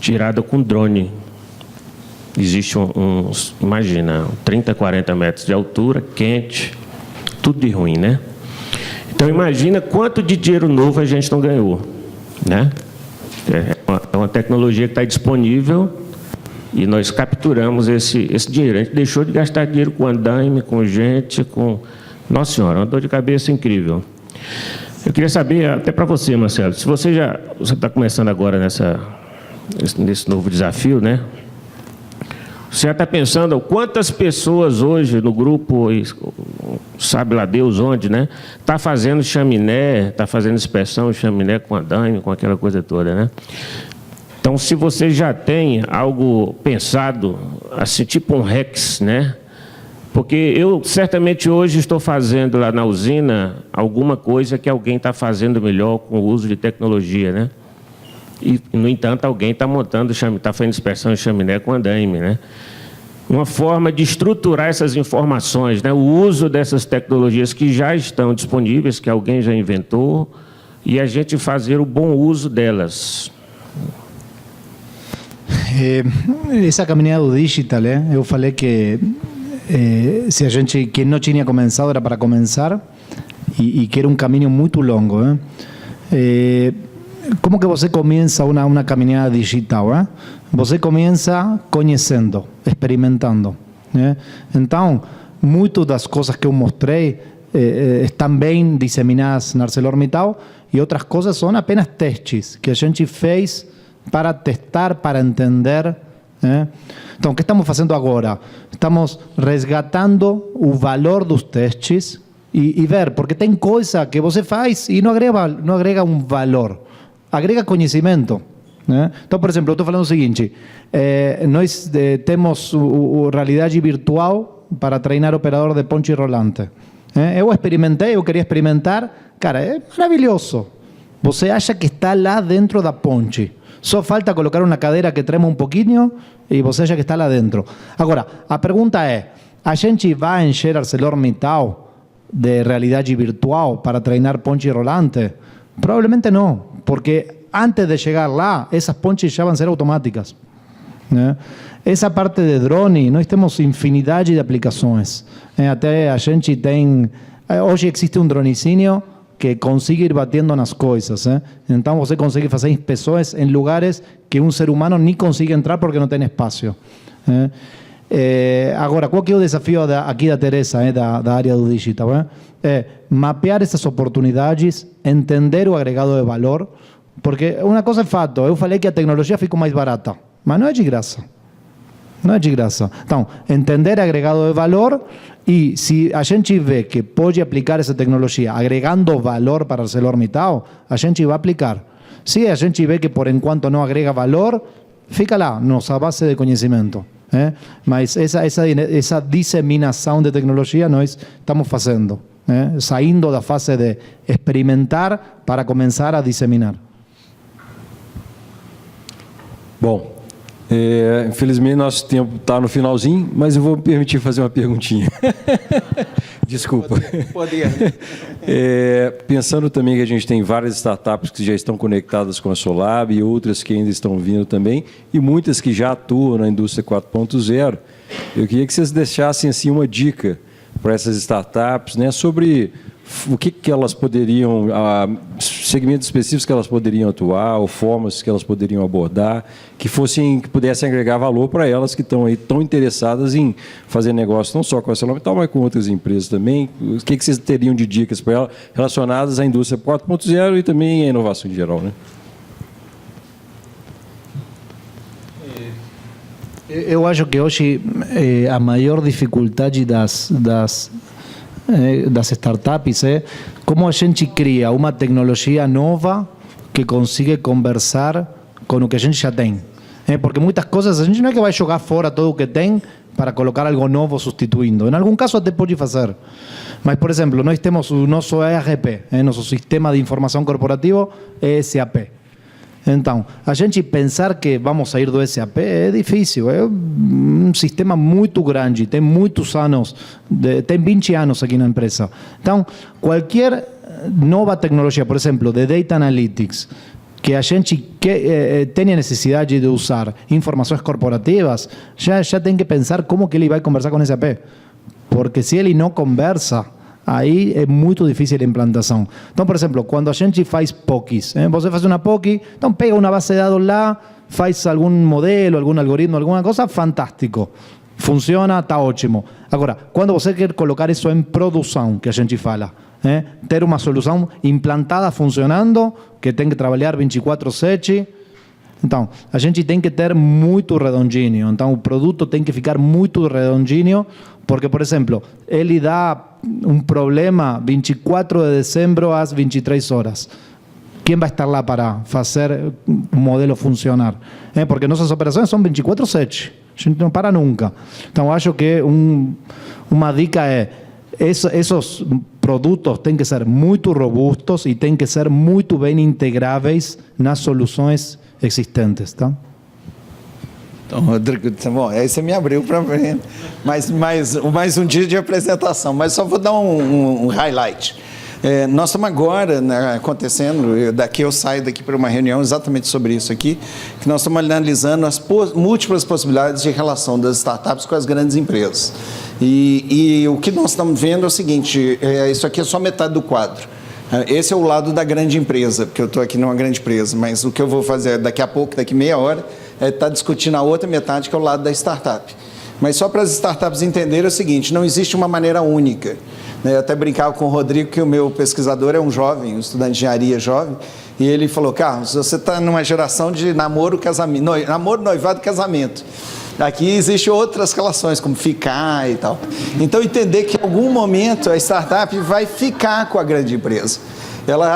tirada com drone. Existe imagina, 30, 40 metros de altura, quente, tudo de ruim, né? Então, imagina quanto de dinheiro novo a gente não ganhou, né? É uma tecnologia que está disponível e nós capturamos esse dinheiro. A gente deixou de gastar dinheiro com andaime, com gente, com... Nossa Senhora, uma dor de cabeça incrível. Eu queria saber, até para você, Marcelo, se você está começando agora nesse novo desafio, né? Você já está pensando quantas pessoas hoje no grupo, sabe lá Deus onde, né? Está fazendo chaminé, está fazendo inspeção chaminé com andaime, com aquela coisa toda, né? Então, se você já tem algo pensado, assim, tipo um REX, né? Porque eu, certamente, hoje estou fazendo lá na usina alguma coisa que alguém está fazendo melhor com o uso de tecnologia, né? E, no entanto, alguém está está fazendo inspeção de chaminé com andaime, né? Uma forma de estruturar essas informações, né? O uso dessas tecnologias que já estão disponíveis, que alguém já inventou, e a gente fazer o bom uso delas. Essa caminhada do digital, eu falei que se a gente, quem não tinha começado, era para começar, e que era um caminho muito longo. Como que você começa uma caminhada digital? Você começa conhecendo, experimentando. Então, muitas das coisas que eu mostrei estão bem disseminadas na ArcelorMittal e outras coisas são apenas testes que a gente fez para testar, para entender. Então, o que estamos fazendo agora? Estamos resgatando o valor dos testes e ver, porque tem coisa que você faz e não agrega um valor, agrega conhecimento. Então, por exemplo, eu estou falando o seguinte, nós temos realidade virtual para treinar operador de ponte rolante. Eu experimentei, eu queria experimentar, cara, é maravilhoso. Você acha que está lá dentro da ponte. Só falta colocar uma cadeira que trema um pouquinho e você acha que está lá dentro. Agora, a pergunta é, a gente vai encher ArcelorMittal de realidade virtual para treinar ponte rolante? Provavelmente não, porque antes de chegar lá, essas pontes já vão ser automáticas. Essa parte de drone, nós temos infinidade de aplicações. Até a gente tem... Hoje existe um dronezinho que consegue ir batendo nas coisas. Então, você consegue fazer inspeções em lugares que um ser humano nem consegue entrar porque não tem espaço. Agora, qual que é o desafio aqui da Teresa, da área do digital? Mapear essas oportunidades, entender o agregado de valor, porque uma coisa é fato, eu falei que a tecnologia ficou mais barata, mas não é de graça. Não é de graça. Então, entender agregado de valor e se a gente vê que pode aplicar essa tecnologia agregando valor para ArcelorMittal, a gente vai aplicar. Se a gente vê que por enquanto não agrega valor, fica lá, nossa base de conhecimento. Mas essa disseminação de tecnologia nós estamos fazendo, saindo da fase de experimentar para começar a disseminar. Bom, infelizmente nosso tempo está no finalzinho, mas eu vou me permitir fazer uma perguntinha. Desculpa. Poder. Pensando também que a gente tem várias startups que já estão conectadas com a Solab e outras que ainda estão vindo também, e muitas que já atuam na indústria 4.0, eu queria que vocês deixassem assim, uma dica para essas startups, né, sobre o que elas poderiam, segmentos específicos que elas poderiam atuar, ou formas que elas poderiam abordar, que pudessem agregar valor para elas que estão aí tão interessadas em fazer negócio, não só com a ArcelorMittal, mas com outras empresas também. O que vocês teriam de dicas para elas relacionadas à indústria 4.0 e também à inovação em geral, né? Eu acho que hoje a maior dificuldade das startups é como a gente cria uma tecnologia nova que consiga conversar com o que a gente já tem. Porque muitas coisas a gente não é que vai jogar fora todo o que tem para colocar algo novo substituindo. Em algum caso até pode fazer. Mas, por exemplo, nós temos o nosso ERP, nosso Sistema de Informação Corporativo, é SAP. Então, a gente pensar que vamos sair do SAP é difícil. É um sistema muito grande, tem muitos anos, tem 20 anos aqui na empresa. Então, qualquer nova tecnologia, por exemplo, de Data Analytics, que a gente tenha necessidade de usar informações corporativas, já tem que pensar como que ele vai conversar com o SAP. Porque se ele não conversa, aí é muito difícil a implantação. Então, por exemplo, quando a gente faz POCs, você faz uma POC, então pega uma base de dados lá, faz algum modelo, algum algoritmo, alguma coisa, fantástico. Funciona, está ótimo. Agora, quando você quer colocar isso em produção, que a gente fala, ter uma solução implantada, funcionando, que tem que trabalhar 24/7, então, a gente tem que ter muito redondinho. Então, o produto tem que ficar muito redondinho, porque, por exemplo, ele dá um problema 24 de dezembro às 23 horas. Quem vai estar lá para fazer o modelo funcionar? Porque nossas operações são 24/7. A gente não para nunca. Então, acho que uma dica é esses produtos têm que ser muito robustos e têm que ser muito bem integráveis nas soluções existentes, tá? Então, Rodrigo, bom, aí você me abriu para ver mais um dia de apresentação, mas só vou dar um highlight. Nós estamos agora, né, acontecendo, daqui eu saio daqui para uma reunião exatamente sobre isso aqui, que nós estamos analisando as múltiplas possibilidades de relação das startups com as grandes empresas. E o que nós estamos vendo é o seguinte, isso aqui é só metade do quadro. Esse é o lado da grande empresa, porque eu estou aqui numa grande empresa, mas o que eu vou fazer daqui a pouco, daqui meia hora, é estar discutindo a outra metade, que é o lado da startup. Mas só para as startups entenderem é o seguinte, não existe uma maneira única. Eu até brincava com o Rodrigo, que o meu pesquisador é um jovem, um estudante de engenharia jovem, e ele falou, Carlos, você está numa geração de namoro, noivado e casamento. Aqui existem outras relações, como ficar e tal. Então, entender que em algum momento a startup vai ficar com a grande empresa.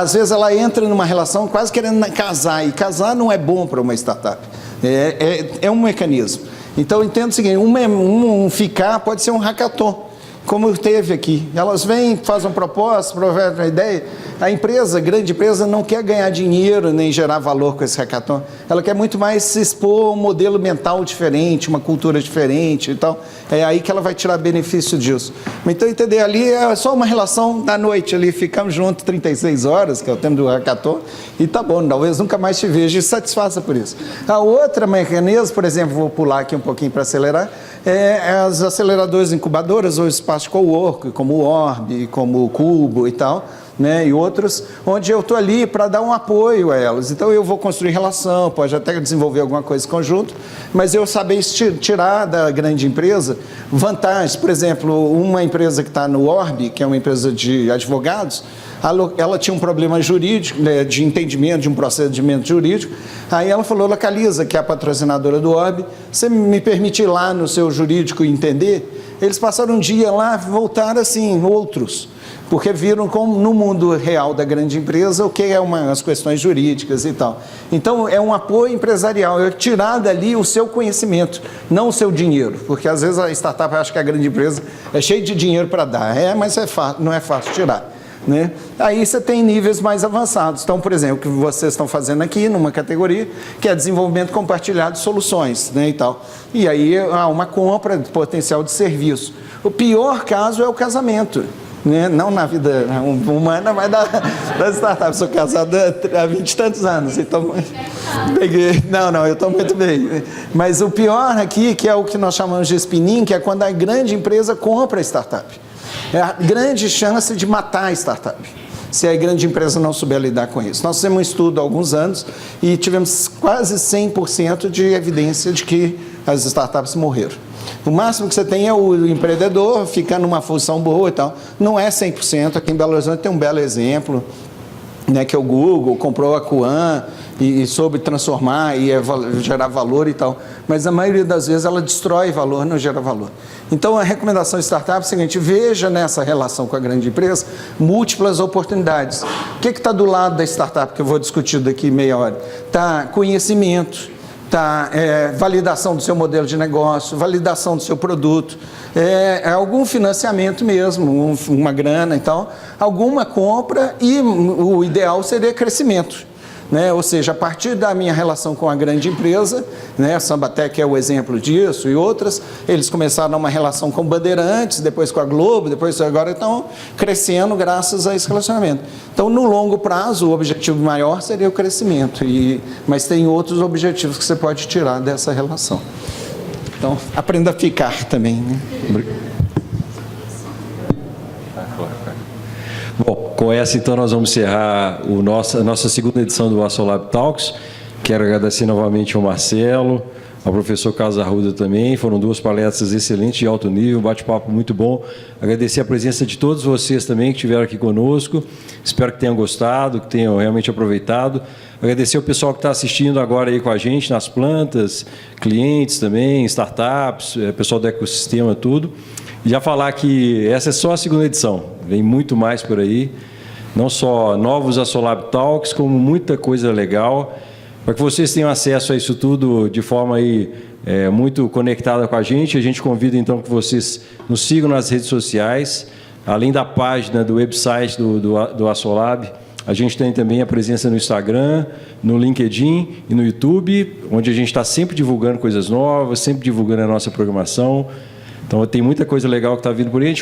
Às vezes ela entra numa relação quase querendo casar, e casar não é bom para uma startup. É um mecanismo. Então, entendo o seguinte, um ficar pode ser um hackathon, como teve aqui. Elas vêm, fazem uma proposta, projetam uma ideia. A empresa, a grande empresa, não quer ganhar dinheiro nem gerar valor com esse hackathon. Ela quer muito mais se expor a um modelo mental diferente, uma cultura diferente e tal. É aí que ela vai tirar benefício disso. Então, entender, ali é só uma relação da noite, ali ficamos juntos 36 horas, que é o tempo do hackathon, e tá bom, talvez nunca mais te veja e satisfaça por isso. A outra mecanismo, por exemplo, vou pular aqui um pouquinho para acelerar, as aceleradoras incubadoras ou espaços de cowork, como o Orb, como o Cubo e tal, né, e outros, onde eu estou ali para dar um apoio a elas. Então, eu vou construir relação, pode até desenvolver alguma coisa em conjunto, mas eu saber tirar da grande empresa vantagens. Por exemplo, uma empresa que está no Orbe, que é uma empresa de advogados, ela tinha um problema jurídico, né, de entendimento de um procedimento jurídico. Aí ela falou: Localiza, que é a patrocinadora do Orbe, você me permite ir lá no seu jurídico e entender? Eles passaram um dia lá, voltaram assim, outros, porque viram como no mundo real da grande empresa o que é as questões jurídicas e tal. Então, é um apoio empresarial, é tirar dali o seu conhecimento, não o seu dinheiro, porque às vezes a startup acha que a grande empresa é cheia de dinheiro para dar, mas não é fácil tirar, né? Aí você tem níveis mais avançados. Então, por exemplo, o que vocês estão fazendo aqui numa categoria que é desenvolvimento compartilhado de soluções, né, e tal. E aí há uma compra de potencial de serviço. O pior caso é o casamento, né? Não na vida humana, mas da startup. Eu sou casado há 20 e tantos anos, então peguei. Não, eu estou muito bem. Mas o pior aqui, que é o que nós chamamos de spinning, que é quando a grande empresa compra a startup. É a grande chance de matar a startup, se a grande empresa não souber lidar com isso. Nós fizemos um estudo há alguns anos e tivemos quase 100% de evidência de que as startups morreram. O máximo que você tem é o empreendedor ficando numa função boa e tal. Não é 100%. Aqui em Belo Horizonte tem um belo exemplo, né, que é o Google, comprou a Kuan e soube transformar e gerar valor e tal. Mas a maioria das vezes ela destrói valor, não gera valor. Então, a recomendação de startup é a seguinte: veja nessa relação com a grande empresa múltiplas oportunidades. O que está do lado da startup, que eu vou discutir daqui meia hora? Está conhecimento, está validação do seu modelo de negócio, validação do seu produto, algum financiamento mesmo, uma grana e tal, alguma compra, e o ideal seria crescimento, né? Ou seja, a partir da minha relação com a grande empresa, né, a Sambatec é o exemplo disso e outras, eles começaram uma relação com Bandeirantes, depois com a Globo, depois agora estão crescendo graças a esse relacionamento. Então, no longo prazo, o objetivo maior seria o crescimento, mas tem outros objetivos que você pode tirar dessa relação. Então, aprenda a ficar também, né? Bom, com essa, então, nós vamos encerrar a nossa segunda edição do Assolab Talks. Quero agradecer novamente ao Marcelo, ao professor Carlos Arruda também. Foram duas palestras excelentes, de alto nível, um bate-papo muito bom. Agradecer a presença de todos vocês também que estiveram aqui conosco. Espero que tenham gostado, que tenham realmente aproveitado. Agradecer ao pessoal que está assistindo agora aí com a gente nas plantas, clientes também, startups, pessoal do ecossistema, tudo. E já falar que essa é só a segunda edição, vem muito mais por aí, não só novos Assolab Talks, como muita coisa legal, para que vocês tenham acesso a isso tudo de forma aí, muito conectada com a gente convida então que vocês nos sigam nas redes sociais, além da página do website do Assolab, a gente tem também a presença no Instagram, no LinkedIn e no YouTube, onde a gente está sempre divulgando coisas novas, sempre divulgando a nossa programação. Então, tem muita coisa legal que está vindo por aí.